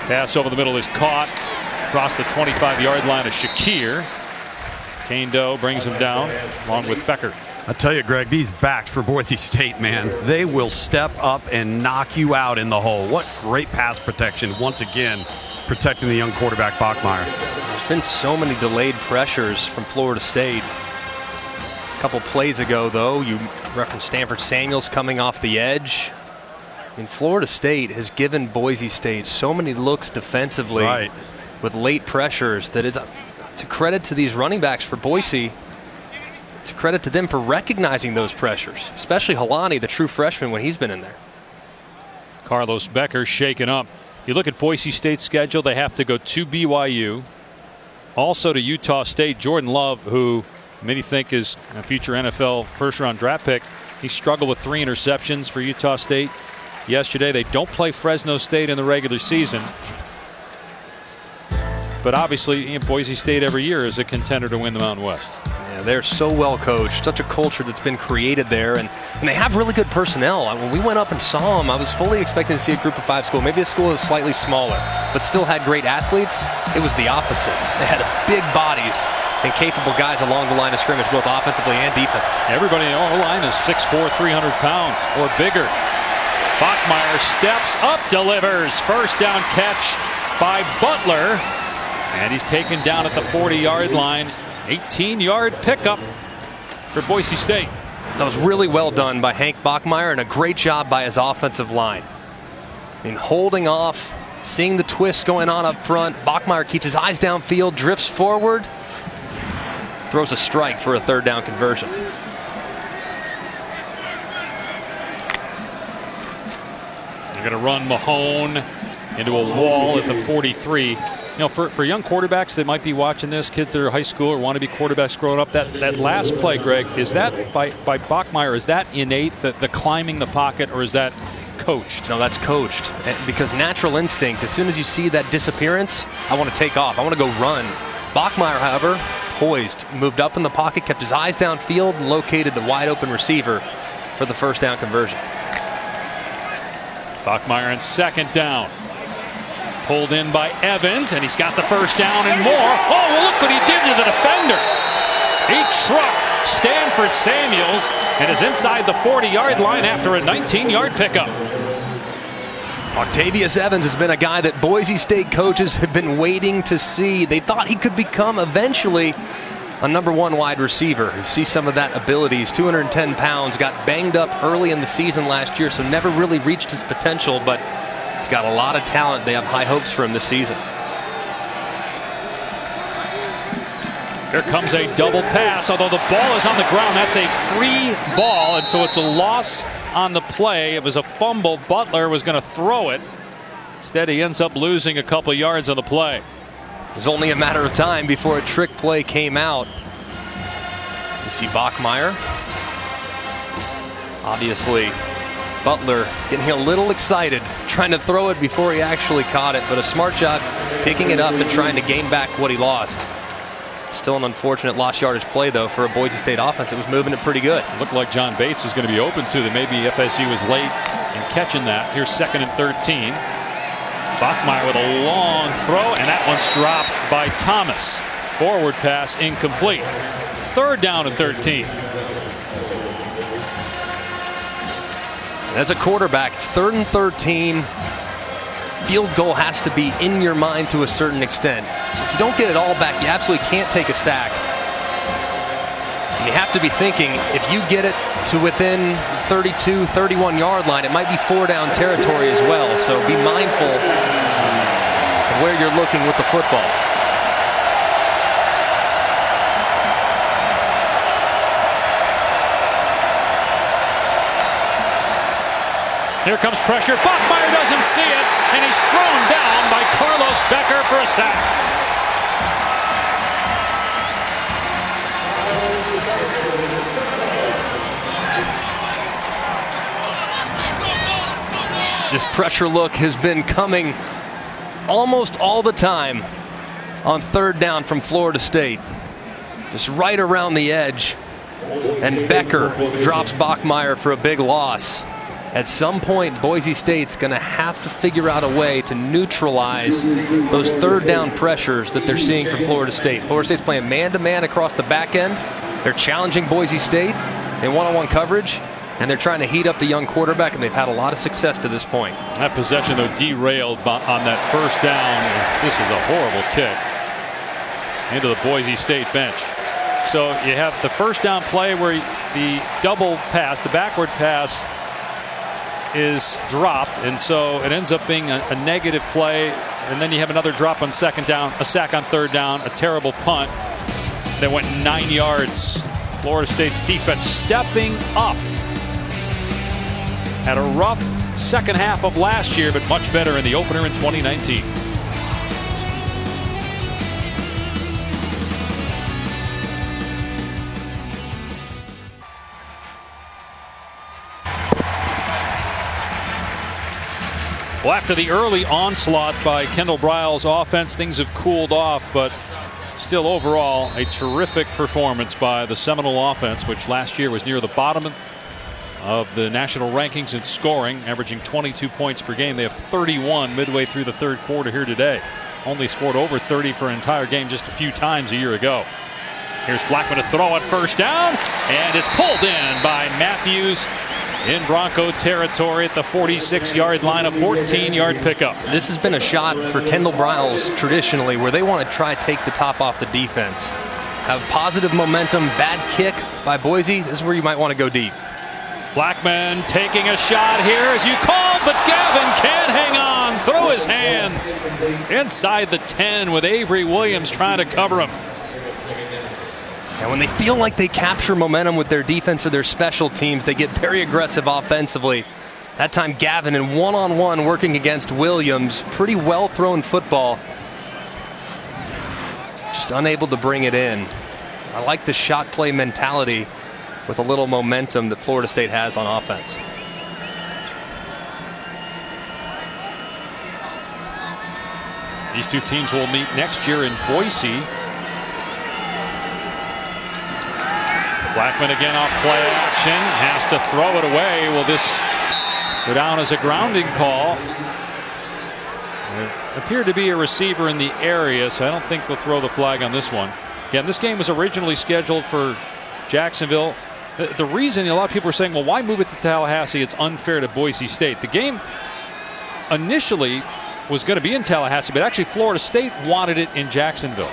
Pass over the middle is caught. Across the 25-yard line of Shakir. Kando brings him down along with Becker. I tell you, Greg, these backs for Boise State, man, they will step up and knock you out in the hole. What great pass protection once again, protecting the young quarterback Bachmeier. There's been so many delayed pressures from Florida State. A couple plays ago, though, you referenced Stanford Samuels coming off the edge. And Florida State has given Boise State so many looks defensively with late pressures that it's to credit to these running backs for Boise. It's a credit to them for recognizing those pressures, especially Helani, the true freshman, when he's been in there. Carlos Becker shaken up. You look at Boise State's schedule, they have to go to BYU, also to Utah State. Jordan Love, who many think is a future NFL first-round draft pick, he struggled with 3 interceptions for Utah State yesterday. They don't play Fresno State in the regular season. But obviously, Boise State every year is a contender to win the Mountain West. Yeah, Yeah, they're so well coached, such a culture that's been created there, and they have really good personnel. When we went up and saw them, I was fully expecting to see a group of 5 school. Maybe a school is slightly smaller, but still had great athletes. It was the opposite. They had big bodies and capable guys along the line of scrimmage, both offensively and defensively. Everybody in our line is 6'4", 300 pounds or bigger. Bachmeier steps up, delivers. First down catch by Butler. And he's taken down at the 40-yard line. 18-yard pickup for Boise State. That was really well done by Hank Bachmeier and a great job by his offensive line. In holding off, seeing the twist going on up front, Bachmeier keeps his eyes downfield, drifts forward, throws a strike for a 3rd down conversion. They're going to run Mahone into a wall at the 43. You know, for young quarterbacks that might be watching this, kids that are high school or want to be quarterbacks growing up, that last play, Greg, is that by Bachmeier, is that innate, the climbing the pocket, or is that coached? No, that's coached. Because natural instinct, as soon as you see that disappearance, I want to take off. I want to go run. Bachmeier, however, poised, moved up in the pocket, kept his eyes downfield, and located the wide open receiver for the 1st down conversion. Bachmeier in 2nd down. Pulled in by Evans, and he's got the 1st down and more. Oh, well, look what he did to the defender. He trucked Stanford Samuels and is inside the 40-yard line after a 19-yard pickup. Octavius Evans has been a guy that Boise State coaches have been waiting to see. They thought he could become eventually a #1 wide receiver. You see some of that ability. He's 210 pounds, got banged up early in the season last year, so never really reached his potential, but he's got a lot of talent. They have high hopes for him this season. Here comes a double pass, although the ball is on the ground. That's a free ball, and so it's a loss on the play. It was a fumble. Butler was going to throw it. Instead, he ends up losing a couple yards on the play. It was only a matter of time before a trick play came out. You see Bachmeier. Obviously, Butler getting a little excited, trying to throw it before he actually caught it, but a smart job picking it up and trying to gain back what he lost. Still an unfortunate lost yardage play, though, for a Boise State offense. It was moving it pretty good. It looked like John Bates was going to be open to that. Maybe FSU was late in catching that. Here's 2nd and 13. Bachmeier with a long throw, and that one's dropped by Thomas. Forward pass incomplete. 3rd down and 13. As a quarterback, it's 3rd and 13. Field goal has to be in your mind to a certain extent. So if you don't get it all back, you absolutely can't take a sack. And you have to be thinking, if you get it to within 32, 31-yard line, it might be 4-down territory as well. So be mindful of where you're looking with the football. Here comes pressure. Bachmeier doesn't see it, and he's thrown down by Carlos Becker for a sack. This pressure look has been coming almost all the time on 3rd down from Florida State. Just right around the edge, and Becker drops Bachmeier for a big loss. At some point, Boise State's going to have to figure out a way to neutralize those 3rd down pressures that they're seeing from Florida State. Florida State's playing man-to-man across the back end. They're challenging Boise State in one-on-one coverage, and they're trying to heat up the young quarterback, and they've had a lot of success to this point. That possession, though, derailed on that 1st down. This is a horrible kick into the Boise State bench. So you have the 1st down play where the double pass, the backward pass, is dropped, and so it ends up being a negative play, and then you have another drop on 2nd down, a sack on 3rd down, a terrible punt that went 9 yards. Florida State's defense stepping up. Had a rough 2nd half of last year, but much better in the opener in 2019. Well, after the early onslaught by Kendall Briles' offense, things have cooled off, but Still overall a terrific performance by the Seminole offense, which last year was near the bottom of the national rankings in scoring, averaging 22 points per game. They have 31 midway through the third quarter here today. Only scored over 30 for an entire game just a few times a year ago. Here's Blackman to throw it first down, and it's pulled in by Matthews in Bronco territory at the 46-yard line, a 14-yard pickup. This has been a shot for Kendall Briles traditionally, where they want to try to take the top off the defense. Have positive momentum, bad kick by Boise. This is where you might want to go deep. Blackman taking a shot here as you called, but Gavin can't hang on. Throw his hands inside the 10 with Avery Williams trying to cover him. And when they feel like they capture momentum with their defense or their special teams, they get very aggressive offensively. That time Gavin in one-on-one working against Williams. Pretty well thrown football. Just unable to bring it in. I like the shot play mentality with a little momentum that Florida State has on offense. These two teams will meet next year in Boise. Blackman again off play action, has to throw it away. Will this go down as a grounding call? It appeared to be a receiver in the area, so I don't think they'll throw the flag on this one. Again, this game was originally scheduled for Jacksonville. The reason a lot of people are saying, well, why move it to Tallahassee? It's unfair to Boise State. The game initially was going to be in Tallahassee, but actually Florida State wanted it in Jacksonville.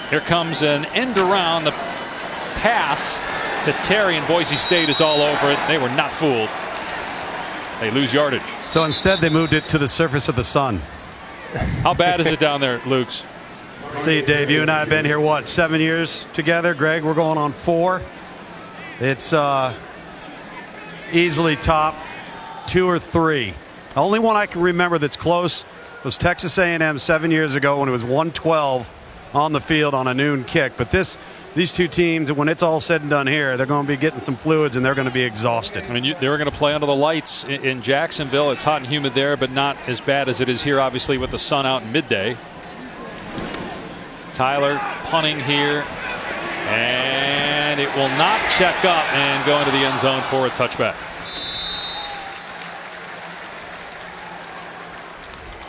Here comes an end around. The pass to Terry, and Boise State is all over it. They were not fooled. They lose yardage. So instead they moved it to the surface of the sun. How bad is it down there, Lukes? See, Dave, you and I have been here, what, 7 years together? Greg, we're going on 4. It's easily top 2 or 3. The only one I can remember that's close was Texas A&M 7 years ago when it was 112 on the field on a noon kick. But these two teams, when it's all said and done here, they're going to be getting some fluids and they're going to be exhausted. I mean, they were going to play under the lights in Jacksonville. It's hot and humid there, but not as bad as it is here, obviously, with the sun out in midday. Tyler punting here, and it will not check up and go into the end zone for a touchback.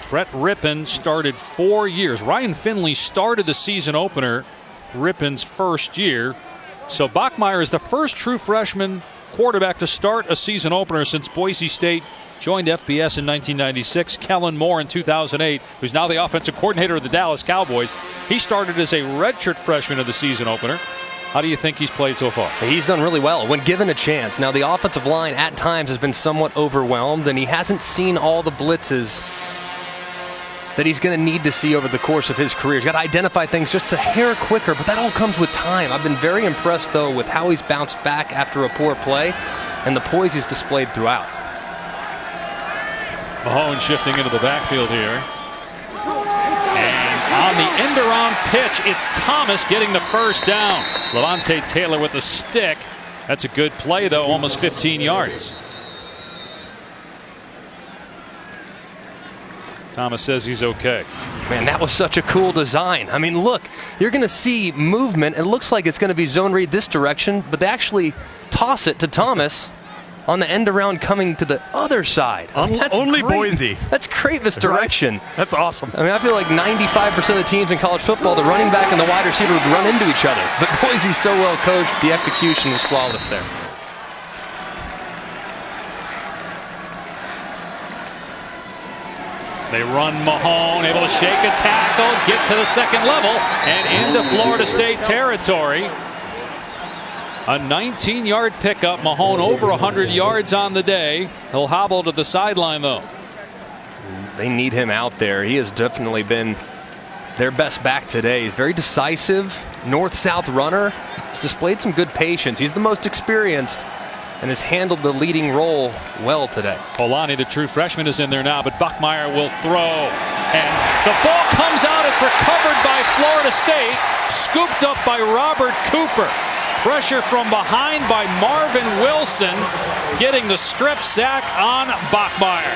Brett Rippon started 4 years. Ryan Finley started the season opener Rippon's first year. So Bachmeier is the first true freshman quarterback to start a season opener since Boise State joined FBS in 1996. Kellen Moore in 2008, who's now the offensive coordinator of the Dallas Cowboys. He started as a redshirt freshman of the season opener. How do you think he's played so far? He's done really well when given a chance. Now, the offensive line at times has been somewhat overwhelmed, and he hasn't seen all the blitzes that he's going to need to see over the course of his career. He's got to identify things just a hair quicker, but that all comes with time. I've been very impressed, though, with how he's bounced back after a poor play and the poise he's displayed throughout. Mahone shifting into the backfield here. And on the end-around pitch, it's Thomas getting the first down. Levante Taylor with the stick. That's a good play, though, almost 15 yards. Thomas says he's okay. Man, that was such a cool design. I mean, look, you're going to see movement. It looks like it's going to be zone read this direction, but they actually toss it to Thomas on the end around coming to the other side. That's only great. Boise. That's great misdirection. Right? That's awesome. I mean, I feel like 95% of the teams in college football, the running back and the wide receiver would run into each other. But Boise's so well coached, the execution was flawless there. They run Mahone, able to shake a tackle, get to the second level, and into Florida State territory. A 19-yard pickup. Mahone over 100 yards on the day. He'll hobble to the sideline, though. They need him out there. He has definitely been their best back today. Very decisive, north-south runner. He's displayed some good patience. He's the most experienced and has handled the leading role well today. Olani, the true freshman, is in there now, but Bachmeier will throw. And the ball comes out. It's recovered by Florida State. Scooped up by Robert Cooper. Pressure from behind by Marvin Wilson, getting the strip sack on Bachmeier.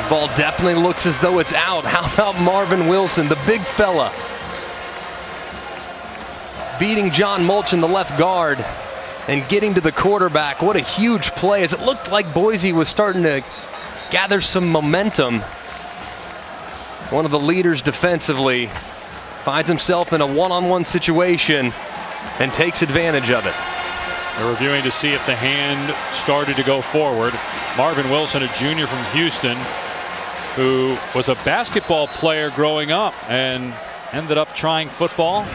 Ball definitely looks as though it's out. How about Marvin Wilson, the big fella, beating John Mulchin, the left guard, and getting to the quarterback. What a huge play, as it looked like Boise was starting to gather some momentum. One of the leaders defensively finds himself in a one-on-one situation and takes advantage of it. They're reviewing to see if the hand started to go forward. Marvin Wilson, a junior from Houston, who was a basketball player growing up and ended up trying football.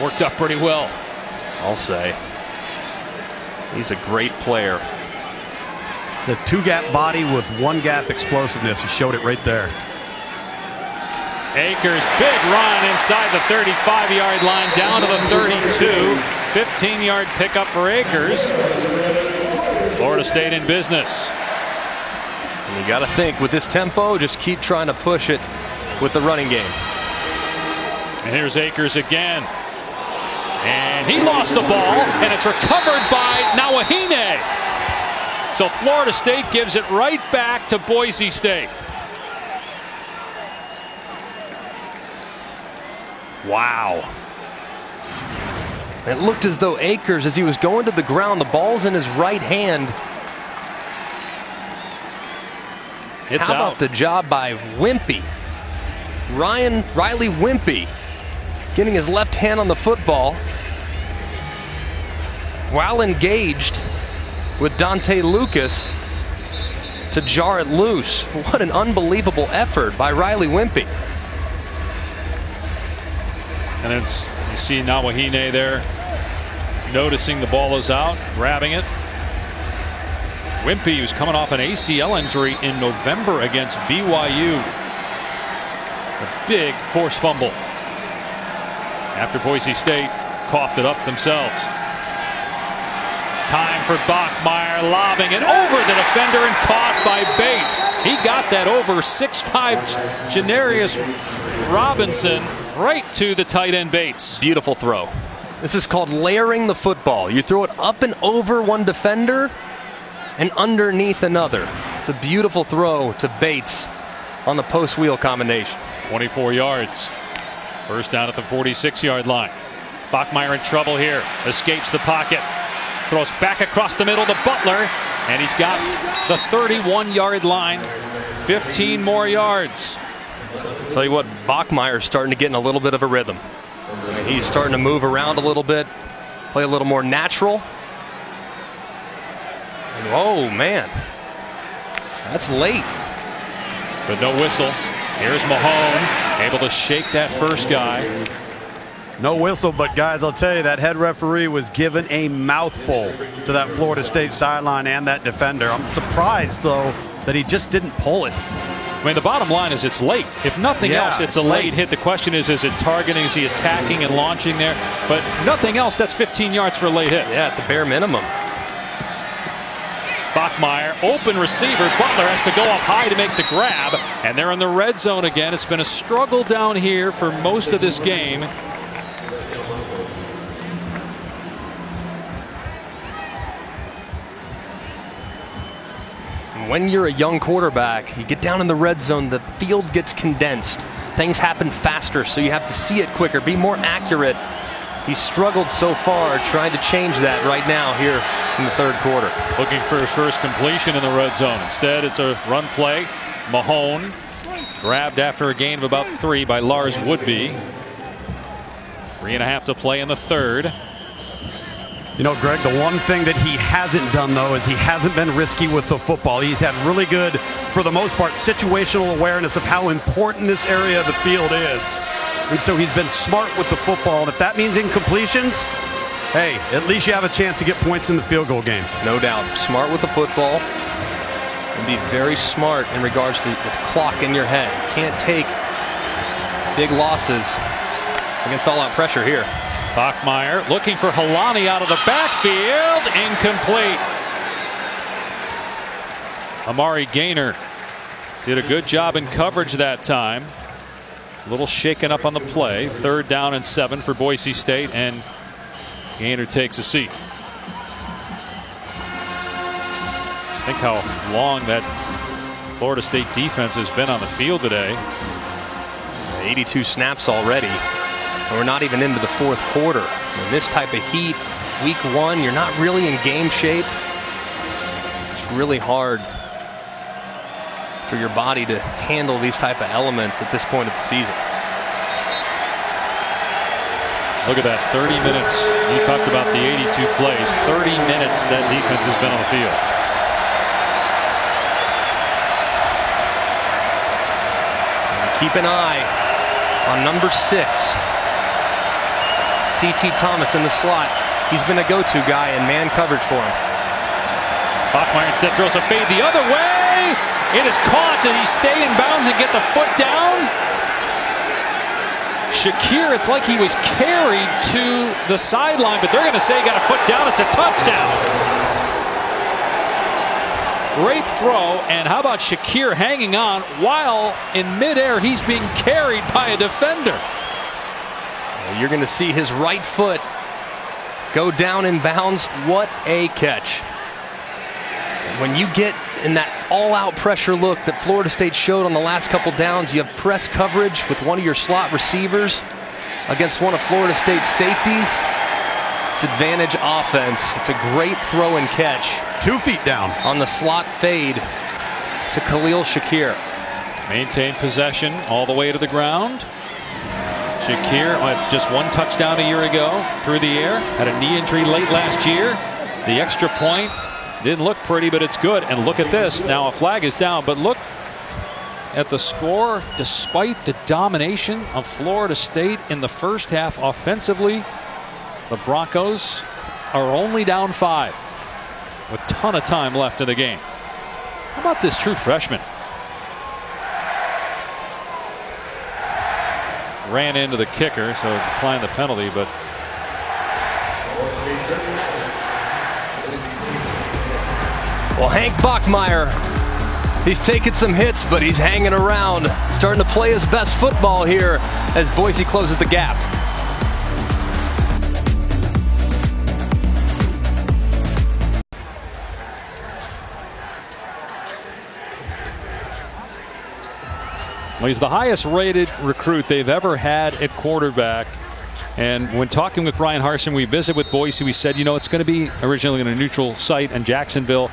Worked out pretty well, I'll say. He's a great player. It's a two-gap body with one-gap explosiveness. He showed it right there. Akers, big run inside the 35-yard line, down to the 32. 15-yard pickup for Akers. Florida State in business. And you got to think, with this tempo, just keep trying to push it with the running game. And here's Akers again. And he lost the ball, and it's recovered by Nawahine. So Florida State gives it right back to Boise State. Wow. It looked as though Akers, as he was going to the ground, the ball's in his right hand. It's How out. about the job by Wimpy? Riley Wimpy getting his left hand on the football while engaged with Dante Lucas to jar it loose. What an unbelievable effort by Riley Wimpy. And it's, you see Nawahine there noticing the ball is out, grabbing it. Wimpy, who's coming off an ACL injury in November against BYU. A big forced fumble after Boise State coughed it up themselves. Time for Bachmeier, lobbing it over the defender and caught by Bates. He got that over 6'5" Janarius Robinson right to the tight end Bates. Beautiful throw. This is called layering the football. You throw it up and over one defender and underneath another. It's a beautiful throw to Bates on the post wheel combination. 24 yards. First down at the 46-yard line. Bachmeier in trouble here. Escapes the pocket. Throws back across the middle to Butler. And he's got the 31-yard line. 15 more yards. I'll tell you what, Bachmeier's starting to get in a little bit of a rhythm. He's starting to move around a little bit, play a little more natural. Oh, man. That's late. But no whistle. Here's Mahone, able to shake that first guy. No whistle, but guys, I'll tell you, that head referee was given a mouthful to that Florida State sideline and that defender. I'm surprised, though, that he just didn't pull it. I mean, the bottom line is it's late. If nothing else, it's a late hit. The question is it targeting? Is he attacking and launching there? But nothing else, that's 15 yards for a late hit. Yeah, at the bare minimum. Bachmeier, open receiver. Butler has to go up high to make the grab. And they're in the red zone again. It's been a struggle down here for most of this game. When you're a young quarterback, you get down in the red zone, the field gets condensed. Things happen faster, so you have to see it quicker, be more accurate. He's struggled so far, trying to change that right now here in the third quarter. Looking for his first completion in the red zone. Instead, it's a run play. Mahone grabbed after a gain of about 3 by Lars Woodby. 3.5 to play in the third. You know, Greg, the one thing that he hasn't done, though, is he hasn't been risky with the football. He's had really good, for the most part, situational awareness of how important this area of the field is. And so he's been smart with the football. And if that means incompletions, hey, at least you have a chance to get points in the field goal game. No doubt. Smart with the football. And be very smart in regards to the clock in your head. Can't take big losses against all-out pressure here. Bachmeier looking for Helani out of the backfield. Incomplete. Amari Gaynor did a good job in coverage that time. A little shaken up on the play. 3rd down and 7 for Boise State, and Gaynor takes a seat. Just think how long that Florida State defense has been on the field today. 82 snaps already. And we're not even into the fourth quarter. In this type of heat, week 1, you're not really in game shape. It's really hard for your body to handle these type of elements at this point of the season. Look at that, 30 minutes. You talked about the 82 plays. 30 minutes that defense has been on the field. And keep an eye on number 6. C.T. Thomas in the slot. He's been a go-to guy in man coverage for him. Bachmeier instead throws a fade the other way. It is caught. Did he stay in bounds and get the foot down? Shakir, it's like he was carried to the sideline, but they're going to say he got a foot down. It's a touchdown. Great throw, and how about Shakir hanging on while in midair he's being carried by a defender. You're going to see his right foot go down in bounds. What a catch. When you get in that all-out pressure look that Florida State showed on the last couple downs, you have press coverage with one of your slot receivers against one of Florida State's safeties. It's advantage offense. It's a great throw and catch. 2 feet down. On the slot fade to Khalil Shakir. Maintained possession all the way to the ground. Shakir had just 1 touchdown a year ago through the air. Had a knee injury late last year. The extra point didn't look pretty, but it's good. And look at this. Now a flag is down, but look at the score. Despite the domination of Florida State in the first half offensively, the Broncos are only down 5 with a ton of time left in the game. How about this true freshman? Ran into the kicker, so declined the penalty, but well, Hank Bachmeier, he's taking some hits, but he's hanging around, starting to play his best football here as Boise closes the gap. Well, he's the highest rated recruit they've ever had at quarterback. And when talking with Brian Harsin, we visit with Boise. We said, you know, it's going to be originally in a neutral site in Jacksonville.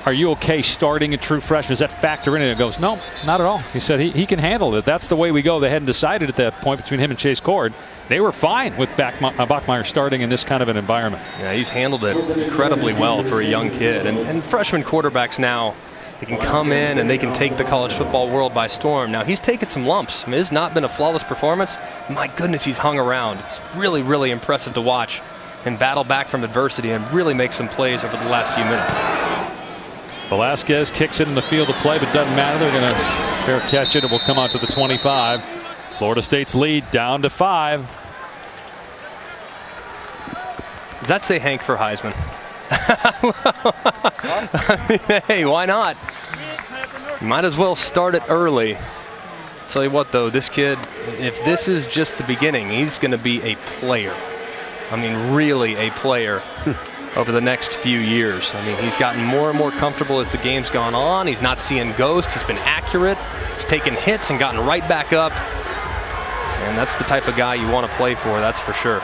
Are you okay starting a true freshman? Does that factor in? And it goes, no, not at all. He said he can handle it. That's the way we go. They hadn't decided at that point between him and Chase Cord. They were fine with Bachmeier starting in this kind of an environment. Yeah, he's handled it incredibly well for a young kid. And freshman quarterbacks now, they can come in and they can take the college football world by storm. Now, he's taken some lumps. I mean, it's not been a flawless performance. My goodness, he's hung around. It's really, really impressive to watch him battle back from adversity and really make some plays over the last few minutes. Velasquez kicks it in the field of play, but doesn't matter. They're going to fair catch it. It will come out to the 25. Florida State's lead down to 5. Does that say Hank for Heisman? I mean, hey, why not? You might as well start it early. Tell you what, though, this kid, if this is just the beginning, he's going to be a player. I mean, really a player over the next few years. I mean, he's gotten more and more comfortable as the game's gone on. He's not seeing ghosts. He's been accurate. He's taken hits and gotten right back up. And that's the type of guy you want to play for, that's for sure.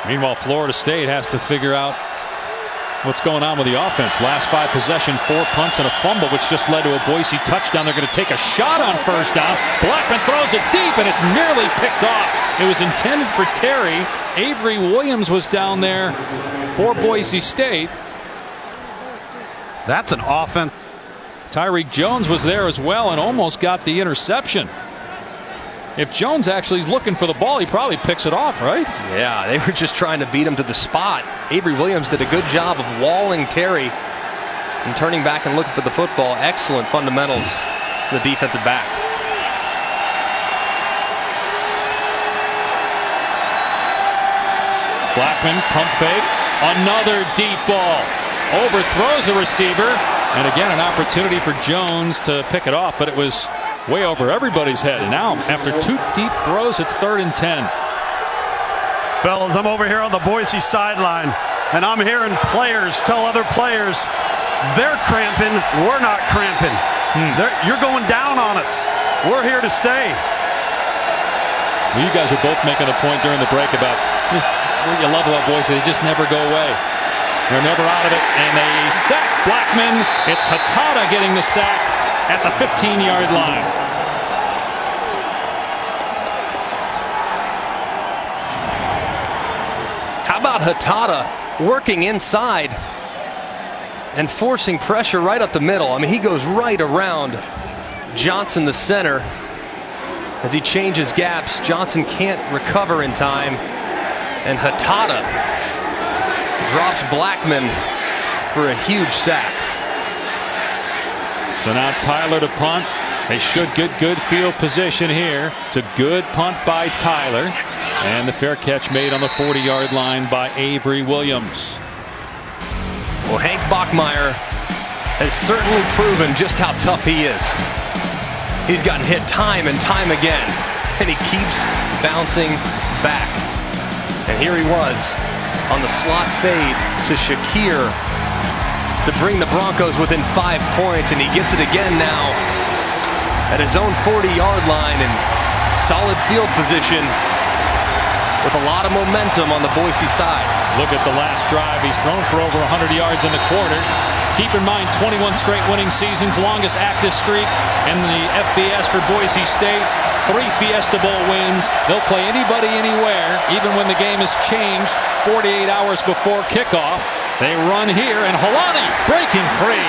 Meanwhile, Florida State has to figure out what's going on with the offense. Last 5 possession, 4 punts and a fumble, which just led to a Boise touchdown. They're going to take a shot on first down. Blackman throws it deep, and it's nearly picked off. It was intended for Terry. Avery Williams was down there for Boise State. That's an offense. Tyreek Jones was there as well and almost got the interception. If Jones actually is looking for the ball, he probably picks it off, right? Yeah, they were just trying to beat him to the spot. Avery Williams did a good job of walling Terry and turning back and looking for the football. Excellent fundamentals for the defensive back. Blackman, pump fake, another deep ball. Overthrows the receiver, and again an opportunity for Jones to pick it off, but it was way over everybody's head. And now, after 2 deep throws, it's 3rd and 10. Fellas, I'm over here on the Boise sideline, and I'm hearing players tell other players, they're cramping, we're not cramping. You're going down on us. We're here to stay. Well, you guys are both making a point during the break about just what you love about Boise. They just never go away. They're never out of it. And they sack Blackman. It's Hatada getting the sack at the 15-yard line. How about Hatada working inside and forcing pressure right up the middle? I mean, he goes right around Johnson, the center. As he changes gaps, Johnson can't recover in time. And Hatada drops Blackman for a huge sack. So now Tyler to punt. They should get good field position here. It's a good punt by Tyler. And the fair catch made on the 40-yard line by Avery Williams. Well, Hank Bachmeier has certainly proven just how tough he is. He's gotten hit time and time again, and he keeps bouncing back. And here he was on the slot fade to Shakir to bring the Broncos within 5 points, and he gets it again now at his own 40-yard line in solid field position with a lot of momentum on the Boise side. Look at the last drive. He's thrown for over 100 yards in the quarter. Keep in mind, 21 straight winning seasons, longest active streak in the FBS for Boise State. 3 Fiesta Bowl wins. They'll play anybody anywhere, even when the game has changed 48 hours before kickoff. They run here, and Holani breaking free.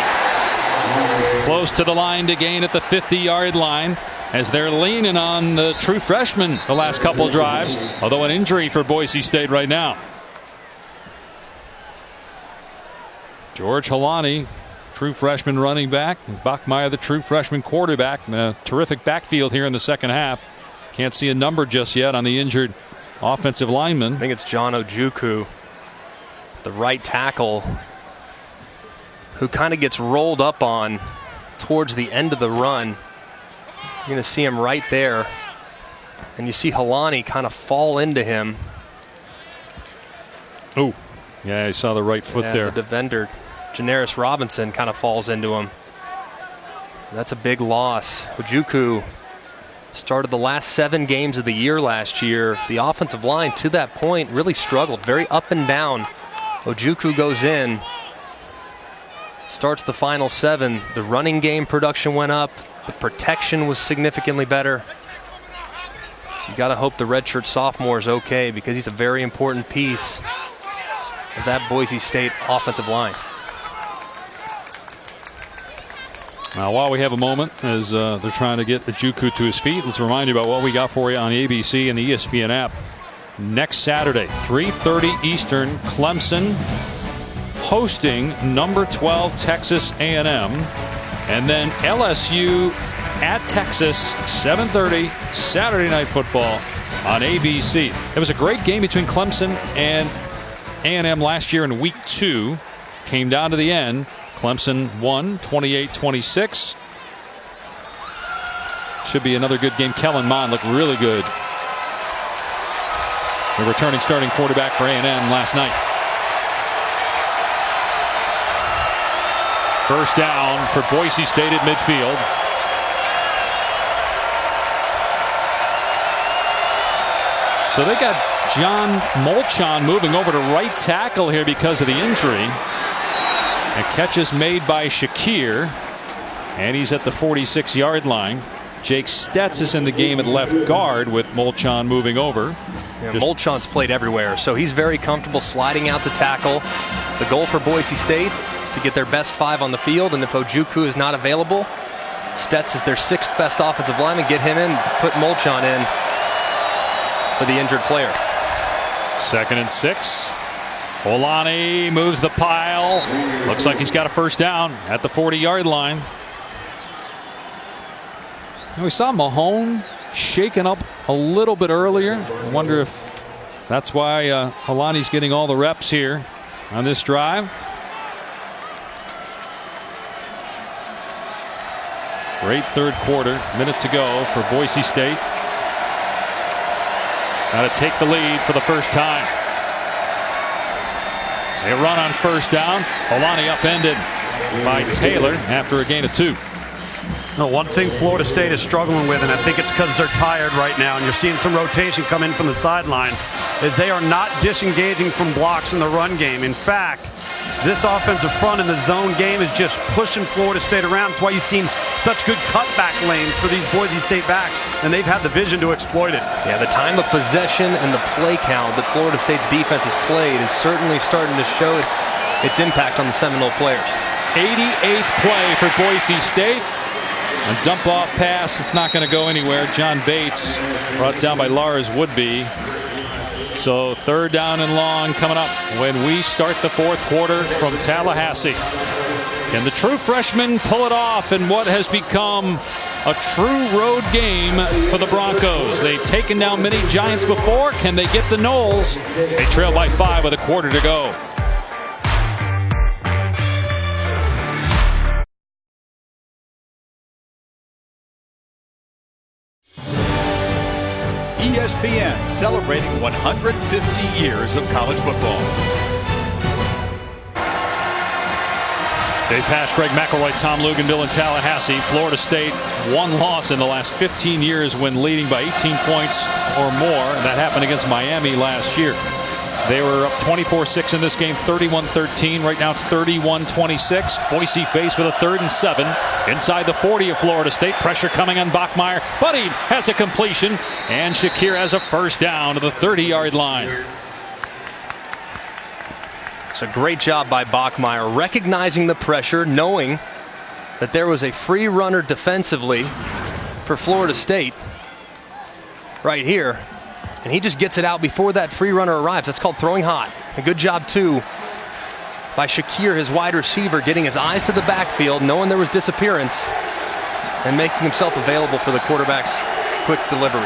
Close to the line to gain at the 50-yard line, as they're leaning on the true freshman the last couple drives, although an injury for Boise State right now. George Holani, true freshman running back, and Bachmeier, the true freshman quarterback. A terrific backfield here in the second half. Can't see a number just yet on the injured offensive lineman. I think it's John Ojukwu, the right tackle, who kind of gets rolled up on towards the end of the run. You're going to see him right there, and you see Holani kind of fall into him. Oh, yeah, I saw the right foot there. The defender, Janaris Robinson, kind of falls into him. That's a big loss. Ojukwu started the last 7 games of the year last year. The offensive line to that point really struggled, very up and down. Ojukwu goes in, starts the final 7. The running game production went up. The protection was significantly better. You got to hope the redshirt sophomore is okay, because he's a very important piece of that Boise State offensive line. Now, while we have a moment, as they're trying to get Ojukwu to his feet, let's remind you about what we got for you on ABC and the ESPN app. Next Saturday, 3:30 Eastern, Clemson hosting number 12 Texas A&M. And then LSU at Texas, 7:30 Saturday Night Football on ABC. It was a great game between Clemson and A&M last year in week 2. Came down to the end. Clemson won 28-26. Should be another good game. Kellen Mond looked really good. The returning starting quarterback for A&M last night. First down for Boise State at midfield. So they got John Molchon moving over to right tackle here because of the injury. A catch is made by Shakir, and he's at the 46-yard line. Jake Stetz is in the game at left guard with Molchon moving over. Yeah, Molchon's played everywhere, so he's very comfortable sliding out to tackle. The goal for Boise State to get their best 5 on the field, and if Ojukwu is not available, Stetz is their 6th best offensive lineman. Get him in, put Molchon in for the injured player. 2nd and 6. Holani moves the pile. Looks like he's got a first down at the 40-yard line. And we saw Mahone shaken up a little bit earlier. I wonder if that's why Holani's getting all the reps here on this drive. Great third quarter, minute to go for Boise State. Got to take the lead for the first time. They run on first down. Holani upended by Taylor after a gain of 2. No, one thing Florida State is struggling with, and I think it's because they're tired right now, and you're seeing some rotation come in from the sideline, is they are not disengaging from blocks in the run game. In fact, this offensive front in the zone game is just pushing Florida State around. That's why you've seen such good cutback lanes for these Boise State backs, and they've had the vision to exploit it. Yeah, the time of possession and the play count that Florida State's defense has played is certainly starting to show its impact on the Seminole players. 88th play for Boise State. A dump-off pass, it's not going to go anywhere. John Bates brought down by Lars Woodby. So 3rd down and long coming up when we start the 4th quarter from Tallahassee. Can the true freshman pull it off in what has become a true road game for the Broncos? They've taken down many Giants before. Can they get the Noles? They trail by 5 with a quarter to go. ESPN celebrating 150 years of college football. They passed Greg McElroy, Tom Luganville, and Tallahassee. Florida State, 1 loss in the last 15 years when leading by 18 points or more. That happened against Miami last year. They were up 24-6 in this game, 31-13. Right now it's 31-26. Boise faced with a 3rd and 7 inside the 40 of Florida State. Pressure coming on Bachmeier, but he has a completion, and Shakir has a 1st down to the 30-yard line. It's a great job by Bachmeier, recognizing the pressure, knowing that there was a free runner defensively for Florida State right here. And he just gets it out before that free runner arrives. That's called throwing hot. A good job, too, by Shakir, his wide receiver, getting his eyes to the backfield, knowing there was disappearance, and making himself available for the quarterback's quick delivery.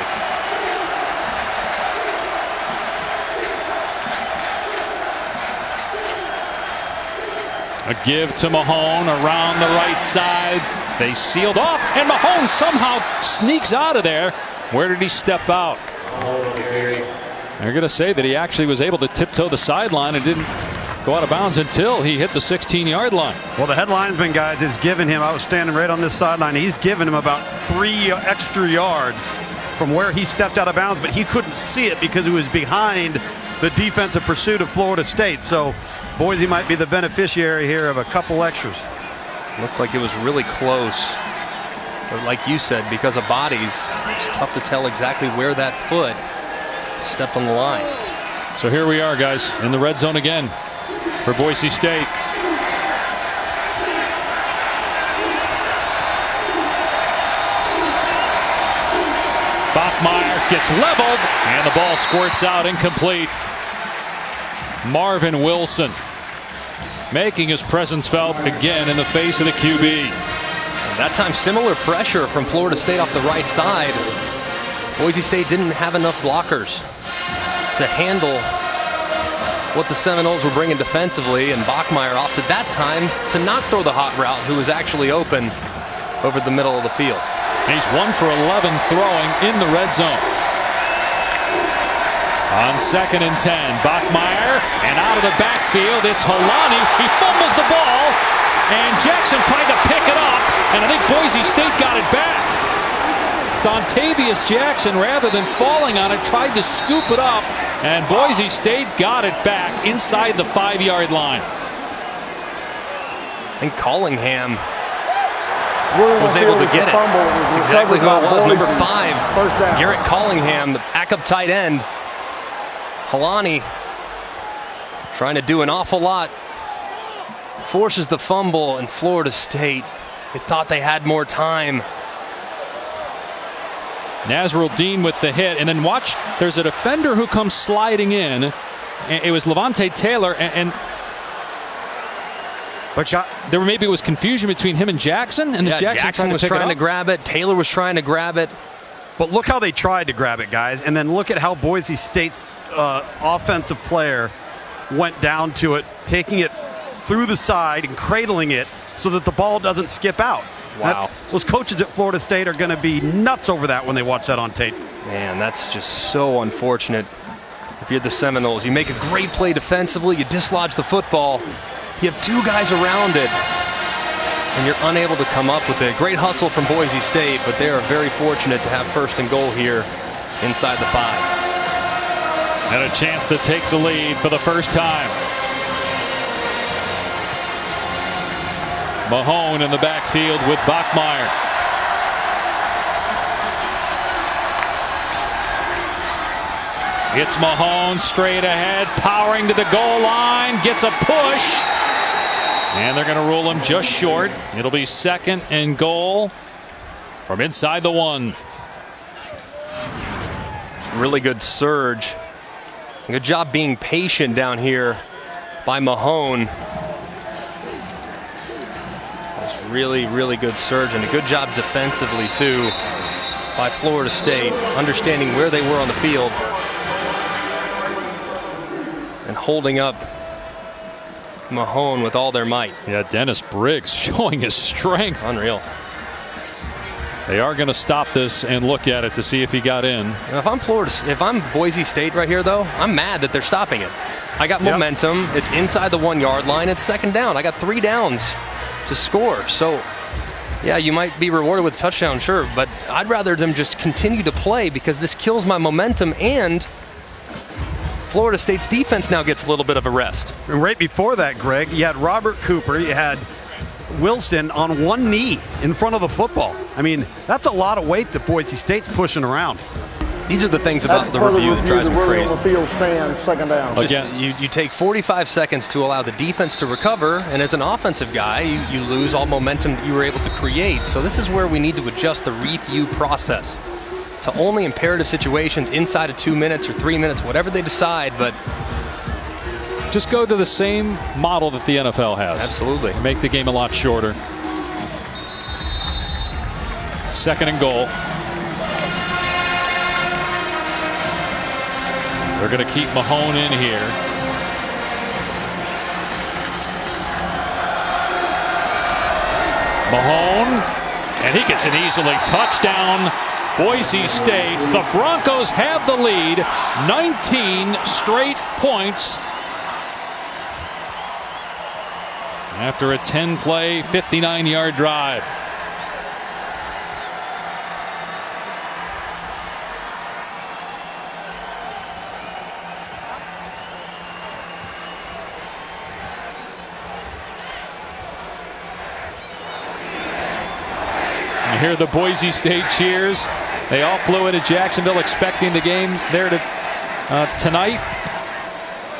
A give to Mahone around the right side. They sealed off, and Mahone somehow sneaks out of there. Where did he step out? They're going to say that he actually was able to tiptoe the sideline and didn't go out of bounds until he hit the 16-yard line. Well, the head linesman, guys, is giving him, I was standing right on this sideline, he's given him about 3 extra yards from where he stepped out of bounds, but he couldn't see it because he was behind the defensive pursuit of Florida State. So Boise might be the beneficiary here of a couple extras. Looked like it was really close. But like you said, because of bodies, it's tough to tell exactly where that foot stepped on the line. So here we are, guys, in the red zone again for Boise State. Bachmeier gets leveled, and the ball squirts out incomplete. Marvin Wilson making his presence felt again in the face of the QB. That time, similar pressure from Florida State off the right side. Boise State didn't have enough blockers to handle what the Seminoles were bringing defensively, and Bachmeier opted that time to not throw the hot route, who was actually open over the middle of the field. He's 1 for 11 throwing in the red zone. On 2nd and 10, Bachmeier, and out of the backfield, it's Holani. He fumbles the ball, and Jackson tried to pick it up, and I think Boise State got it back. Dontavius Jackson, rather than falling on it, tried to scoop it up, and Boise State got it back inside the 5-yard line. And Collingham was able to get it. That's exactly who it was. Number 5, First down. Garrett Collingham, the backup tight end. Holani trying to do an awful lot. Forces the fumble, and Florida State, they thought they had more time. Nazrul Dean with the hit, and then watch, there's a defender who comes sliding in. It was Levante Taylor, and there maybe it was confusion between him and Jackson, and then Jackson was trying to grab it. Taylor was trying to grab it. But look how they tried to grab it, guys, and then look at how Boise State's offensive player went down to it, taking it through the side and cradling it so that the ball doesn't skip out. Wow. Those coaches at Florida State are going to be nuts over that when they watch that on tape. Man, that's just so unfortunate. If you're the Seminoles, you make a great play defensively, you dislodge the football, you have 2 guys around it, and you're unable to come up with it. Great hustle from Boise State, but they are very fortunate to have first and goal here inside the 5. And a chance to take the lead for the first time. Mahone in the backfield with Bachmeier. It's Mahone straight ahead, powering to the goal line, gets a push, and they're going to rule him just short. It'll be 2nd and goal from inside the 1. Really good surge. Good job being patient down here by Mahone. That's really, really good surge, and a good job defensively too by Florida State, understanding where they were on the field and holding up Mahone with all their might. Yeah, Dennis Briggs showing his strength. Unreal. They are going to stop this and look at it to see if he got in. Now, if I'm Boise State right here, though, I'm mad that they're stopping it. I got momentum. It's inside the 1-yard line. It's 2nd down. I got 3 downs to score. So, yeah, you might be rewarded with a touchdown, sure, but I'd rather them just continue to play because this kills my momentum, and Florida State's defense now gets a little bit of a rest. And right before that, Greg, you had Robert Cooper, you had Wilson on one knee in front of the football. I mean, that's a lot of weight that Boise State's pushing around. These are the things about the review that drives me crazy. On the field stands, 2nd down. Again, you take 45 seconds to allow the defense to recover, and as an offensive guy, you lose all momentum that you were able to create. So this is where we need to adjust the review process to only imperative situations inside of 2 minutes or 3 minutes, whatever they decide, but just go to the same model that the NFL has. Absolutely. Make the game a lot shorter. 2nd and goal. They're going to keep Mahone in here. Mahone, and he gets an easily touchdown. Boise State. The Broncos have the lead. 19 straight points after a 10-play, 59-yard drive. You hear the Boise State cheers. They all flew into Jacksonville expecting the game there tonight.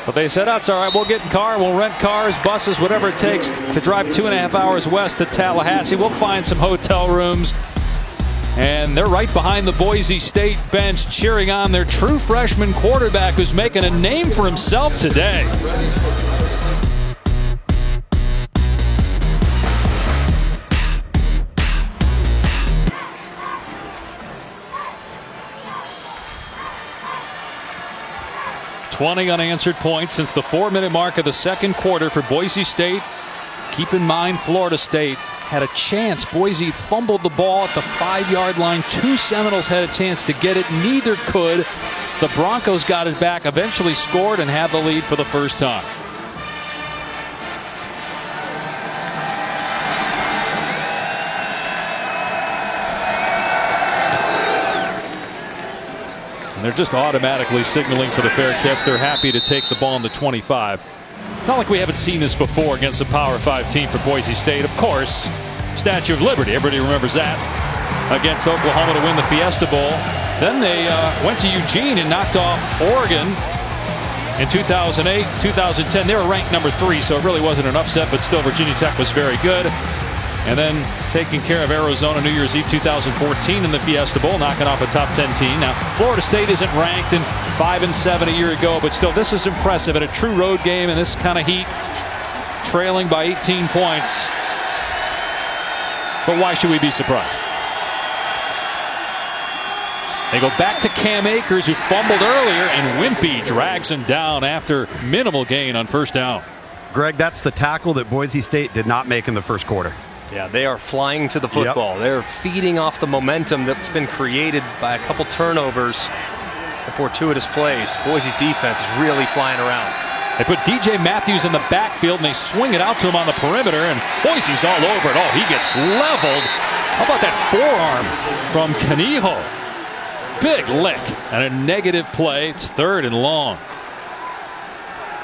But they said, that's all right, we'll get in car, we'll rent cars, buses, whatever it takes to drive 2.5 hours west to Tallahassee. We'll find some hotel rooms. And they're right behind the Boise State bench cheering on their true freshman quarterback who's making a name for himself today. $20 unanswered points since the 4-minute mark of the 2nd quarter for Boise State. Keep in mind, Florida State had a chance. Boise fumbled the ball at the 5-yard line. 2 Seminoles had a chance to get it. Neither could. The Broncos got it back, eventually scored, and had the lead for the first time. And they're just automatically signaling for the fair catch. They're happy to take the ball on the 25. It's not like we haven't seen this before against a Power 5 team for Boise State. Of course, Statue of Liberty, everybody remembers that, against Oklahoma to win the Fiesta Bowl. Then they went to Eugene and knocked off Oregon in 2008, 2010. They were ranked number 3, so it really wasn't an upset, but still Virginia Tech was very good. And then taking care of Arizona New Year's Eve 2014 in the Fiesta Bowl, knocking off a top 10 team. Now, Florida State isn't ranked in 5-7 a year ago, but still, this is impressive at a true road game in this kind of heat, trailing by 18 points. But why should we be surprised? They go back to Cam Akers, who fumbled earlier, and Wimpy drags him down after minimal gain on 1st down. Greg, that's the tackle that Boise State did not make in the 1st quarter. Yeah, they are flying to the football. Yep. They're feeding off the momentum that's been created by a couple turnovers and fortuitous plays. Boise's defense is really flying around. They put DJ Matthews in the backfield, and they swing it out to him on the perimeter, and Boise's all over it. Oh, he gets leveled. How about that forearm from Canijo? Big lick and a negative play. It's 3rd and long.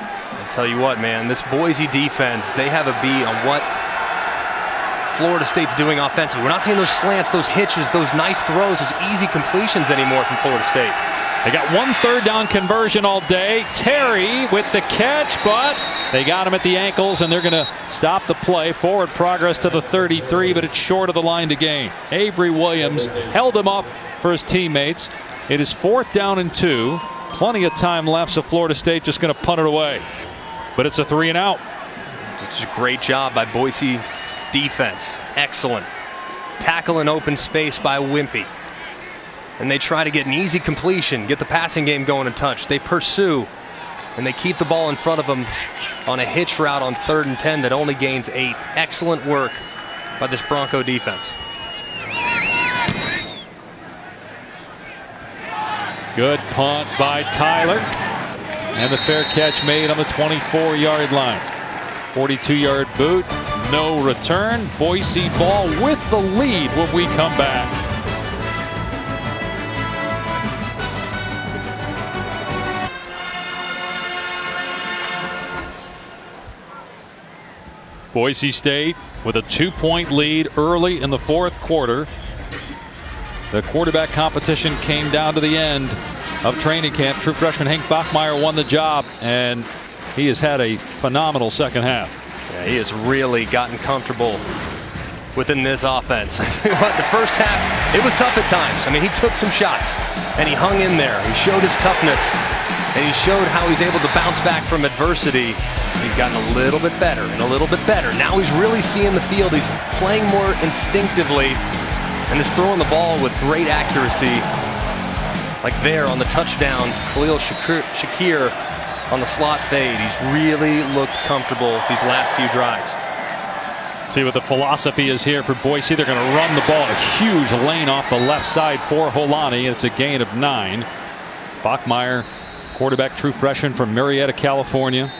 I'll tell you what, man, this Boise defense, they have a beat on what Florida State's doing offensively. We're not seeing those slants, those hitches, those nice throws, those easy completions anymore from Florida State. They got 1 3rd-down conversion all day. Terry with the catch, but they got him at the ankles, and they're going to stop the play. Forward progress to the 33, but it's short of the line to gain. Avery Williams held him up for his teammates. It is 4th down and 2. Plenty of time left, so Florida State just going to punt it away. But it's a 3 and out. It's a great job by Boise defense. Excellent. Tackle in open space by Wimpy. And they try to get an easy completion, get the passing game going a touch. They pursue, and they keep the ball in front of them on a hitch route on 3rd and 10 that only gains 8. Excellent work by this Bronco defense. Good punt by Tyler. And the fair catch made on the 24-yard line. 42-yard boot, no return. Boise ball with the lead when we come back. Boise State with a 2-point lead early in the 4th quarter. The quarterback competition came down to the end of training camp. True freshman Hank Bachmeier won the job, and he has had a phenomenal second half. Yeah, he has really gotten comfortable within this offense. But the first half, it was tough at times. I mean, he took some shots, and he hung in there. He showed his toughness, and he showed how he's able to bounce back from adversity. He's gotten a little bit better and a little bit better. Now he's really seeing the field. He's playing more instinctively and is throwing the ball with great accuracy. Like there on the touchdown, Khalil Shakir on the slot fade. He's really looked comfortable these last few drives. See what the philosophy is here for Boise. They're going to run the ball a huge lane off the left side for Holani. It's a gain of 9. Bachmeier, quarterback, true freshman from Marietta, California.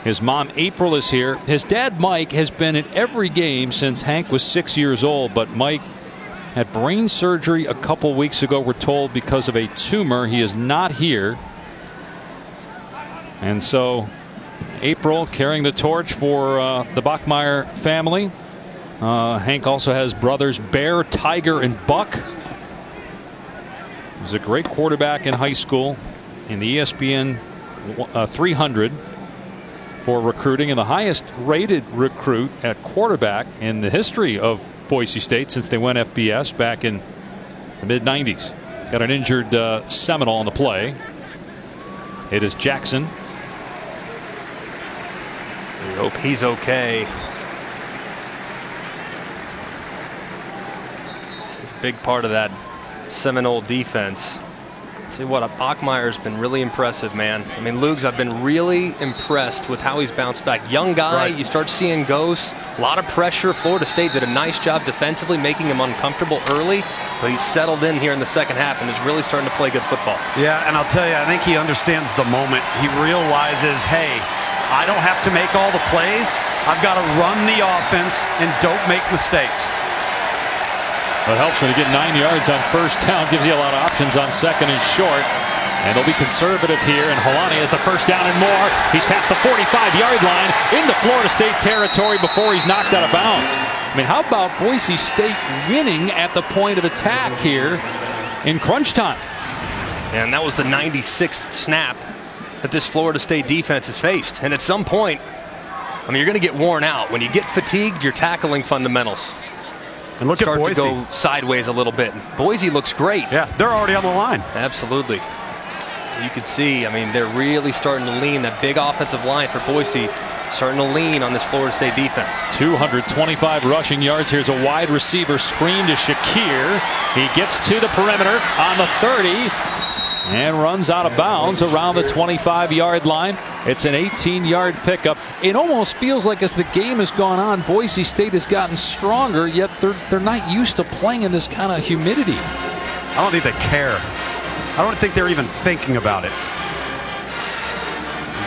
His mom, April, is here. His dad, Mike, has been at every game since Hank was 6 years old, but Mike had brain surgery a couple weeks ago, we're told, because of a tumor. He is not here. And so April carrying the torch for the Bachmeier family. Hank also has brothers Bear, Tiger, and Buck. He's a great quarterback in high school in the ESPN 300 for recruiting, and the highest rated recruit at quarterback in the history of Boise State since they went FBS back in the mid-90s. Got an injured Seminole on the play. It is Jackson. We hope he's okay. He's a big part of that Seminole defense. Tell you what, Bachmeier's been really impressive, man. I mean, Lugs, I've been really impressed with how he's bounced back. Young guy, right. You start seeing ghosts, a lot of pressure. Florida State did a nice job defensively, making him uncomfortable early, but he's settled in here in the second half and is really starting to play good football. Yeah, and I'll tell you, I think he understands the moment. He realizes, hey, I don't have to make all the plays. I've got to run the offense and don't make mistakes. It helps when you get 9 yards on first down, gives you a lot of options on second and short. And they'll be conservative here, and Holani has the first down and more. He's past the 45-yard line into Florida State territory before he's knocked out of bounds. I mean, how about Boise State winning at the point of attack here in crunch time? And that was the 96th snap that this Florida State defense has faced. And at some point, I mean, you're going to get worn out. When you get fatigued, you're tackling fundamentals. And look at Boise. Start to go sideways a little bit. Boise looks great. Yeah, they're already on the line. Absolutely. You can see, I mean, they're really starting to lean. That big offensive line for Boise starting to lean on this Florida State defense. 225 rushing yards. Here's a wide receiver screen to Shakir. He gets to the perimeter on the 30 and runs out of bounds around the 25-yard line. It's an 18-yard pickup. It almost feels like as the game has gone on, Boise State has gotten stronger, yet they're not used to playing in this kind of humidity. I don't think they care. I don't think they're even thinking about it.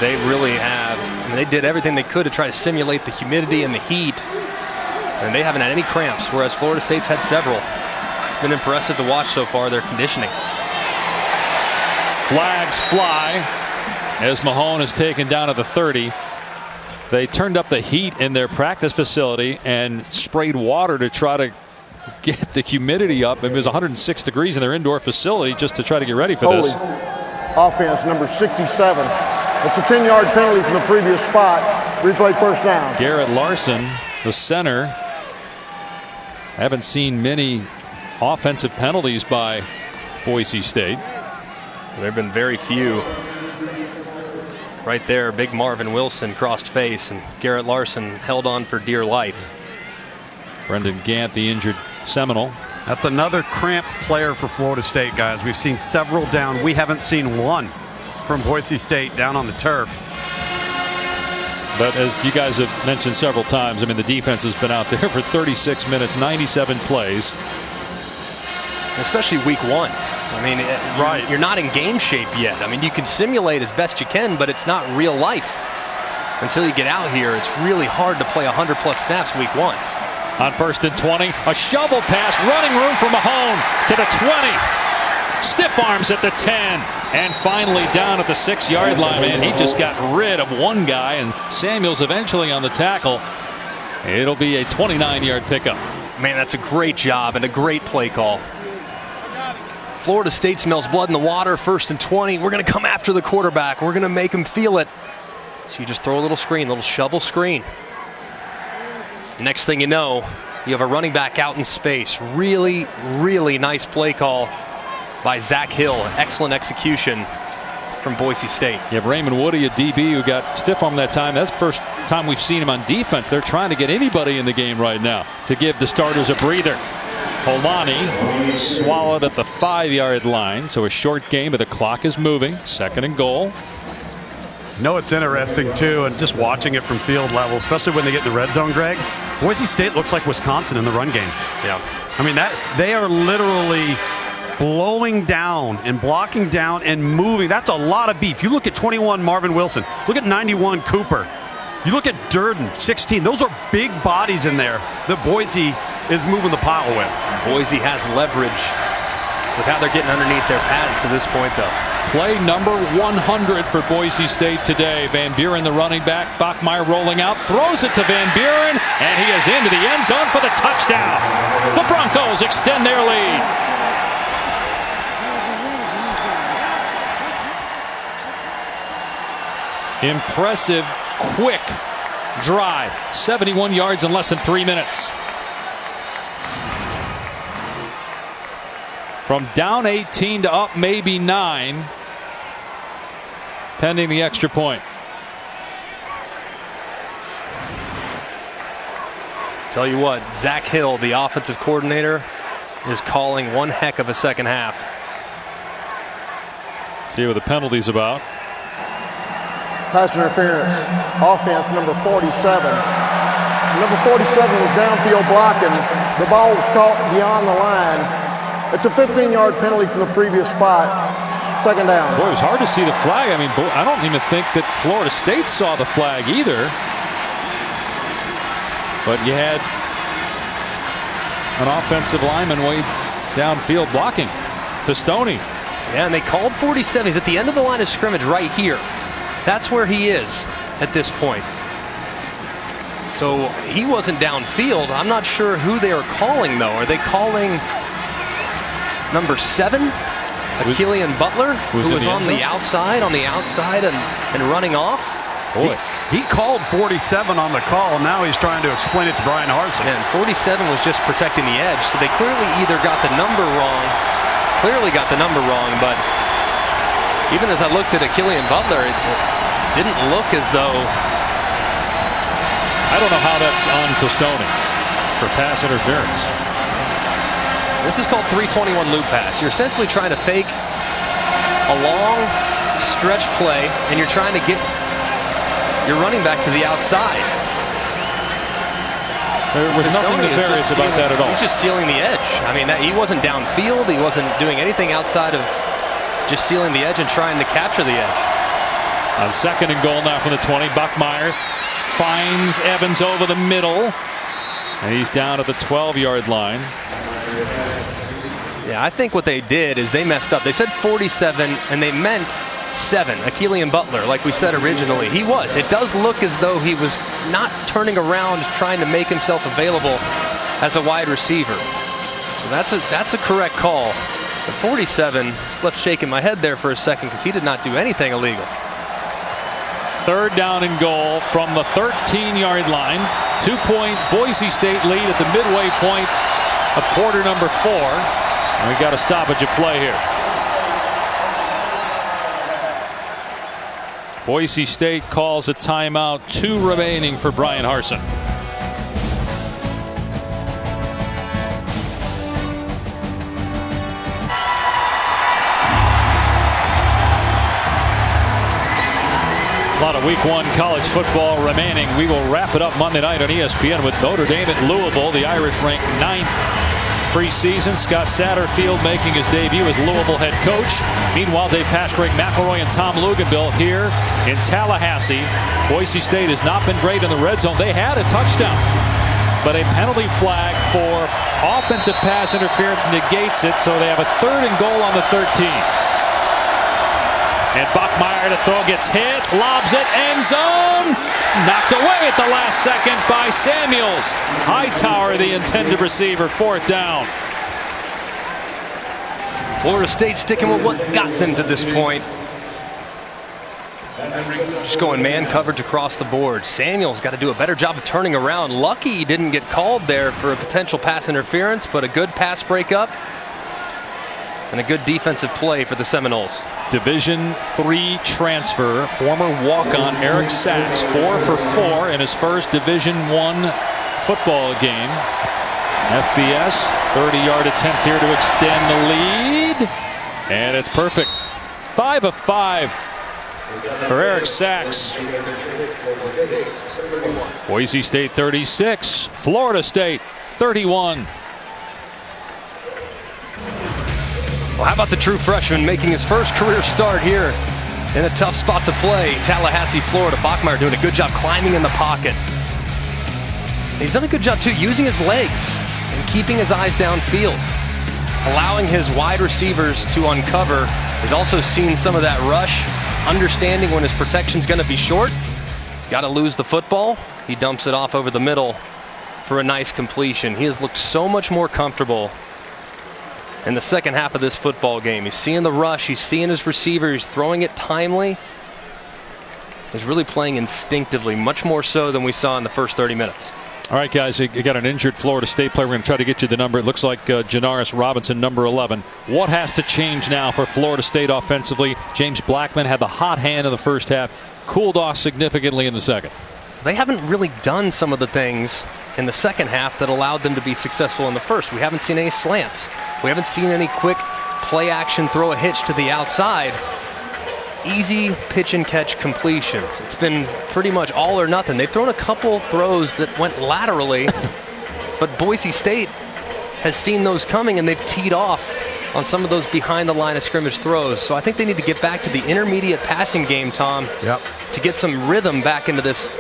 They really have. I mean, they did everything they could to try to simulate the humidity and the heat, and they haven't had any cramps, whereas Florida State's had several. It's been impressive to watch so far, their conditioning. Flags fly as Mahone is taken down to the 30. They turned up the heat in their practice facility and sprayed water to try to get the humidity up. It was 106 degrees in their indoor facility just to try to get ready for this. Offense, number 67. It's a 10-yard penalty from the previous spot. Replay first down. Garrett Larson, the center. Haven't seen many offensive penalties by Boise State. There have been very few. Right there, big Marvin Wilson crossed face, and Garrett Larson held on for dear life. Brendan Gant, the injured Seminole. That's another cramped player for Florida State, guys. We've seen several down. We haven't seen one from Boise State down on the turf. But as you guys have mentioned several times, I mean, the defense has been out there for 36 minutes, 97 plays. Especially week one. I mean, right. You're not in game shape yet. I mean, you can simulate as best you can, but it's not real life. Until you get out here, it's really hard to play 100+ snaps week one. On 1st and 20, a shovel pass, running room for Mahone to the 20. Stiff arms at the 10. And finally down at the 6-yard line, man. He just got rid of one guy, and Samuels eventually on the tackle. It'll be a 29-yard pickup. Man, that's a great job and a great play call. Florida State smells blood in the water. 1st and 20. We're going to come after the quarterback. We're going to make him feel it. So you just throw a little screen, a little shovel screen. Next thing you know, you have a running back out in space. Really, really nice play call by Zach Hill. Excellent execution from Boise State. You have Raymond Woody, a DB who got stiff arm that time. That's the first time we've seen him on defense. They're trying to get anybody in the game right now to give the starters a breather. Holani swallowed at the 5-yard line, so a short game, but the clock is moving. 2nd and goal. No, it's interesting too, and just watching it from field level, especially when they get in the red zone, Greg. Boise State looks like Wisconsin in the run game. Yeah. I mean, that they are literally blowing down and blocking down and moving. That's a lot of beef. You look at 21 Marvin Wilson. Look at 91 Cooper. You look at Durden, 16. Those are big bodies in there that Boise is moving the pile with. Boise has leverage with how they're getting underneath their pads to this point, though. Play number 100 for Boise State today. Van Buren, the running back. Bachmeier rolling out, throws it to Van Buren, and he is into the end zone for the touchdown. The Broncos extend their lead. Impressive, quick drive. 71 yards in less than 3 minutes. From down 18 to up maybe 9, pending the extra point. Tell you what, Zach Hill, the offensive coordinator, is calling one heck of a second half. See what the penalty's about. Pass interference. Offense, number 47. Number 47 was downfield blocking. The ball was caught beyond the line. It's a 15-yard penalty from the previous spot. 2nd down. Boy, it was hard to see the flag. I mean, I don't even think that Florida State saw the flag either. But you had an offensive lineman way downfield blocking. Pistone. Yeah, and they called 47. He's at the end of the line of scrimmage right here. That's where he is at this point. So he wasn't downfield. I'm not sure who they are calling, though. Are they calling number 7, Killian Butler, who was on the outside, and running off? Boy, he called 47 on the call, and now he's trying to explain it to Brian Harsin. And 47 was just protecting the edge, so they clearly either got the number wrong, but even as I looked at Killian Butler, it didn't look as though... I don't know how that's on Pistone for pass interference. This is called 321 loop pass. You're essentially trying to fake a long stretch play, and you're trying to get your running back to the outside. There was nothing nefarious about that at all. He's just sealing the edge. I mean, he wasn't downfield. He wasn't doing anything outside of just sealing the edge and trying to capture the edge. On 2nd and goal now from the 20. Buckmeyer finds Evans over the middle. And he's down at the 12-yard line. Yeah, I think what they did is they messed up. They said 47 and they meant 7. Akilian Butler, like we said originally, he was. It does look as though he was not turning around trying to make himself available as a wide receiver. So that's a correct call. But 47, just left shaking my head there for a second because he did not do anything illegal. 3rd down and goal from the 13-yard line. 2-point Boise State lead at the midway point of quarter number 4. And we got a stoppage of play here. Boise State calls a timeout. 2 remaining for Brian Harsin. A lot of week 1 college football remaining. We will wrap it up Monday night on ESPN with Notre Dame at Louisville. The Irish ranked 9th preseason. Scott Satterfield making his debut as Louisville head coach. Meanwhile, Dave Paschal, McElroy, and Tom Luginbill here in Tallahassee. Boise State has not been great in the red zone. They had a touchdown, but a penalty flag for offensive pass interference negates it, so they have a 3rd and goal on the 13. And Buckmeyer to throw, gets hit, lobs it, end zone. Knocked away at the last second by Samuels. Hightower, the intended receiver, 4th down. Florida State sticking with what got them to this point. Just going man coverage across the board. Samuels got to do a better job of turning around. Lucky he didn't get called there for a potential pass interference, but a good pass breakup and a good defensive play for the Seminoles. Division III transfer, former walk-on Eric Sachs, 4 for 4 in his first Division I football game. FBS, 30-yard attempt here to extend the lead, and it's perfect. 5 of 5 for Eric Sachs. Boise State 36, Florida State 31. Well, how about the true freshman making his first career start here in a tough spot to play, Tallahassee, Florida. Buckmeyer doing a good job climbing in the pocket. He's done a good job, too, using his legs and keeping his eyes downfield, allowing his wide receivers to uncover. He's also seen some of that rush, understanding when his protection's going to be short. He's got to lose the football. He dumps it off over the middle for a nice completion. He has looked so much more comfortable in the second half of this football game. He's seeing the rush, he's seeing his receiver, he's throwing it timely. He's really playing instinctively, much more so than we saw in the first 30 minutes. All right, guys, you got an injured Florida State player. We're going to try to get you the number. It looks like Janaris Robinson, number 11. What has to change now for Florida State offensively? James Blackman had the hot hand in the first half, cooled off significantly in the second. They haven't really done some of the things in the second half that allowed them to be successful in the first. We haven't seen any slants. We haven't seen any quick play action, throw a hitch to the outside. Easy pitch and catch completions. It's been pretty much all or nothing. They've thrown a couple throws that went laterally, but Boise State has seen those coming and they've teed off on some of those behind the line of scrimmage throws. So I think they need to get back to the intermediate passing game, Tom, to get some rhythm back into this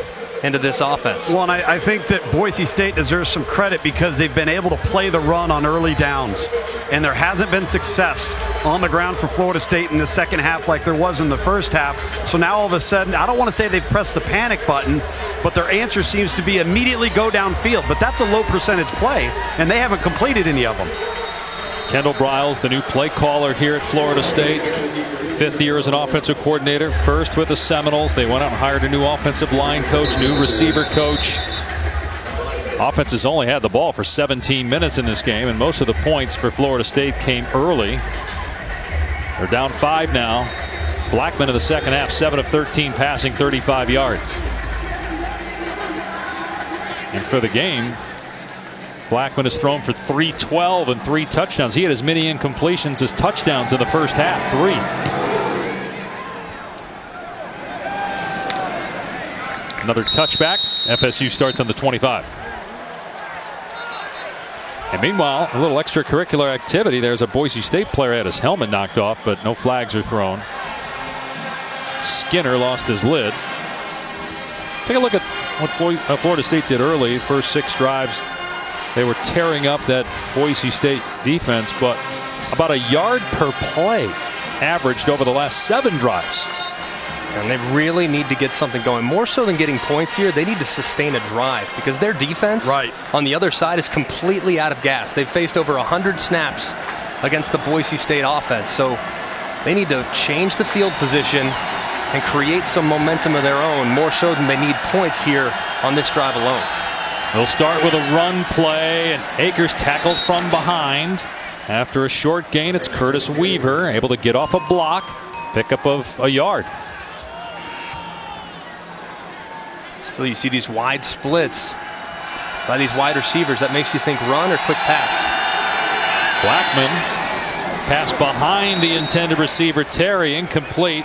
offense. Well, and I think that Boise State deserves some credit because they've been able to play the run on early downs. And there hasn't been success on the ground for Florida State in the second half like there was in the first half. So now all of a sudden, I don't want to say they've pressed the panic button, but their answer seems to be immediately go downfield. But that's a low percentage play, and they haven't completed any of them. Kendall Briles, the new play caller here at Florida State. 5th year as an offensive coordinator, first with the Seminoles. They went out and hired a new offensive line coach, new receiver coach. Offense has only had the ball for 17 minutes in this game, and most of the points for Florida State came early. They're down 5 now. Blackman in the second half, 7 of 13 passing, 35 yards. And for the game, Blackman has thrown for 312 and 3 touchdowns. He had as many incompletions as touchdowns in the first half, 3. Another touchback. FSU starts on the 25. And meanwhile, a little extracurricular activity. There's a Boise State player had his helmet knocked off, but no flags are thrown. Skinner lost his lid. Take a look at what Florida State did early. First 6 drives, they were tearing up that Boise State defense, but about a yard per play averaged over the last 7 drives. And they really need to get something going. More so than getting points here, they need to sustain a drive because their defense on the other side is completely out of gas. They've faced over 100 snaps against the Boise State offense. So they need to change the field position and create some momentum of their own, more so than they need points here on this drive alone. They'll start with a run play, and Akers tackled from behind. After a short gain, it's Curtis Weaver able to get off a block, pickup of a yard. Still, you see these wide splits by these wide receivers. That makes you think run or quick pass. Blackman pass behind the intended receiver Terry, incomplete,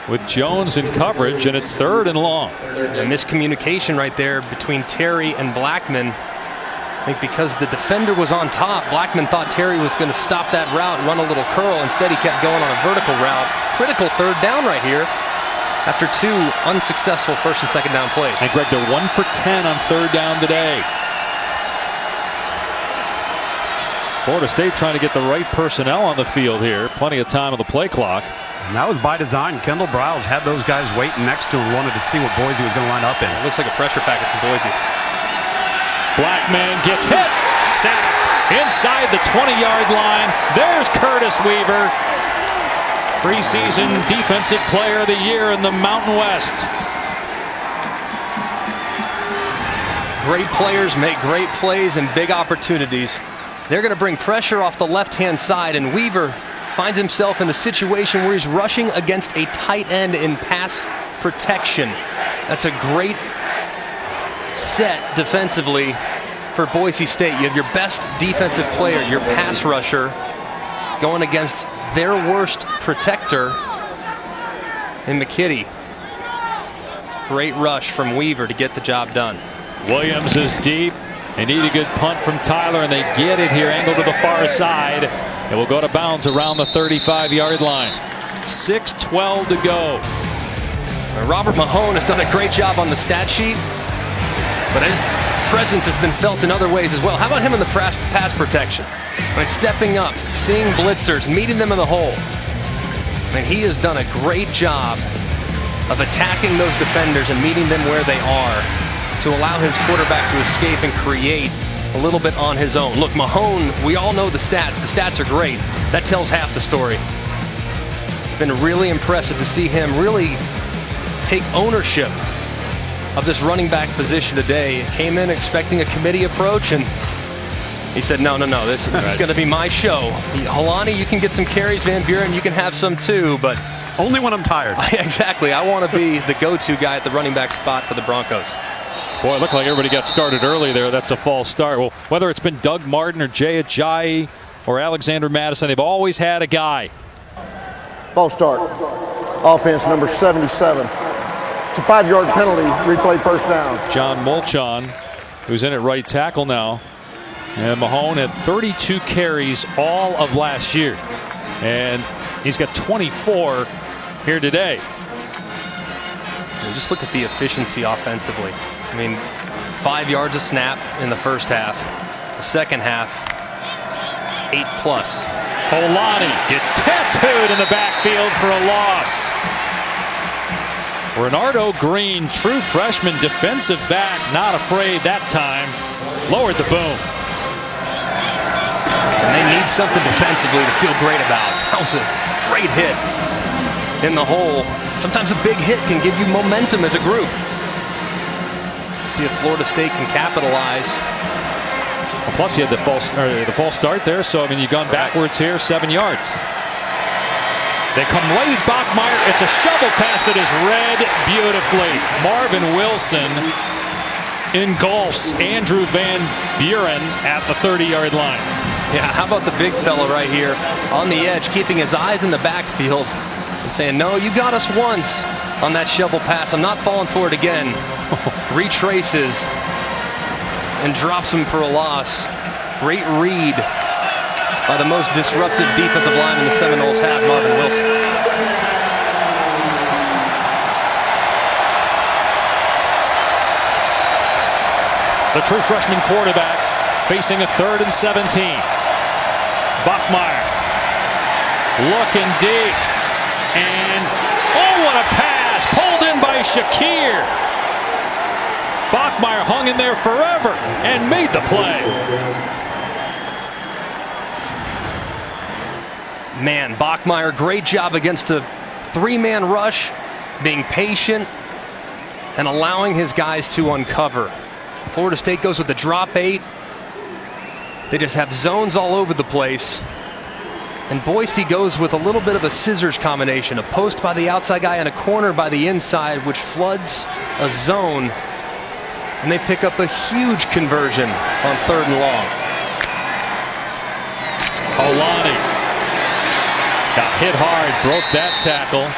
with Jones in coverage, and it's 3rd and long. A miscommunication right there between Terry and Blackman. I think because the defender was on top, Blackman thought Terry was going to stop that route, run a little curl. Instead, he kept going on a vertical route. Critical 3rd down right here after 2 unsuccessful 1st and 2nd down plays. And Greg, they're 1 for 10 on 3rd down today. Florida State trying to get the right personnel on the field here. Plenty of time on the play clock. And that was by design. Kendall Briles had those guys waiting next to him, wanted to see what Boise was going to line up in. It looks like a pressure package from Boise. Blackman gets hit, sacked inside the 20-yard line. There's Curtis Weaver, preseason Defensive Player of the Year in the Mountain West. Great players make great plays and big opportunities. They're going to bring pressure off the left-hand side, and Weaver finds himself in a situation where he's rushing against a tight end in pass protection. That's a great set defensively for Boise State. You have your best defensive player, your pass rusher, going against their worst protector in McKitty. Great rush from Weaver to get the job done. Williams is deep. They need a good punt from Tyler, and they get it here, angled to the far side. It will go to bounds around the 35-yard line. 6:12 to go. Robert Mahone has done a great job on the stat sheet, but his presence has been felt in other ways as well. How about him in the pass protection? I mean, stepping up, seeing blitzers, meeting them in the hole. I mean, he has done a great job of attacking those defenders and meeting them where they are to allow his quarterback to escape and create a little bit on his own. Look, Mahone, we all know the stats. The stats are great. That tells half the story. It's been really impressive to see him really take ownership of this running back position today. Came in expecting a committee approach, and he said, no, this is going to be my show. Holani, you can get some carries. Van Buren, you can have some too, but only when I'm tired. Exactly. I want to be the go-to guy at the running back spot for the Broncos. Boy, it looked like everybody got started early there. That's a false start. Well, whether it's been Doug Martin or Jay Ajayi or Alexander Madison, they've always had a guy. False start. Offense number 77. It's a 5-yard penalty. Replay 1st down. John Molchon, who's in at right tackle now. And Mahone had 32 carries all of last year. And he's got 24 here today. Just look at the efficiency offensively. I mean, 5 yards a snap in the first half. The second half, 8+. Holani gets tattooed in the backfield for a loss. Renardo Green, true freshman defensive back, not afraid that time. Lowered the boom. And they need something defensively to feel great about. That was a great hit in the hole. Sometimes a big hit can give you momentum as a group. See if Florida State can capitalize. Well, plus you had the false start there, so I mean you've gone backwards here, 7 yards. They come late, Bachmeier. It's a shovel pass that is read beautifully. Marvin Wilson engulfs Andrew Van Buren at the 30-yard line. Yeah, how about the big fella right here on the edge, keeping his eyes in the backfield and saying, no, you got us once on that shovel pass. I'm not falling for it again. Retraces and drops him for a loss. Great read by the most disruptive defensive lineman the Seminoles have, Marvin Wilson. The true freshman quarterback facing a 3rd and 17. Bachmeier looking deep. And, oh, what a pass. Pulled in by Shakir. Bachmeier hung in there forever and made the play. Man, Bachmeier, great job against a 3-man rush, being patient and allowing his guys to uncover. Florida State goes with the drop 8. They just have zones all over the place. And Boise goes with a little bit of a scissors combination, a post by the outside guy and a corner by the inside, which floods a zone. And they pick up a huge conversion on 3rd and long. Holani got hit hard, broke that tackle.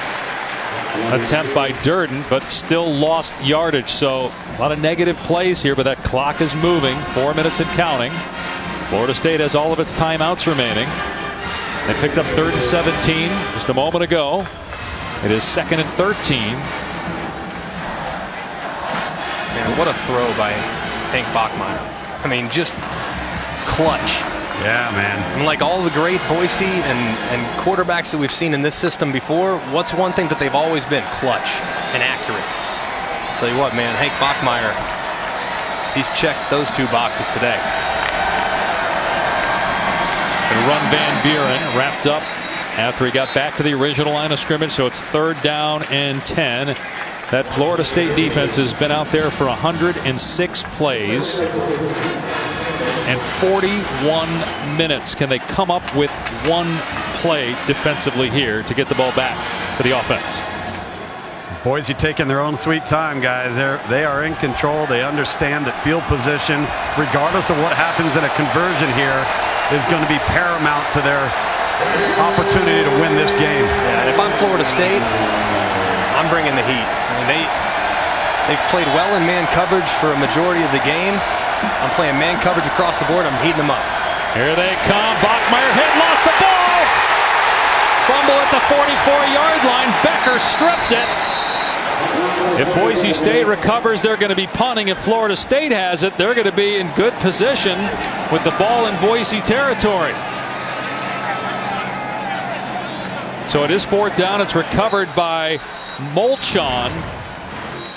Attempt by Durden, but still lost yardage. So a lot of negative plays here, but that clock is moving. 4 minutes and counting. Florida State has all of its timeouts remaining. They picked up 3rd and 17 just a moment ago. It is 2nd and 13. Man, what a throw by Hank Bachmeier. I mean, just clutch. Yeah, man. And like all the great Boise and quarterbacks that we've seen in this system before, what's one thing that they've always been? Clutch and accurate. I'll tell you what, man, Hank Bachmeier, he's checked those 2 boxes today. And run Van Buren wrapped up after he got back to the original line of scrimmage, so it's 3rd down and 10. That Florida State defense has been out there for 106 plays and 41 minutes. Can they come up with one play defensively here to get the ball back to the offense? Boise taking their own sweet time, guys. They are in control. They understand that field position, regardless of what happens in a conversion here, is going to be paramount to their opportunity to win this game. Yeah, and if I'm Florida State, I'm bringing the heat. I mean, they've played well in man coverage for a majority of the game. I'm playing man coverage across the board. I'm heating them up. Here they come. Bachmeier hit, lost the ball. Fumble at the 44-yard line. Becker stripped it. If Boise State recovers, they're going to be punting. If Florida State has it, they're going to be in good position with the ball in Boise territory. So it is 4th down. It's recovered by Molchon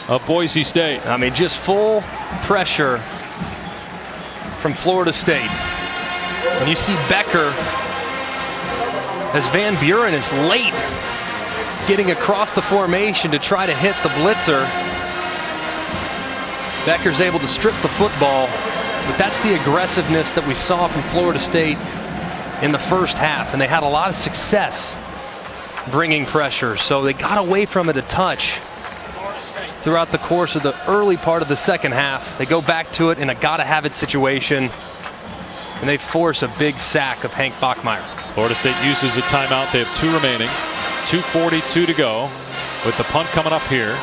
of Boise State. I mean, just full pressure from Florida State. And you see Becker, as Van Buren is late getting across the formation to try to hit the blitzer. Becker's able to strip the football, but that's the aggressiveness that we saw from Florida State in the first half, and they had a lot of success bringing pressure, so they got away from it a touch throughout the course of the early part of the second half. They go back to it in a gotta-have-it situation, and they force a big sack of Hank Bachmeier. Florida State uses a timeout. They have 2 remaining. 2:42 to go with the punt coming up here.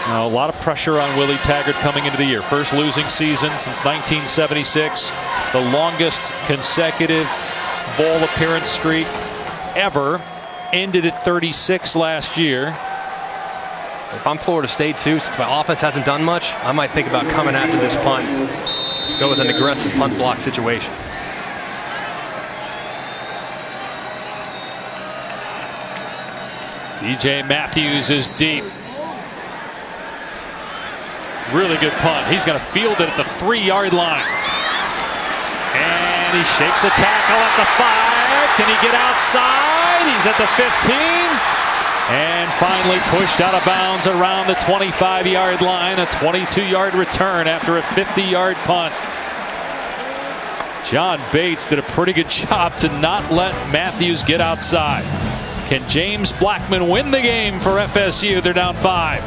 Now, a lot of pressure on Willie Taggart coming into the year. First losing season since 1976. The longest consecutive bowl appearance streak ever. Ended at 36 last year. If I'm Florida State too, since my offense hasn't done much, I might think about coming after this punt. Go with an aggressive punt block situation. DJ Matthews is deep. Really good punt. He's going to field it at the 3-yard line. And he shakes a tackle at the 5. Can he get outside? He's at the 15. And finally pushed out of bounds around the 25-yard line. A 22-yard return after a 50-yard punt. John Bates did a pretty good job to not let Matthews get outside. Can James Blackman win the game for FSU? They're down 5.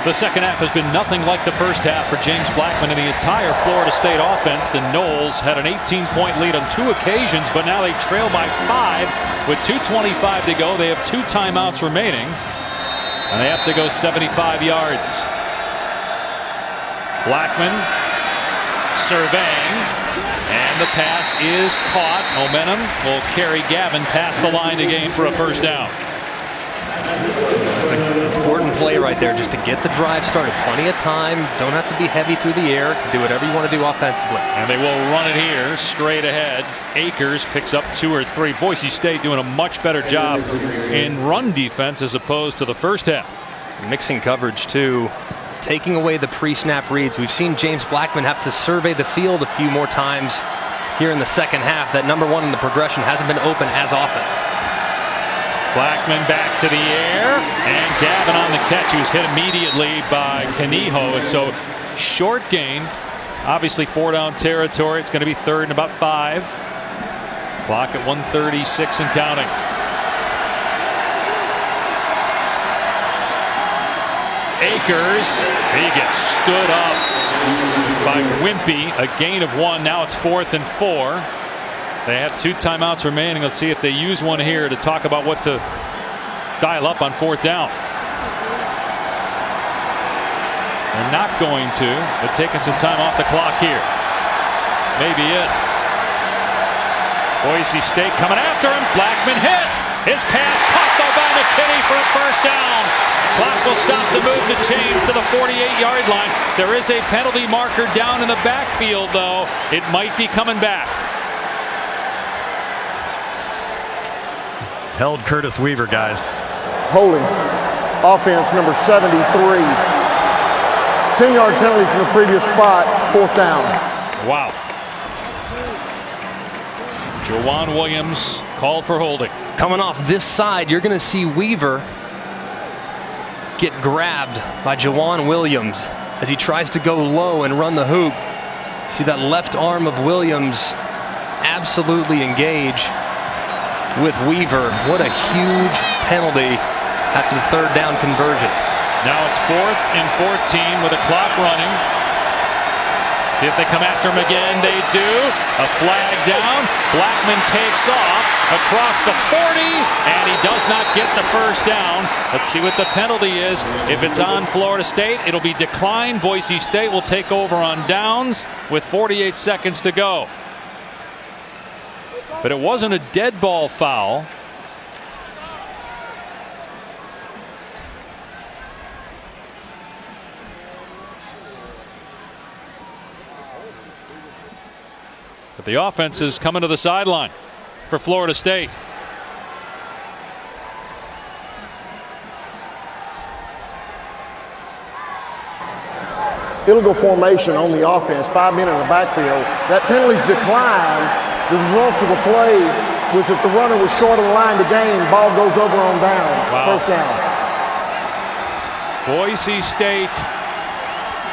The second half has been nothing like the first half for James Blackman and the entire Florida State offense. The Noles had an 18-point lead on 2 occasions, but now they trail by 5 with 2:25 to go. They have 2 timeouts remaining, and they have to go 75 yards. Blackman surveying, And the pass is caught. Momentum will carry Gavin past the line to gain for a first down. That's an important play right there, just to get the drive started. Plenty of time. Don't have to be heavy through the air. Can do whatever you want to do offensively. And they will run it here straight ahead. Akers picks up 2 or 3. Boise State doing a much better job in run defense as opposed to the first half. Mixing coverage too. Taking away the pre-snap reads. We've seen James Blackman have to survey the field a few more times here in the second half. That number 1 in the progression hasn't been open as often. Blackman back to the air, and Gavin on the catch. He was hit immediately by Canijo, and so short gain. Obviously 4-down territory. It's going to be 3rd and about 5. Clock at 1:36 and counting. Akers, he gets stood up by Wimpy. A gain of 1. Now it's 4th and 4. They have 2 timeouts remaining. Let's see if they use one here to talk about what to dial up on 4th down. They're not going to, but taking some time off the clock here. Maybe it. Boise State coming after him. Blackman hit. His pass caught though by McKinney for a first down. Clock will stop the move to change to the 48-yard line. There is a penalty marker down in the backfield, though. It might be coming back. Held Curtis Weaver, guys. Holding. Offense number 73. 10-yard penalty from the previous spot. 4th down. Wow. Jawan Williams called for holding. Coming off this side, you're going to see Weaver get grabbed by Jawan Williams as he tries to go low and run the hoop. See that left arm of Williams absolutely engage with Weaver. What a huge penalty after the 3rd down conversion. Now it's 4th and 14 with a clock running. See if they come after him again. They do. A flag down. Blackman takes off across the 40, and he does not get the first down. Let's see what the penalty is. If it's on Florida State, it'll be declined. Boise State will take over on downs with 48 seconds to go. But it wasn't a dead ball foul. But the offense is coming to the sideline for Florida State. Illegal formation on the offense. 5 men in the backfield. That penalty's declined. The result of the play was that the runner was short of the line to gain. Ball goes over on downs. Wow. First down. Boise State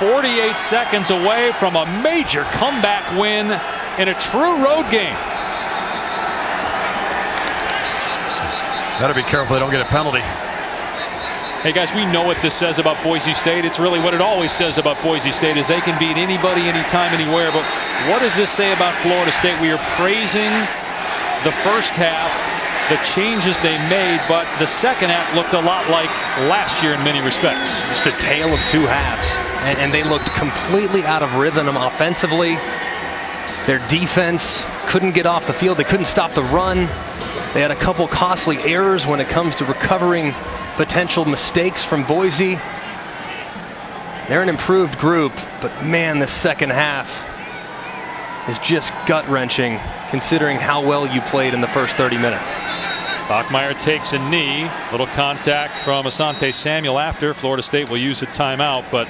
48 seconds away from a major comeback win in a true road game. Better be careful they don't get a penalty. Hey guys, we know what this says about Boise State. It's really what it always says about Boise State is they can beat anybody, anytime, anywhere. But what does this say about Florida State? We are praising the first half, the changes they made, but the second half looked a lot like last year in many respects. Just a tale of 2 halves, and they looked completely out of rhythm offensively. Their defense couldn't get off the field. They couldn't stop the run. They had a couple costly errors when it comes to recovering potential mistakes from Boise. They're an improved group, but man, the second half is just gut-wrenching considering how well you played in the first 30 minutes. Bachmeier takes a knee. Little contact from Asante Samuel after. Florida State will use a timeout, but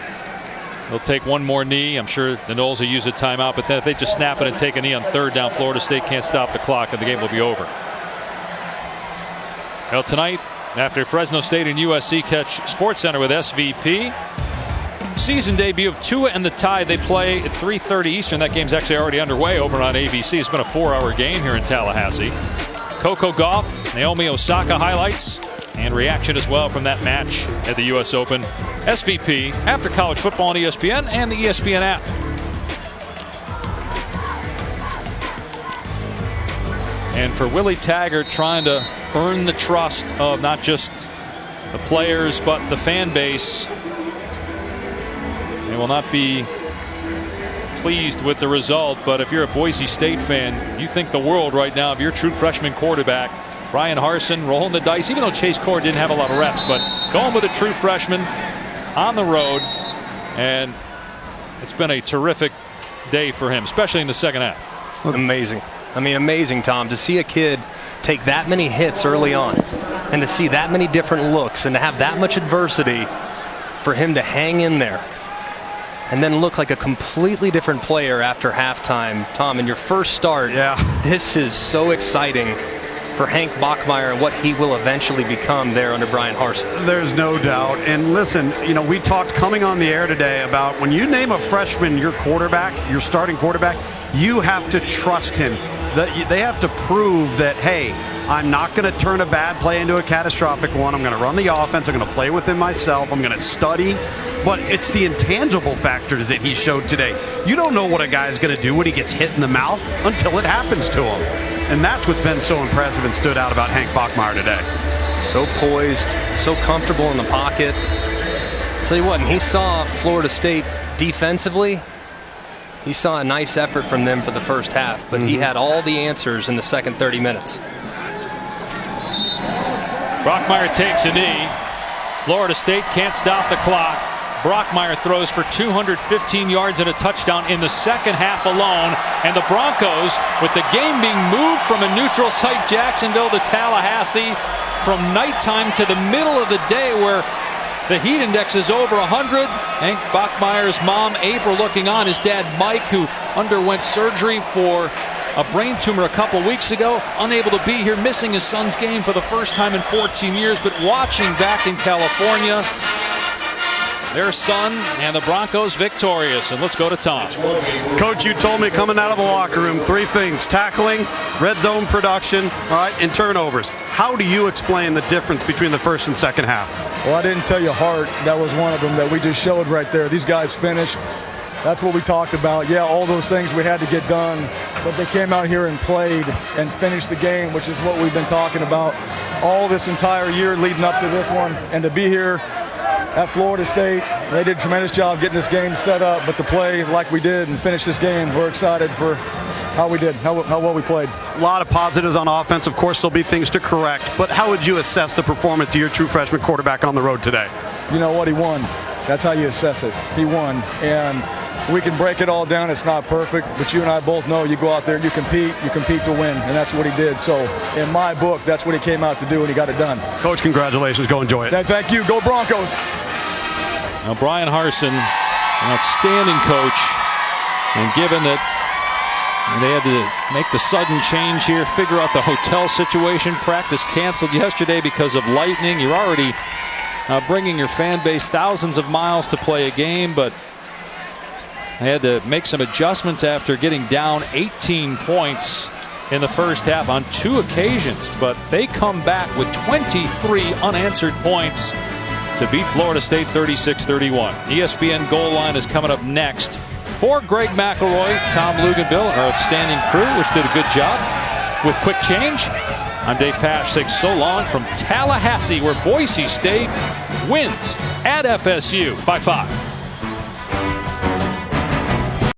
they'll take one more knee. I'm sure the Noles will use a timeout, but then if they just snap it and take a knee on 3rd down, Florida State can't stop the clock and the game will be over. Well, tonight, after Fresno State and USC catch SportsCenter with SVP. Season debut of Tua and the Tide. They play at 3:30 Eastern. That game's actually already underway over on ABC. It's been a 4-hour game here in Tallahassee. Coco Gauff, Naomi Osaka highlights and reaction as well from that match at the U.S. Open. SVP after college football on ESPN and the ESPN app. And for Willie Taggart, trying to earn the trust of not just the players but the fan base. They will not be pleased with the result, but if you're a Boise State fan, you think the world right now of your true freshman quarterback, Brian Harsin, rolling the dice, even though Chase Core didn't have a lot of reps, but going with a true freshman on the road, and it's been a terrific day for him, especially in the second half. Amazing. I mean, amazing, Tom, to see a kid take that many hits early on and to see that many different looks and to have that much adversity for him to hang in there and then look like a completely different player after halftime. Tom, in your first start, this is so exciting for Hank Bachmeier and what he will eventually become there under Brian Harsin. There's no doubt. And listen, you know, we talked coming on the air today about when you name a freshman your quarterback, your starting quarterback, you have to trust him. They have to prove that, hey, I'm not going to turn a bad play into a catastrophic one. I'm going to run the offense. I'm going to play within myself. I'm going to study. But it's the intangible factors that he showed today. You don't know what a guy is going to do when he gets hit in the mouth until it happens to him. And that's what's been so impressive and stood out about Hank Bachmeier today. So poised, so comfortable in the pocket. Tell you what, and he saw Florida State defensively. He saw a nice effort from them for the first half, but he had all the answers in the second 30 minutes. Bachmeier takes a knee. Florida State can't stop the clock. Bachmeier throws for 215 yards and a touchdown in the second half alone. And the Broncos, with the game being moved from a neutral site, Jacksonville, to Tallahassee, from nighttime to the middle of the day where the heat index is over 100. Hank Bachmeier's mom, April, looking on. His dad, Mike, who underwent surgery for a brain tumor a couple weeks ago, unable to be here, missing his son's game for the first time in 14 years, but watching back in California. Their son and the Broncos victorious. And let's go to Tom. Coach, you told me coming out of the locker room 3 things: tackling, red zone production, all right, and turnovers. How do you explain the difference between the first and second half? Well, I didn't tell you heart. That was one of them that we just showed right there. These guys finished. That's what we talked about. Yeah, all those things we had to get done, but they came out here and played and finished the game, which is what we've been talking about all this entire year leading up to this one. And to be here at Florida State, they did a tremendous job getting this game set up, but to play like we did and finish this game, we're excited for how we did, how well we played. A lot of positives on offense. Of course, there'll be things to correct, but how would you assess the performance of your true freshman quarterback on the road today? You know what? He won. That's how you assess it. He won. And we can break it all down. It's not perfect, but you and I both know you go out there, you compete to win, and that's what he did. So in my book, that's what he came out to do, and he got it done. Coach, congratulations. Go enjoy it. Thank you. Go Broncos. Now, Brian Harsin, an outstanding coach, and given that they had to make the sudden change here, figure out the hotel situation, practice canceled yesterday because of lightning. You're already bringing your fan base thousands of miles to play a game, but they had to make some adjustments after getting down 18 points in the first half on 2 occasions. But they come back with 23 unanswered points to beat Florida State 36-31. ESPN Goal Line is coming up next. For Greg McElroy, Tom Luganville, our outstanding crew, which did a good job with Quick Change, I'm Dave Pasch. Saying so long from Tallahassee, where Boise State wins at FSU by 5.